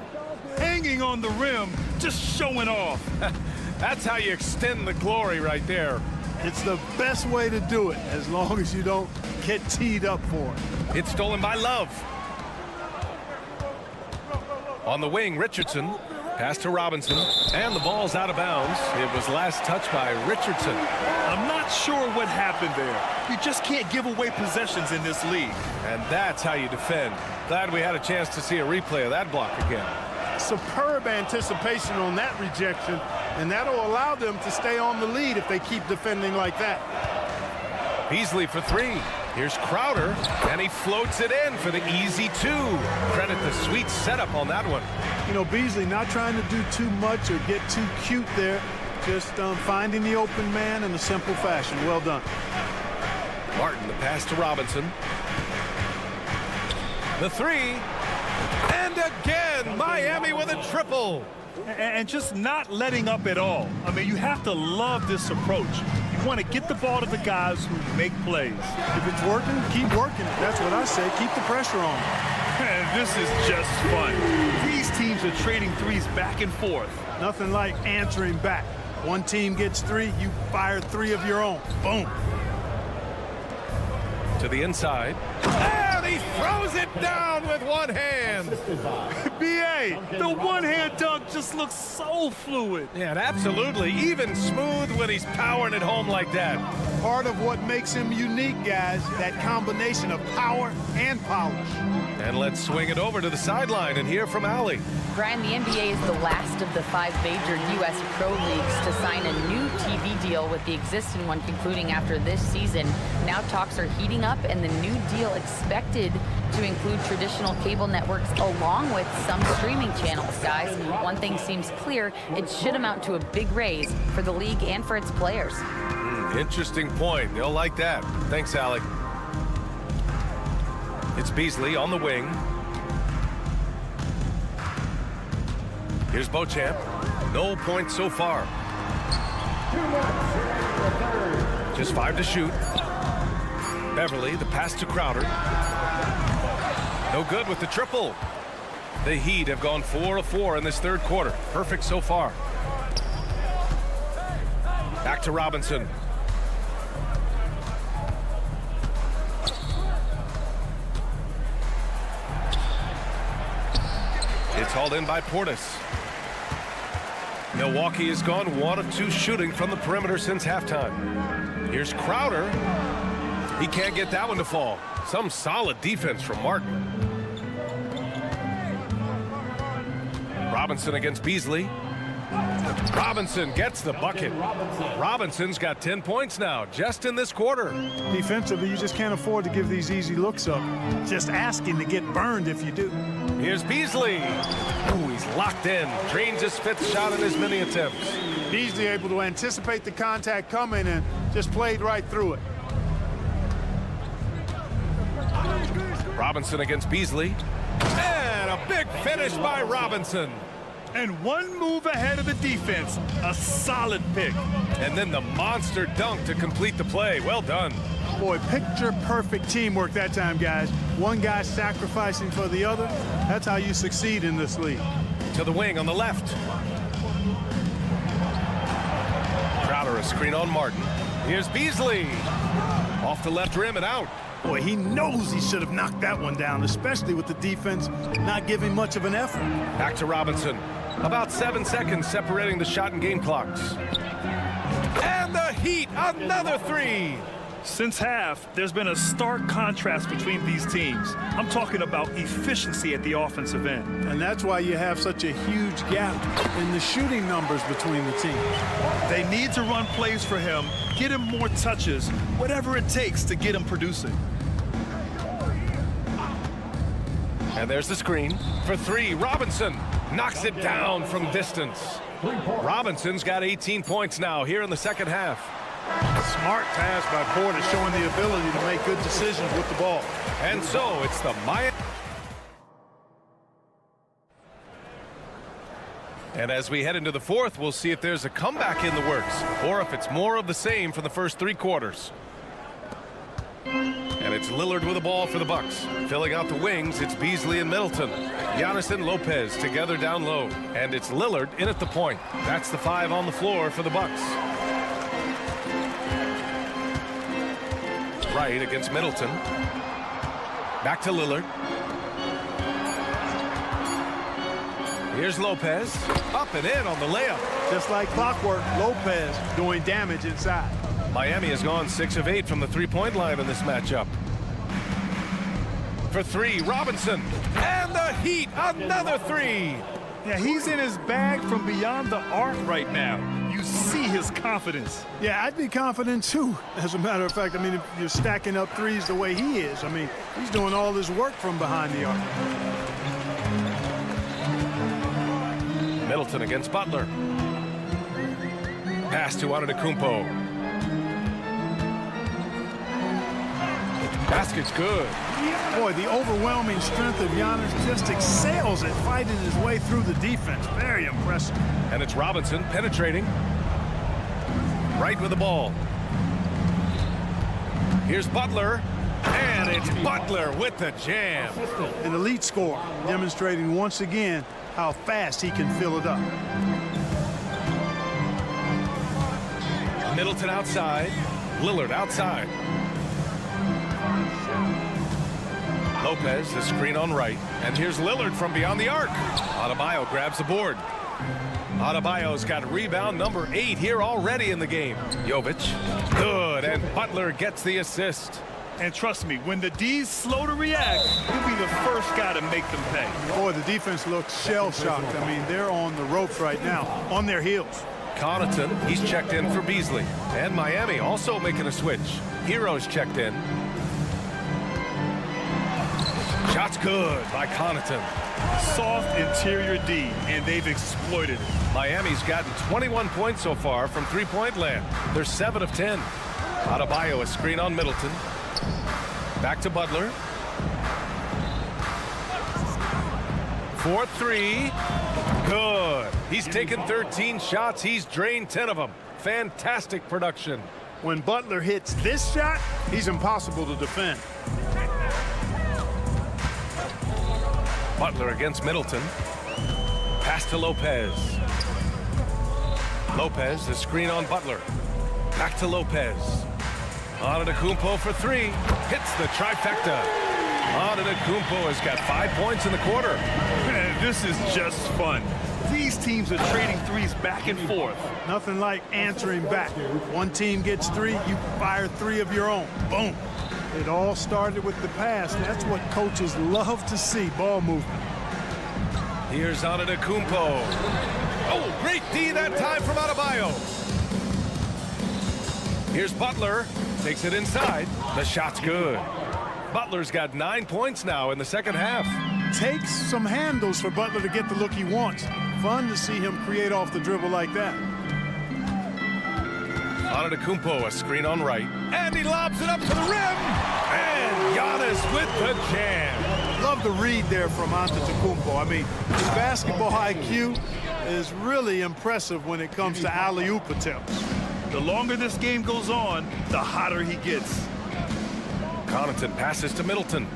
Hanging on the rim, just showing off. That's how you extend the glory right there. It's the best way to do it, as long as you don't get teed up for it. It's stolen by Love. On the wing, Richardson. Pass to Robinson. And the ball's out of bounds. It was last touched by Richardson. I'm not sure what happened there. You just can't give away possessions in this league. And that's how you defend. Glad we had a chance to see a replay of that block again. Superb anticipation on that rejection, and that'll allow them to stay on the lead if they keep defending like that. Beasley for three. Here's Crowder, and he floats it in for the easy two. Credit the sweet setup on that one. You know, Beasley not trying to do too much or get too cute there. Just finding the open man in a simple fashion. Well done. Martin, the pass to Robinson. The three. And again, Miami with a triple. And just not letting up at all. I mean, you have to love this approach. You want to get the ball to the guys who make plays. If it's working, keep working it. That's what I say. Keep the pressure on. And this is just fun. These teams are trading threes back and forth. Nothing like answering back. One team gets three, you fire three of your own. Boom. To the inside. And he throws it down with one hand. B.A., the one-hand dunk just looks so fluid. Yeah, and absolutely. Even smooth when he's powering it home like that. Part of what makes him unique, guys, that combination of power and polish. And let's swing it over to the sideline and hear from Allie. Brian, the NBA is the last of the 5 major U.S. pro leagues to sign a new TV deal, with the existing one concluding after this season. Now talks are heating up, and the new deal expected to include traditional cable networks along with some streaming channels, guys. One thing seems clear: it should amount to a big raise for the league and for its players. Interesting point. They'll like that. Thanks, Allie. It's Beasley on the wing. Here's Beauchamp. No points so far. Just 5 to shoot. Beverly, the pass to Crowder. No good with the triple. The Heat have gone 4 of 4 in this third quarter. Perfect so far. Back to Robinson. It's hauled in by Portis. Milwaukee has gone 1 of 2 shooting from the perimeter since halftime. Here's Crowder. He can't get that one to fall. Some solid defense from Martin. Robinson against Beasley. Robinson gets the bucket. Robinson's got 10 points now, just in this quarter. Defensively, you just can't afford to give these easy looks up. Just asking to get burned if you do. Here's Beasley. Ooh, he's locked in. Drains his 5th shot in his many attempts. Beasley able to anticipate the contact coming and just played right through it. Robinson against Beasley. And a big finish by Robinson. And one move ahead of the defense. A solid pick. And then the monster dunk to complete the play. Well done. Boy, picture-perfect teamwork that time, guys. One guy sacrificing for the other. That's how you succeed in this league. To the wing on the left. Crowder, a screen on Martin. Here's Beasley. Off the left rim and out. Boy, he knows he should have knocked that one down, especially with the defense not giving much of an effort. Back to Robinson. About 7 seconds separating the shot and game clocks. And the Heat, another 3. Since half, there's been a stark contrast between these teams. I'm talking about efficiency at the offensive end. And that's why you have such a huge gap in the shooting numbers between the teams. They need to run plays for him, get him more touches, whatever it takes to get him producing. And there's the screen for 3. Robinson knocks it down from distance. Robinson's got 18 points now here in the second half. Smart pass by Porter, showing the ability to make good decisions with the ball. And so it's the Miami. And as we head into the fourth, we'll see if there's a comeback in the works or if it's more of the same from the first 3 quarters. And it's Lillard with the ball for the Bucks. Filling out the wings, it's Beasley and Middleton. Giannis and Lopez together down low. And it's Lillard in at the point. That's the 5 on the floor for the Bucks. Right against Middleton. Back to Lillard. Here's Lopez. Up and in on the layup. Just like clockwork, Lopez doing damage inside. Miami has gone 6 of 8 from the 3-point line in this matchup. For 3, Robinson. And the Heat, another 3. Yeah, he's in his bag from beyond the arc right now. you see his confidence. Yeah, I'd be confident too. As a matter of fact, I mean, if you're stacking up threes the way he is, I mean, he's doing all his work from behind the arc. Middleton against Butler. Pass to Antetokounmpo. Basket's good. Boy, the overwhelming strength of Giannis just excels at fighting his way through the defense. Very impressive. And it's Robinson penetrating. Right with the ball. Here's Butler. And it's Butler with the jam. An elite scorer, demonstrating once again how fast he can fill it up. Middleton outside. Lillard outside. Lopez, the screen on right. And here's Lillard from beyond the arc. Adebayo grabs the board. Adebayo's got rebound number 8 here already in the game. Jovic, good, and Butler gets the assist. And trust me, when the D's slow to react, he'll be the first guy to make them pay. Boy, the defense looks shell-shocked. I mean, they're on the ropes right now, on their heels. Connaughton, he's checked in for Beasley. And Miami also making a switch. Hero's checked in. Shot's good by Connaughton. Soft interior D, and they've exploited it. Miami's gotten 21 points so far from three-point land. They're 7 of 10. Adebayo, a screen on Middleton. Back to Butler. 4-3. Good. He's taken 13 shots. He's drained 10 of them. Fantastic production. When Butler hits this shot, he's impossible to defend. Butler against Middleton. Pass to Lopez. Lopez, the screen on Butler. Back to Lopez. Antetokounmpo for 3. Hits the trifecta. Antetokounmpo has got 5 points in the quarter. Man, this is just fun. These teams are trading threes back and forth. Nothing like answering back. One team gets 3, you fire 3 of your own. Boom. It all started with the pass. That's what coaches love to see, ball movement. Here's Antetokounmpo. Oh, great D that time from Adebayo. Here's Butler. Takes it inside. The shot's good. Butler's got 9 points now in the second half. Takes some handles for Butler to get the look he wants. Fun to see him create off the dribble like that. Antetokounmpo, a screen on right. And he lobs it up to the rim. And Giannis with the jam. Love the read there from Antetokounmpo. I mean, his basketball IQ is really impressive when it comes to alley-oop attempts. The longer this game goes on, the hotter he gets. Connaughton passes to Middleton.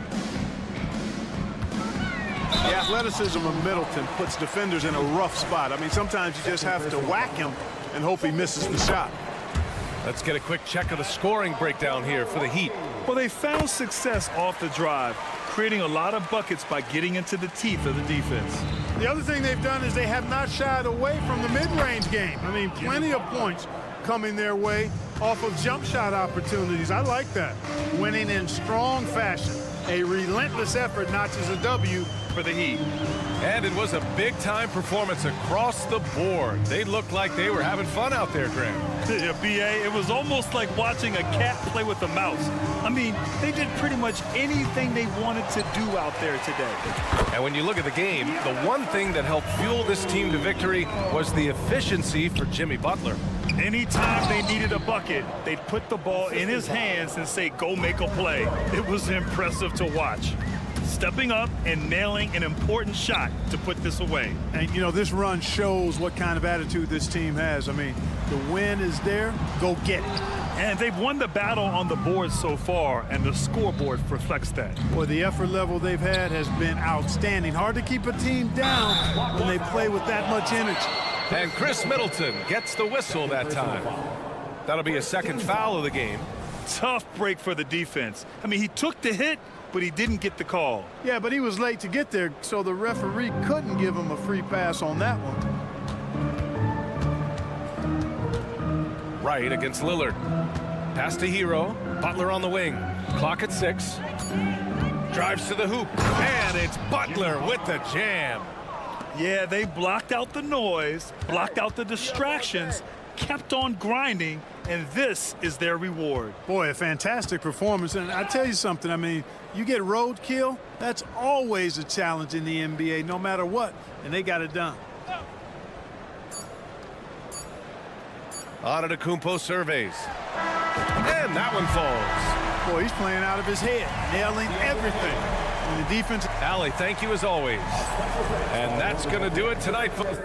The athleticism of Middleton puts defenders in a rough spot. I mean, sometimes you just have to whack him and hope he misses the shot. Let's get a quick check of the scoring breakdown here for the Heat. Well, they found success off the drive, creating a lot of buckets by getting into the teeth of the defense. The other thing they've done is they have not shied away from the mid-range game. I mean, plenty of points coming their way off of jump shot opportunities. I like that. Winning in strong fashion. A relentless effort notches a W for the Heat. And it was a big-time performance across the board. They looked like they were having fun out there, Graham. Yeah, B.A., it was almost like watching a cat play with a mouse. I mean, they did pretty much anything they wanted to do out there today. And when you look at the game, the one thing that helped fuel this team to victory was the efficiency for Jimmy Butler. Anytime they needed a bucket, they'd put the ball in his hands and say, go make a play. It was impressive to watch. Stepping up and nailing an important shot to put this away. And, you know, this run shows what kind of attitude this team has. I mean, the win is there, go get it. And they've won the battle on the board so far, and the scoreboard reflects that. Well, the effort level they've had has been outstanding. Hard to keep a team down when they play with that much energy. And Chris Middleton gets the whistle that time. That'll be a second foul of the game. Tough break for the defense. I mean, he took the hit, but he didn't get the call. Yeah, but he was late to get there, so the referee couldn't give him a free pass on that one. Right against Lillard. Pass to Hero. Butler on the wing. Clock at 6. Drives to the hoop. And it's Butler with the jam. Yeah, they blocked out the noise, blocked out the distractions, kept on grinding, and this is their reward. Boy, a fantastic performance. And I tell you something, I mean, you get roadkill, that's always a challenge in the NBA, no matter what, and they got it done. Antetokounmpo surveys. And that one falls. Boy, he's playing out of his head, nailing everything. And the defense. Allie, thank you as always. And that's going to do it tonight, folks.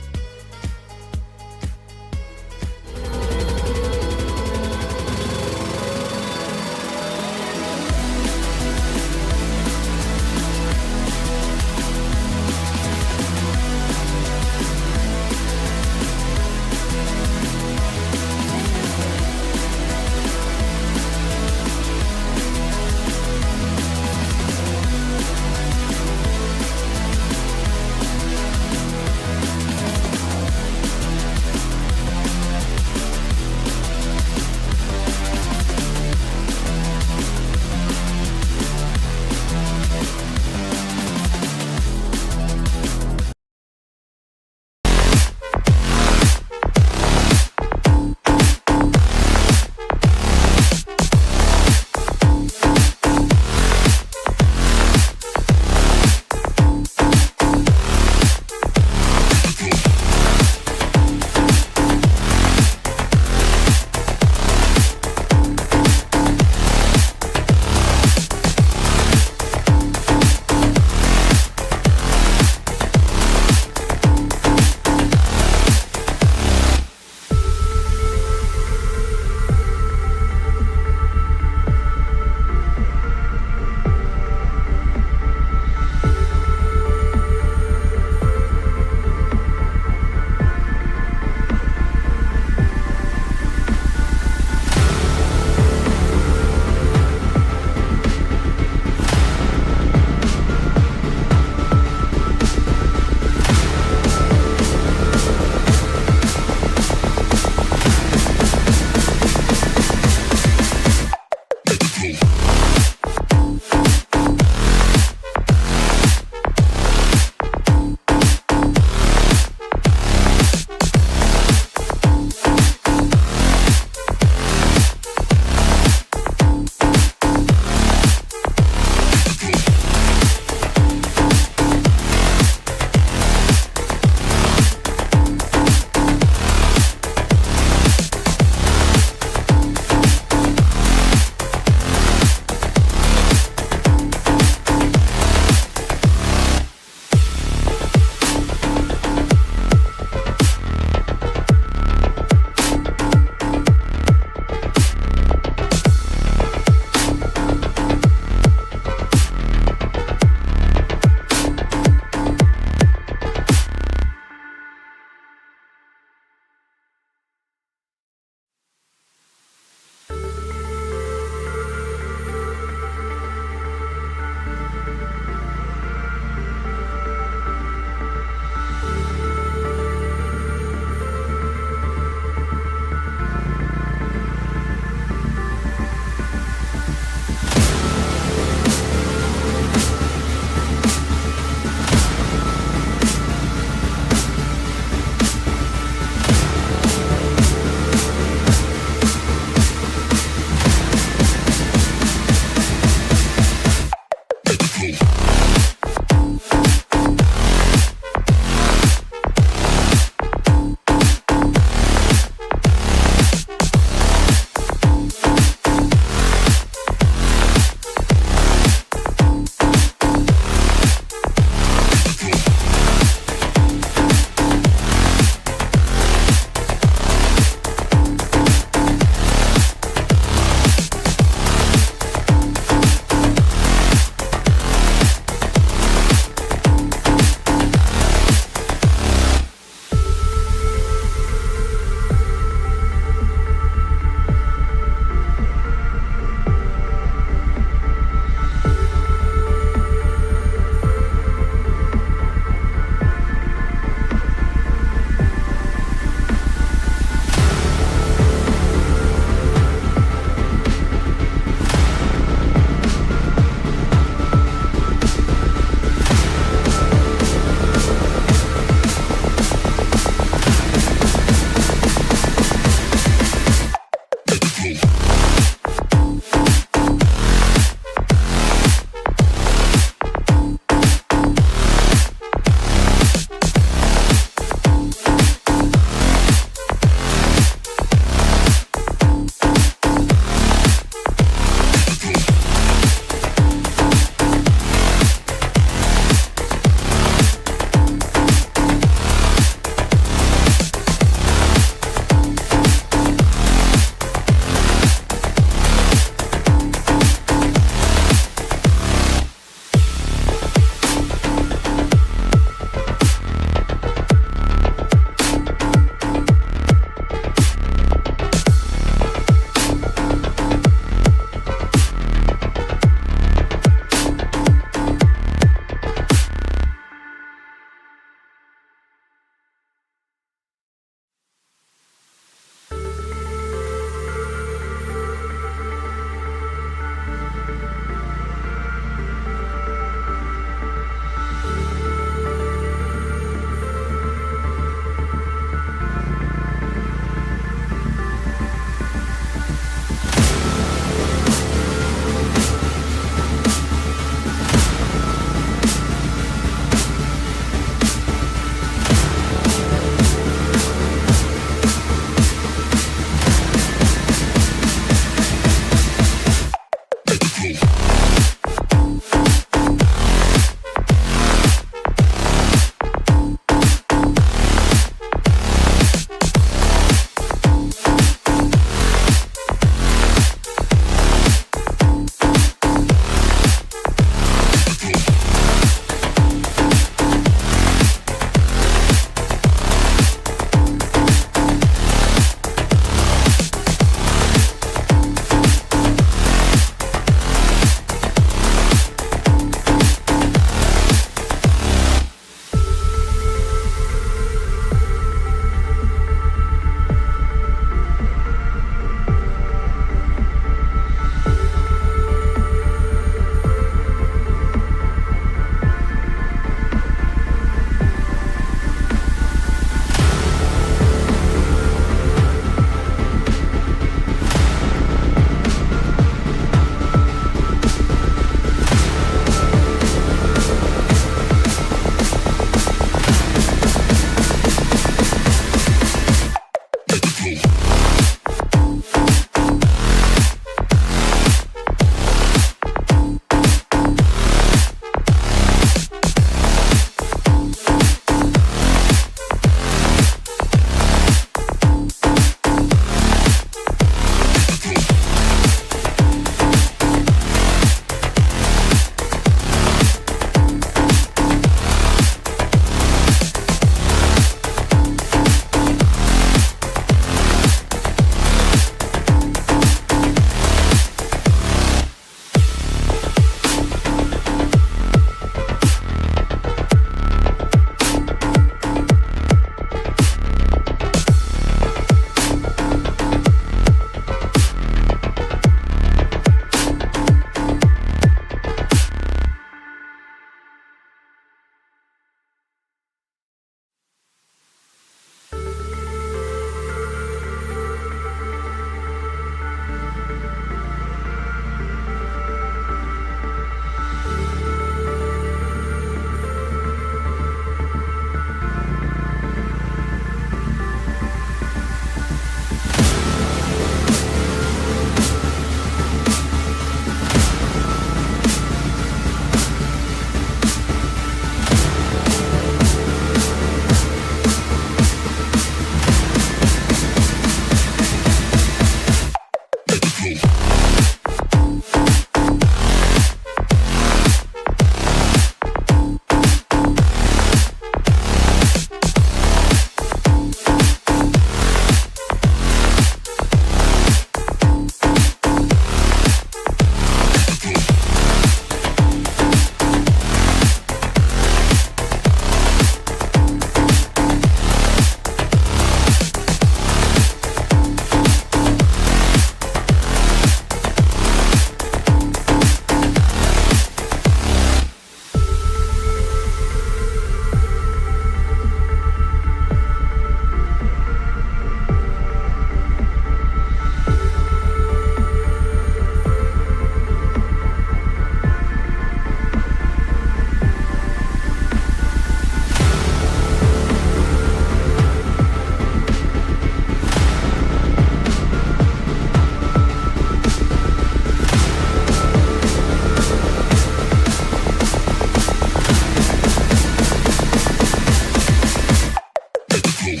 Coming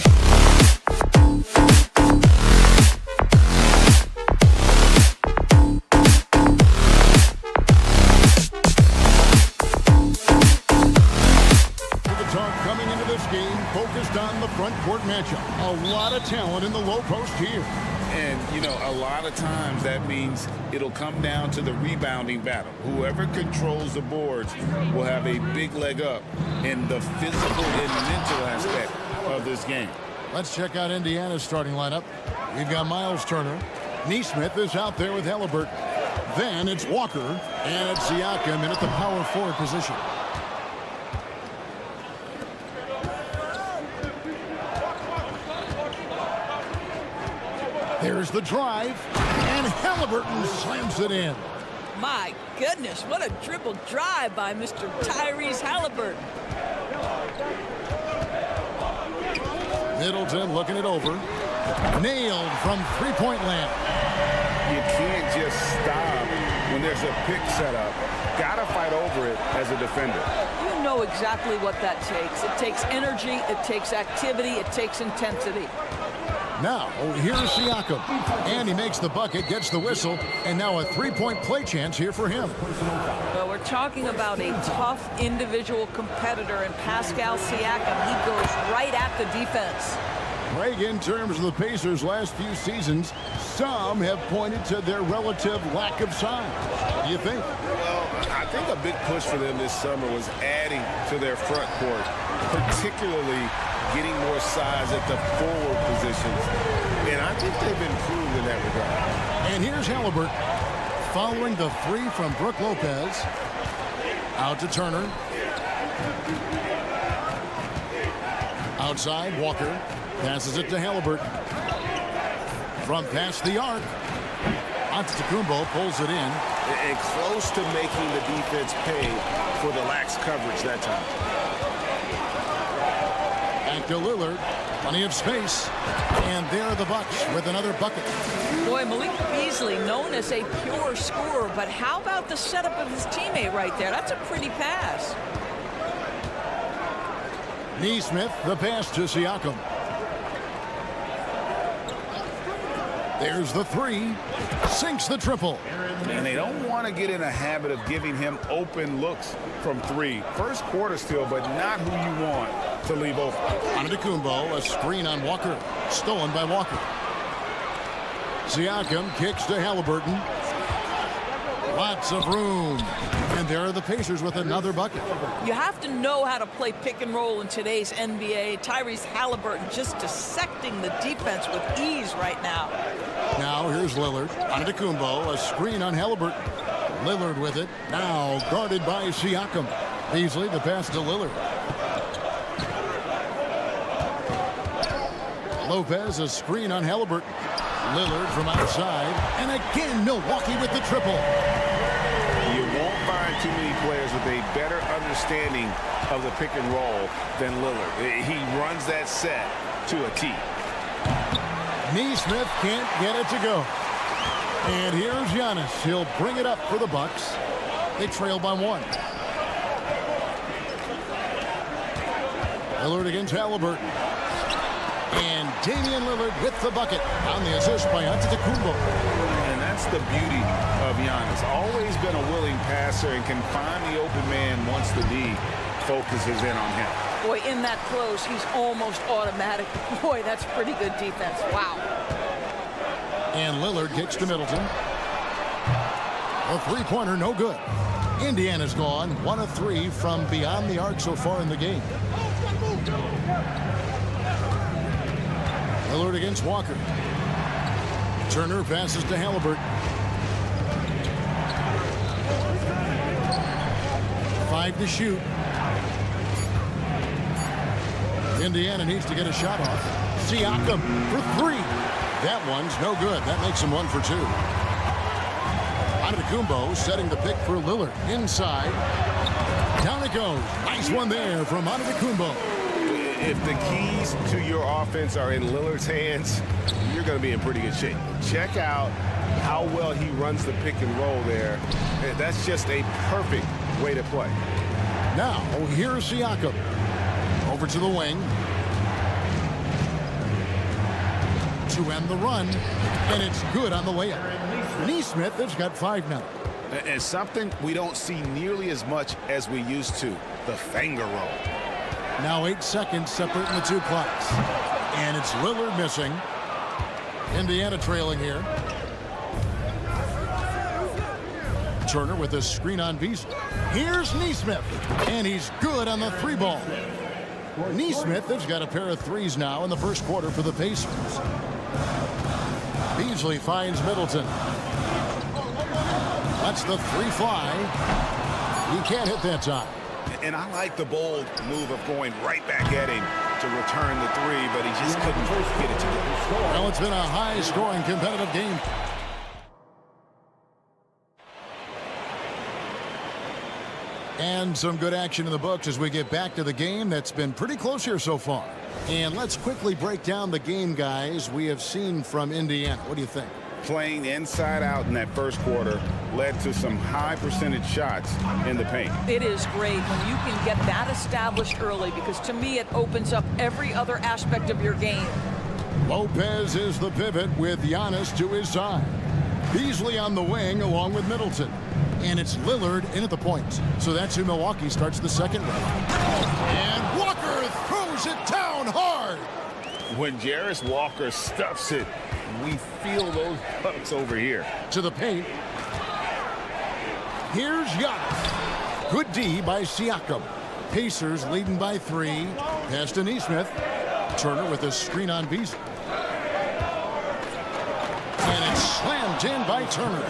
into this game, focused on the front court matchup. A lot of talent in the low post here. And, you know, a lot of times that means it'll come down to the rebounding battle. Whoever controls the boards will have a big leg up in the physical and mental aspect of this game. Let's check out Indiana's starting lineup. We've got Miles Turner. Neesmith is out there with Halliburton. Then it's Walker, and it's Siakam in at the power forward position. There's the drive, and Halliburton slams it in. My goodness, what a dribble drive by Mr. Tyrese Halliburton. Middleton looking it over. Nailed from three-point land. You can't just stop when there's a pick set up. Gotta fight over it as a defender. You know exactly what that takes. It takes energy, it takes activity, it takes intensity. Now, here's Siakam. And he makes the bucket, gets the whistle, and now a three-point play chance here for him. Well, we're talking about a tough individual competitor in Pascal Siakam. He goes right at the defense. Greg, in terms of the Pacers' last few seasons, some have pointed to their relative lack of size. What do you think? Well, I think a big push for them this summer was adding to their front court, particularly getting more size at the forward positions. And I think they've improved in that regard. And here's Halliburton following the three from Brook Lopez. Out to Turner. Outside, Walker passes it to Halliburton. From past the arc. Antetokounmpo pulls it in. And close to making the defense pay for the lax coverage that time. Back to Lillard. Plenty of space. And there are the Bucks with another bucket. Boy, Malik Beasley, known as a pure scorer, but how about the setup of his teammate right there? That's a pretty pass. Neesmith, the pass to Siakam. There's the three. Sinks the triple. And they don't want to get in a habit of giving him open looks from three. First quarter still, but not who you want to leave open. Antetokounmpo, a screen on Walker. Stolen by Walker. Siakam kicks to Halliburton. Lots of room. And there are the Pacers with another bucket. You have to know how to play pick and roll in today's NBA. Tyrese Halliburton just dissecting the defense with ease right now. Now here's Lillard. Antetokounmpo, a screen on Halliburton. Lillard with it. Now guarded by Siakam. Beasley, the pass to Lillard. Lopez, a screen on Halliburton. Lillard from outside. And again, Milwaukee with the triple. You won't find too many players with a better understanding of the pick and roll than Lillard. He runs that set to a T. Neesmith can't get it to go. And here's Giannis. He'll bring it up for the Bucks. They trail by one. Lillard against Halliburton. And Damian Lillard with the bucket on the assist by Antetokounmpo. And that's the beauty of Giannis. Always been a willing passer and can find the open man once the D focuses in on him. Boy, in that close, he's almost automatic. Boy, that's pretty good defense. Wow. And Lillard kicks to Middleton. A three-pointer, no good. Indiana's gone 1 of 3 from beyond the arc so far in the game. Lillard against Walker. Turner passes to Halliburton. 5 to shoot. Indiana needs to get a shot off. Siakam for 3. That one's no good. That makes him 1 for 2. Antetokounmpo setting the pick for Lillard. Inside. Down it goes. Nice one there from Antetokounmpo. If the keys to your offense are in Lillard's hands, you're going to be in pretty good shape. Check out how well he runs the pick and roll there. That's just a perfect way to play. Now, here's Siakam. Over to the wing. to end the run, and it's good on the way up. Neesmith has got 5 now. And something we don't see nearly as much as we used to, the finger roll. Now 8 seconds separating the two clocks. And it's Lillard missing. Indiana trailing here. Turner with a screen on Beasley. Here's Neesmith, and he's good on the 3 ball. Neesmith has got a pair of 3s now in the first quarter for the Pacers. Beasley finds Middleton. That's the 3 fly. He can't hit that time. And I like the bold move of going right back at him to return the 3, but he just couldn't get it to him. Well, it's been a high-scoring competitive game. And some good action in the books as we get back to the game that's been pretty close here so far. And let's quickly break down the game, guys, we have seen from Indiana. What do you think? Playing inside out in that first quarter led to some high percentage shots in the paint. It is great when you can get that established early, because to me it opens up every other aspect of your game. Lopez is the pivot with Giannis to his side. Beasley on the wing along with Middleton. And it's Lillard in at the point. So that's who Milwaukee starts the second round. And Walker throws it down hard. When Jarris Walker stuffs it, we feel those bucks over here. To the paint. Here's Giannis. Good D by Siakam. Pacers leading by 3. Pass to Neesmith. Turner with a screen on Beasley. And it's slammed in by Turner.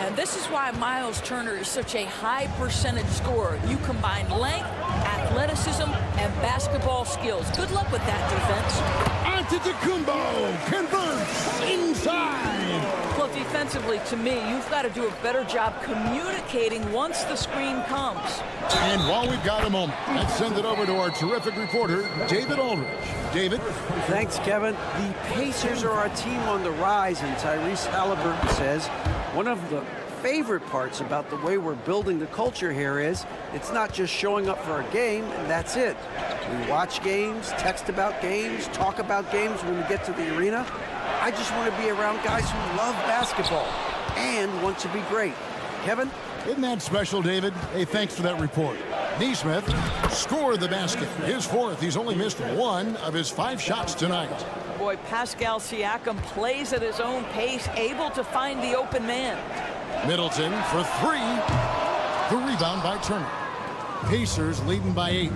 And this is why Miles Turner is such a high percentage scorer. You combine length, athleticism, and basketball skills. Good luck with that defense. Antetokounmpo converts inside. Well, defensively, to me, you've got to do a better job communicating once the screen comes. And while we've got a moment, let's send it over to our terrific reporter, David Aldridge. David? Thanks, Kevin. The Pacers are our team on the rise, and Tyrese Halliburton says one of the favorite parts about the way we're building the culture here is it's not just showing up for a game and that's it. We watch games, text about games, talk about games when we get to the arena. I just want to be around guys who love basketball and want to be great. Kevin? Isn't that special, David? Hey, thanks for that report. Neesmith scored the basket. His 4th. He's only missed 1 of his 5 shots tonight. Boy, Pascal Siakam plays at his own pace, able to find the open man. Middleton for 3. The rebound by Turner. Pacers leading by 8.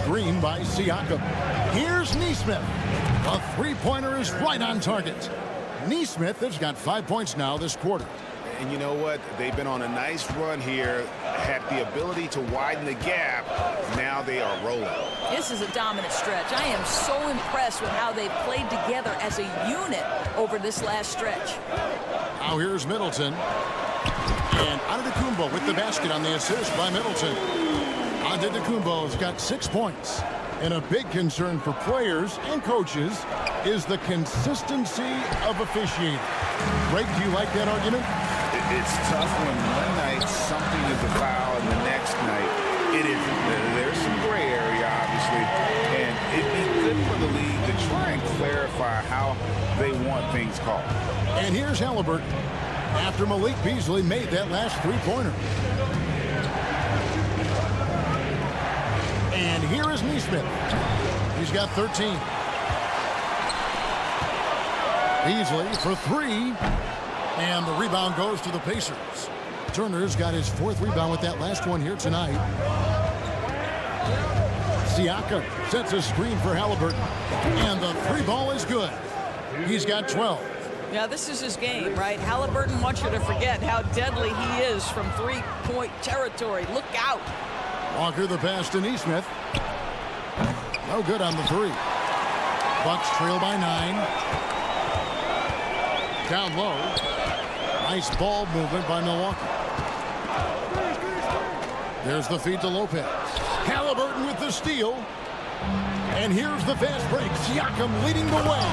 Screen by Siakam. Here's Neesmith. A 3-pointer is right on target. Neesmith has got 5 points now this quarter. And you know what? They've been on a nice run here, had the ability to widen the gap. Now they are rolling. This is a dominant stretch. I am so impressed with how they've played together as a unit over this last stretch. Now here's Middleton. And Antetokounmpo with the basket on the assist by Middleton. Antetokounmpo's got 6 points. And a big concern for players and coaches is the consistency of officiating. Greg, do you like that argument? It's tough when one night something is a foul and the next night it isn't. There's some gray area, obviously, and it'd be good for the league to try and clarify how they want things called. And here's Halliburton after Malik Beasley made that last 3-pointer. And here is Neesmith. He's got 13. Beasley for 3. And the rebound goes to the Pacers. Turner's got his 4th rebound with that last one here tonight. Siakam sets a screen for Halliburton. And the 3-ball is good. He's got 12. Yeah, this is his game, right? Halliburton wants you to forget how deadly he is from 3-point territory. Look out. Walker the pass to Neesmith. No good on the 3. Bucks trail by 9. Down low. Nice ball movement by Milwaukee. There's the feed to Lopez. Halliburton with the steal. And here's the fast break. Siakam leading the way.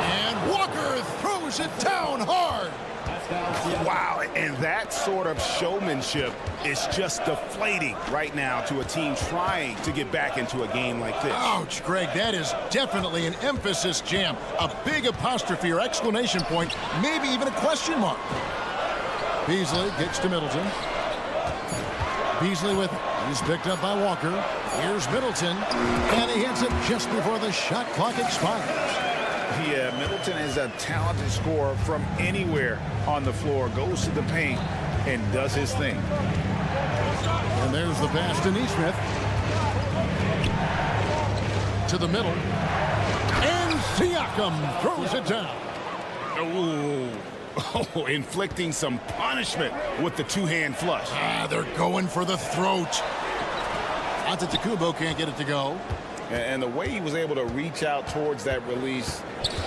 And Walker throws it down hard. Wow, and that sort of showmanship is just deflating right now to a team trying to get back into a game like this. Ouch, Greg, that is definitely an emphasis jam. A big apostrophe or exclamation point, maybe even a question mark. Beasley gets to Middleton. Beasley with it. He's picked up by Walker. Here's Middleton, and he hits it just before the shot clock expires. Yeah, Middleton is a talented scorer from anywhere on the floor. Goes to the paint and does his thing. And there's the pass to Neesmith. To the middle. And Siakam throws it down. Oh, inflicting some punishment with the two-hand flush. They're going for the throat. Antetokounmpo can't get it to go. And the way he was able to reach out towards that release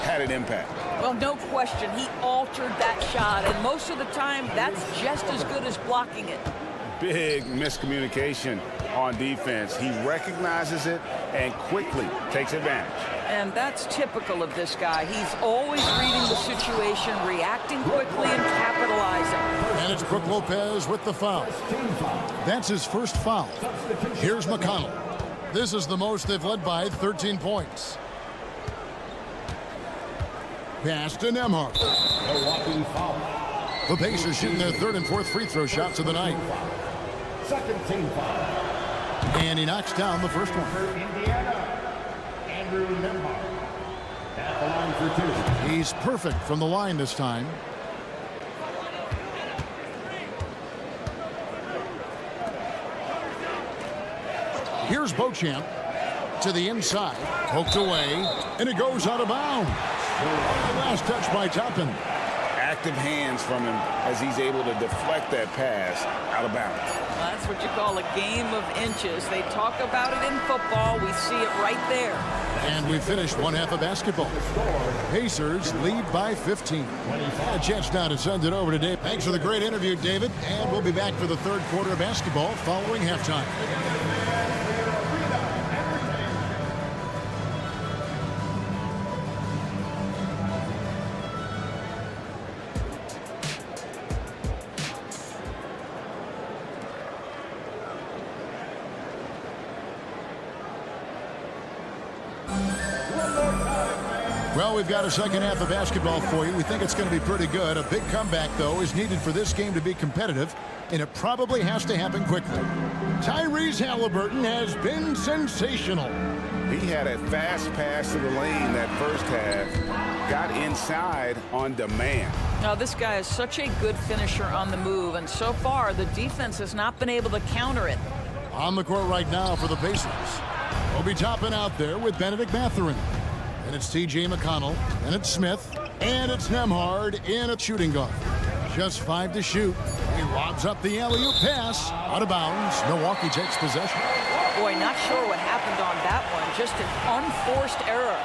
had an impact. Well, no question. He altered that shot, and most of the time, that's just as good as blocking it. Big miscommunication on defense. He recognizes it and quickly takes advantage. And that's typical of this guy. He's always reading the situation, reacting quickly, and capitalizing. And it's Brook Lopez with the foul. That's his first foul. Here's McConnell. This is the most they've led by 13 points. Pass to Nembhard. The Pacers shooting their third and fourth free throw shots of the night. Second team foul. And he knocks down the first one. Indiana, Andrew Nembhard. At the line for two. He's perfect from the line this time. Here's Beauchamp to the inside, poked away, and it goes out of bounds. Last touch by Toppin. Active hands from him as he's able to deflect that pass out of bounds. That's what you call a game of inches. They talk about it in football. We see it right there. And we finished one half of basketball. Pacers lead by 15. A chance now to send it over to Dave. Thanks for the great interview, David. And we'll be back for the third quarter of basketball following halftime. Well, we've got a second half of basketball for you. We think it's going to be pretty good. A big comeback, though, is needed for this game to be competitive, and it probably has to happen quickly. Tyrese Halliburton has been sensational. He had a fast pass to the lane that first half, got inside on demand. Now, this guy is such a good finisher on the move, and so far, the defense has not been able to counter it. On the court right now for the Pacers. Obi Toppin out there with Benedict Mathurin. And it's T.J. McConnell, and it's Smith, and it's Nembhard in a shooting guard. Just 5 to shoot. He lobs up the alley-oop pass. Out of bounds. Milwaukee takes possession. Boy, not sure what happened on that one. Just an unforced error.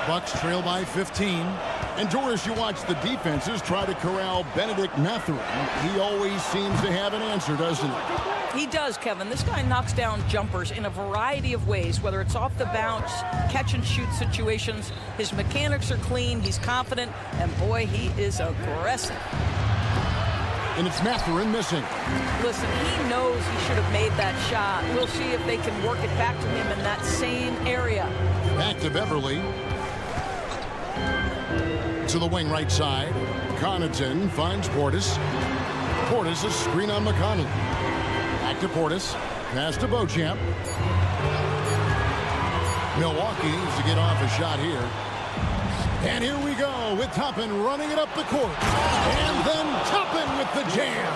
Bucks trail by 15. And Doris, you watch the defenses try to corral Benedict Mathurin. He always seems to have an answer, doesn't he? He does, Kevin. This guy knocks down jumpers in a variety of ways, whether it's off the bounce, catch and shoot situations. His mechanics are clean, he's confident, and boy, he is aggressive. And it's Mathurin missing. Listen, he knows he should have made that shot. We'll see if they can work it back to him in that same area. Back to Beverly. To the wing right side. Connaughton finds Portis. Portis a screen on McConnell. Back to Portis. Pass to Beauchamp. Milwaukee needs to get off a shot here. And here we go with Toppin running it up the court. And then Toppin with the jam.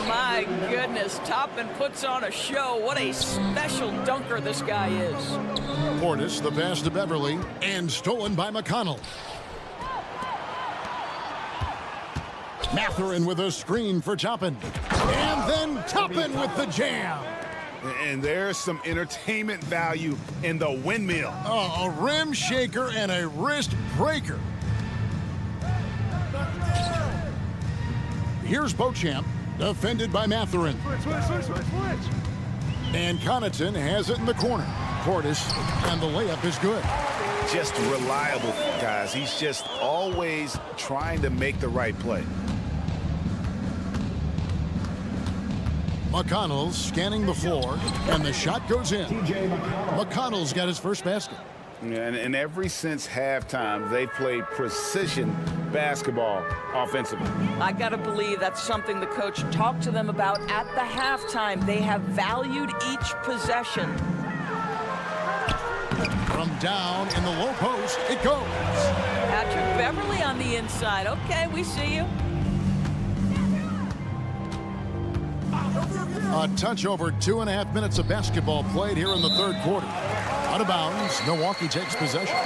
My goodness, Toppin puts on a show. What a special dunker this guy is. Portis, the pass to Beverly, and stolen by McConnell. Mathurin with a screen for Toppin. And then Toppin with the jam. And there's some entertainment value in the windmill. Oh, a rim shaker and a wrist breaker. Here's Beauchamp, defended by Mathurin. And Connaughton has it in the corner. Portis, and the layup is good. just reliable, guys. He's just always trying to make the right play. McConnell's scanning the floor, and the shot goes in. McConnell's got his first basket. And ever since halftime, they've played precision basketball offensively. I got to believe that's something the coach talked to them about at the halftime. They have valued each possession. From down in the low post, it goes. Patrick Beverly on the inside. Okay, we see you. A touch over 2.5 minutes of basketball played here in the third quarter. Out of bounds, Milwaukee takes possession.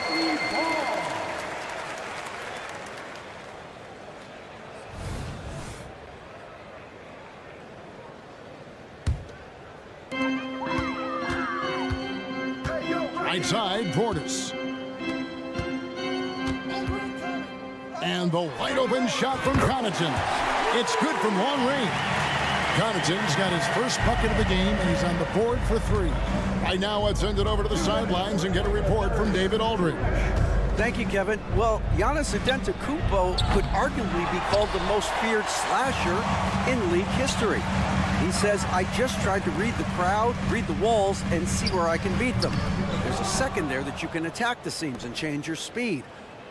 Right side, Portis. And the wide open shot from Connaughton. It's good from long range. Connaughton's got his first bucket of the game, and he's on the board for 3. Right now, let's send it over to the sidelines and get a report from David Aldridge. Thank you, Kevin. Well, Giannis Antetokounmpo could arguably be called the most feared slasher in league history. He says, I just tried to read the crowd, read the walls, and see where I can beat them. There's a second there that you can attack the seams and change your speed.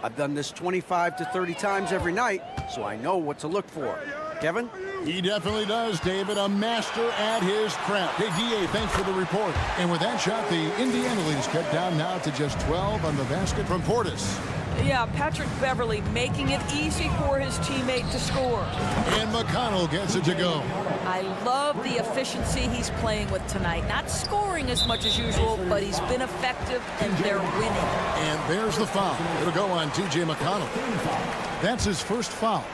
I've done this 25 to 30 times every night, so I know what to look for. Kevin? He definitely does, David. A master at his craft. Hey, D.A., thanks for the report. And with that shot, the Indiana lead is cut down now to just 12 on the basket from Portis. Yeah, Patrick Beverly making it easy for his teammate to score. And McConnell gets it to go. I love the efficiency he's playing with tonight. Not scoring as much as usual, but he's been effective, and they're winning. And there's the foul. It'll go on T.J. McConnell. That's his first foul.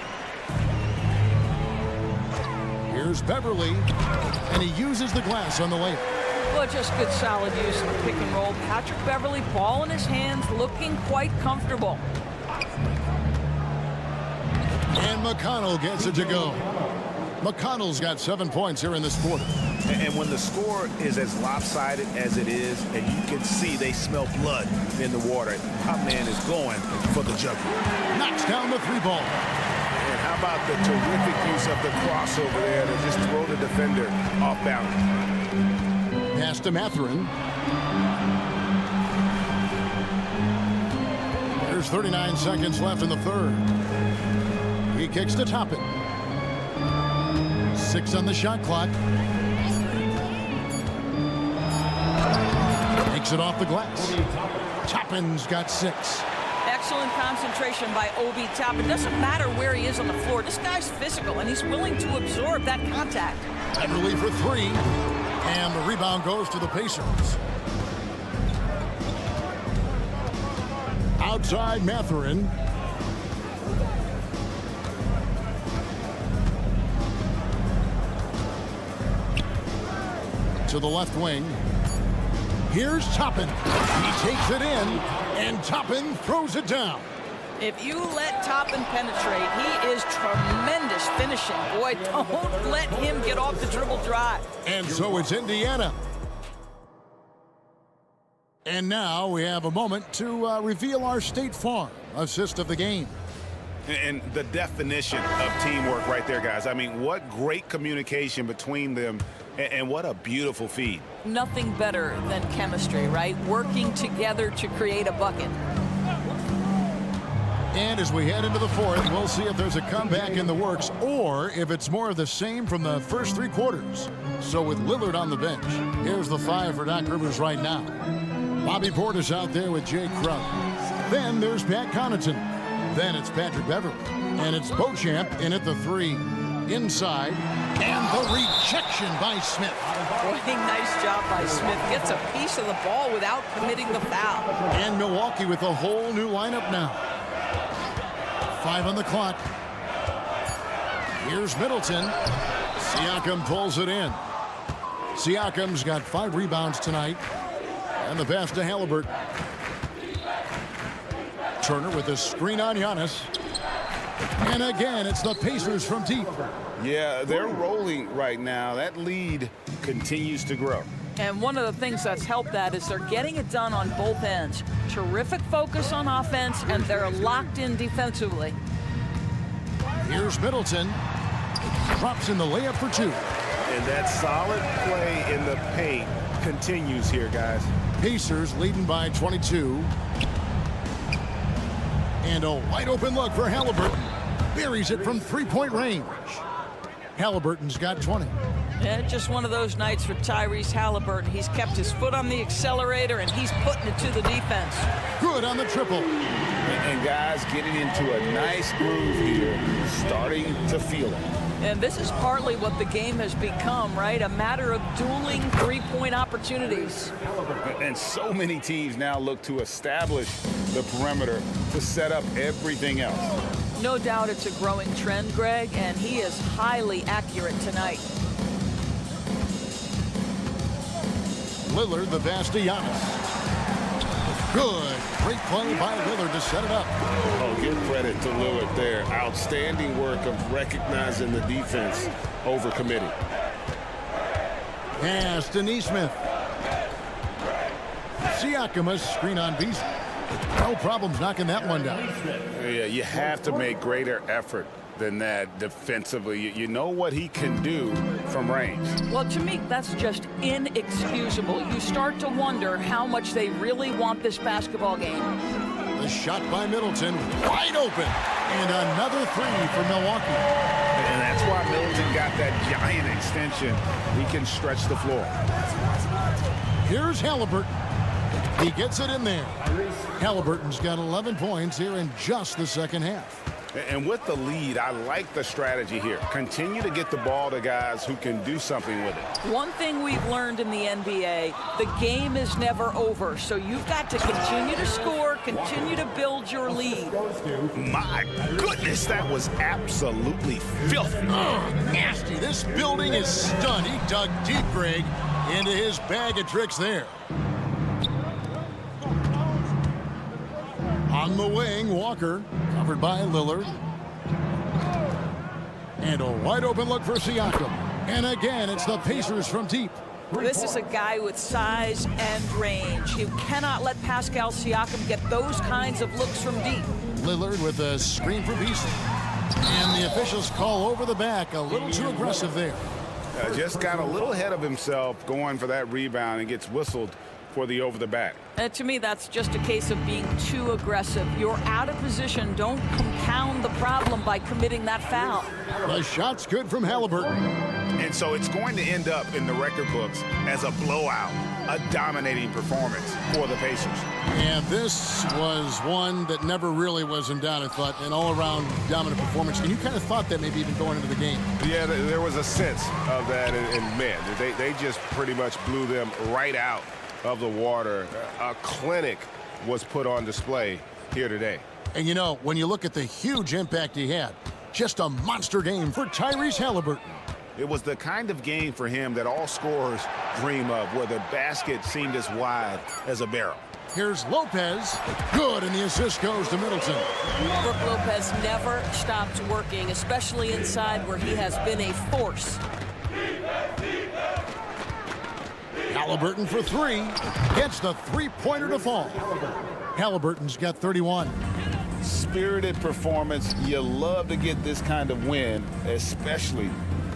Here's Beverly, and he uses the glass on the layup. Well, just good solid use of the pick and roll. Patrick Beverly, ball in his hands, looking quite comfortable. And McConnell gets it to go. McConnell's got 7 points here in this quarter. And when the score is as lopsided as it is, and you can see they smell blood in the water, top man is going for the jugular. Knocks down the 3-ball. And how about the terrific use of the crossover there to just throw the defender off balance? Pass to Mathurin. There's 39 seconds left in the third. He kicks to Toppin. 6 on the shot clock. Takes it off the glass. Toppin's got 6. Excellent concentration by Obi Toppin. It doesn't matter where he is on the floor. This guy's physical, and he's willing to absorb that contact. Beverly for 3. And the rebound goes to the Pacers. Outside Mathurin. To the left wing. Here's Toppin. He takes it in, and Toppin throws it down. If you let Toppin penetrate, he is tremendous finishing. Boy, don't let him get off the dribble drive. And so it's Indiana. And now we have a moment to reveal our State Farm assist of the game. And the definition of teamwork right there, guys. I mean, what great communication between them, and what a beautiful feed. Nothing better than chemistry, right? Working together to create a bucket. And as we head into the fourth, we'll see if there's a comeback in the works or if it's more of the same from the first 3 quarters. So with Lillard on the bench, here's the 5 for Doc Rivers right now. Bobby Portis out there with Jay Crump. Then there's Pat Connaughton. Then it's Patrick Beverly. And it's Beauchamp in at the 3. Inside. And the rejection by Smith. Boy, nice job by Smith. Gets a piece of the ball without committing the foul. And Milwaukee with a whole new lineup now. 5 on the clock. Here's Middleton. Siakam pulls it in. Siakam's got 5 rebounds tonight. And the pass to Halliburton. Turner with a screen on Giannis. And again, it's the Pacers from deep. Yeah, they're rolling right now. That lead continues to grow. And one of the things that's helped that is they're getting it done on both ends. Terrific focus on offense, and they're locked in defensively. Here's Middleton. Drops in the layup for 2. And that solid play in the paint continues here, guys. Pacers leading by 22. And a wide open look for Halliburton. Buries it from 3-point range. Halliburton's got 20. Yeah, just one of those nights for Tyrese Halliburton. He's kept his foot on the accelerator, and he's putting it to the defense. Good on the triple. And guys getting into a nice groove here, starting to feel it. And this is partly what the game has become, right? A matter of dueling three-point opportunities. And so many teams now look to establish the perimeter to set up everything else. No doubt it's a growing trend, Greg, and he is highly accurate tonight. Lillard, the pass to Giannis. Good. Great play by Lillard to set it up. Oh, give credit to Lillard there. Outstanding work of recognizing the defense over committing. Pass to Neesmith. Siakam, a screen on Beasley. No problems knocking that one down. Yeah, you have to make greater effort than that defensively. You know what he can do from range. Well, to me, that's just inexcusable. You start to wonder how much they really want this basketball game. The shot by Middleton, wide open. And another 3 for Milwaukee. And that's why Middleton got that giant extension. He can stretch the floor. Here's Halliburton. He gets it in there. Halliburton's got 11 points here in just the second half. And with the lead, I like the strategy here. Continue to get the ball to guys who can do something with it. One thing we've learned in the NBA, the game is never over. So you've got to continue to score, continue to build your lead. My goodness, that was absolutely filthy. Oh, nasty. This building is stunned. He dug deep, Greg, into his bag of tricks there. On the wing, Walker, covered by Lillard. And a wide open look for Siakam. And again, it's the Pacers from deep. This is a guy with size and range. You cannot let Pascal Siakam get those kinds of looks from deep. Lillard with a screen for Beasley. And the officials call over the back. A little too aggressive there. Just got a little ahead of himself going for that rebound and gets whistled for the over the back. To me, that's just a case of being too aggressive. You're out of position. Don't compound the problem by committing that foul. The shot's good from Halliburton. And so it's going to end up in the record books as a blowout, a dominating performance for the Pacers. And this was one that never really was in doubt, I thought, an all-around dominant performance. And you kind of thought that maybe even going into the game. Yeah, there was a sense of that, and man, they just pretty much blew them right out of the water. A clinic was put on display here today. And you know, when you look at the huge impact he had, just a monster game for Tyrese Halliburton. It was the kind of game for him that all scorers dream of, where the basket seemed as wide as a barrel. Here's Lopez. Good, and the assist goes to Middleton. Brook Lopez never stops working, especially inside where he has been a force. Halliburton for 3. Gets the three-pointer to fall. Halliburton's got 31. Spirited performance. You love to get this kind of win, especially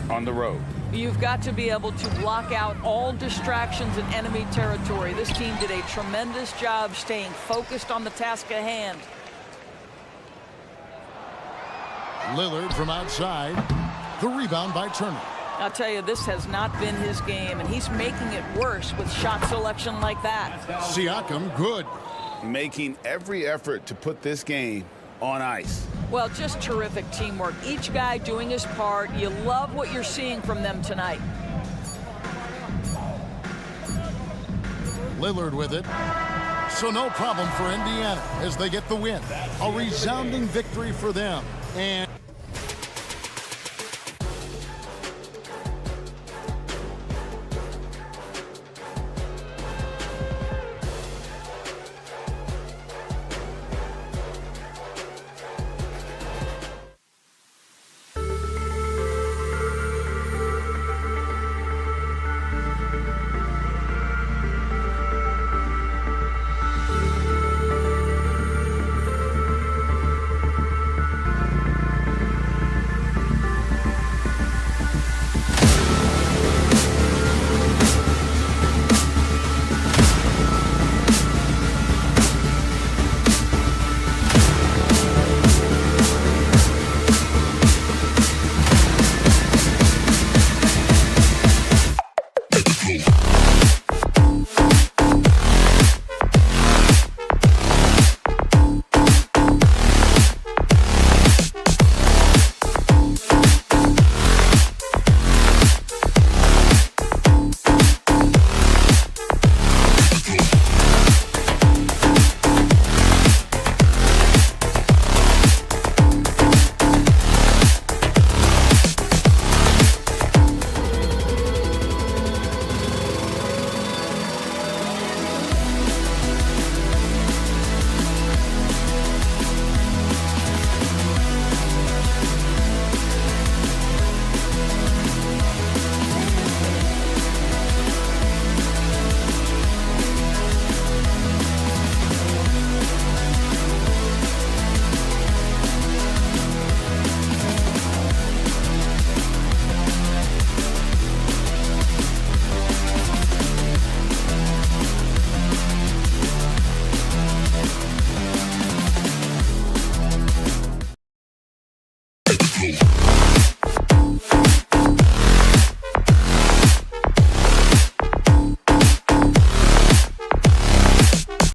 on the road. You've got to be able to block out all distractions in enemy territory. This team did a tremendous job staying focused on the task at hand. Lillard from outside. The rebound by Turner. I'll tell you, this has not been his game, and he's making it worse with shot selection like that. Siakam, good. Making every effort to put this game on ice. Well, just terrific teamwork. Each guy doing his part. You love what you're seeing from them tonight. Lillard with it. So no problem for Indiana as they get the win. A resounding victory for them. And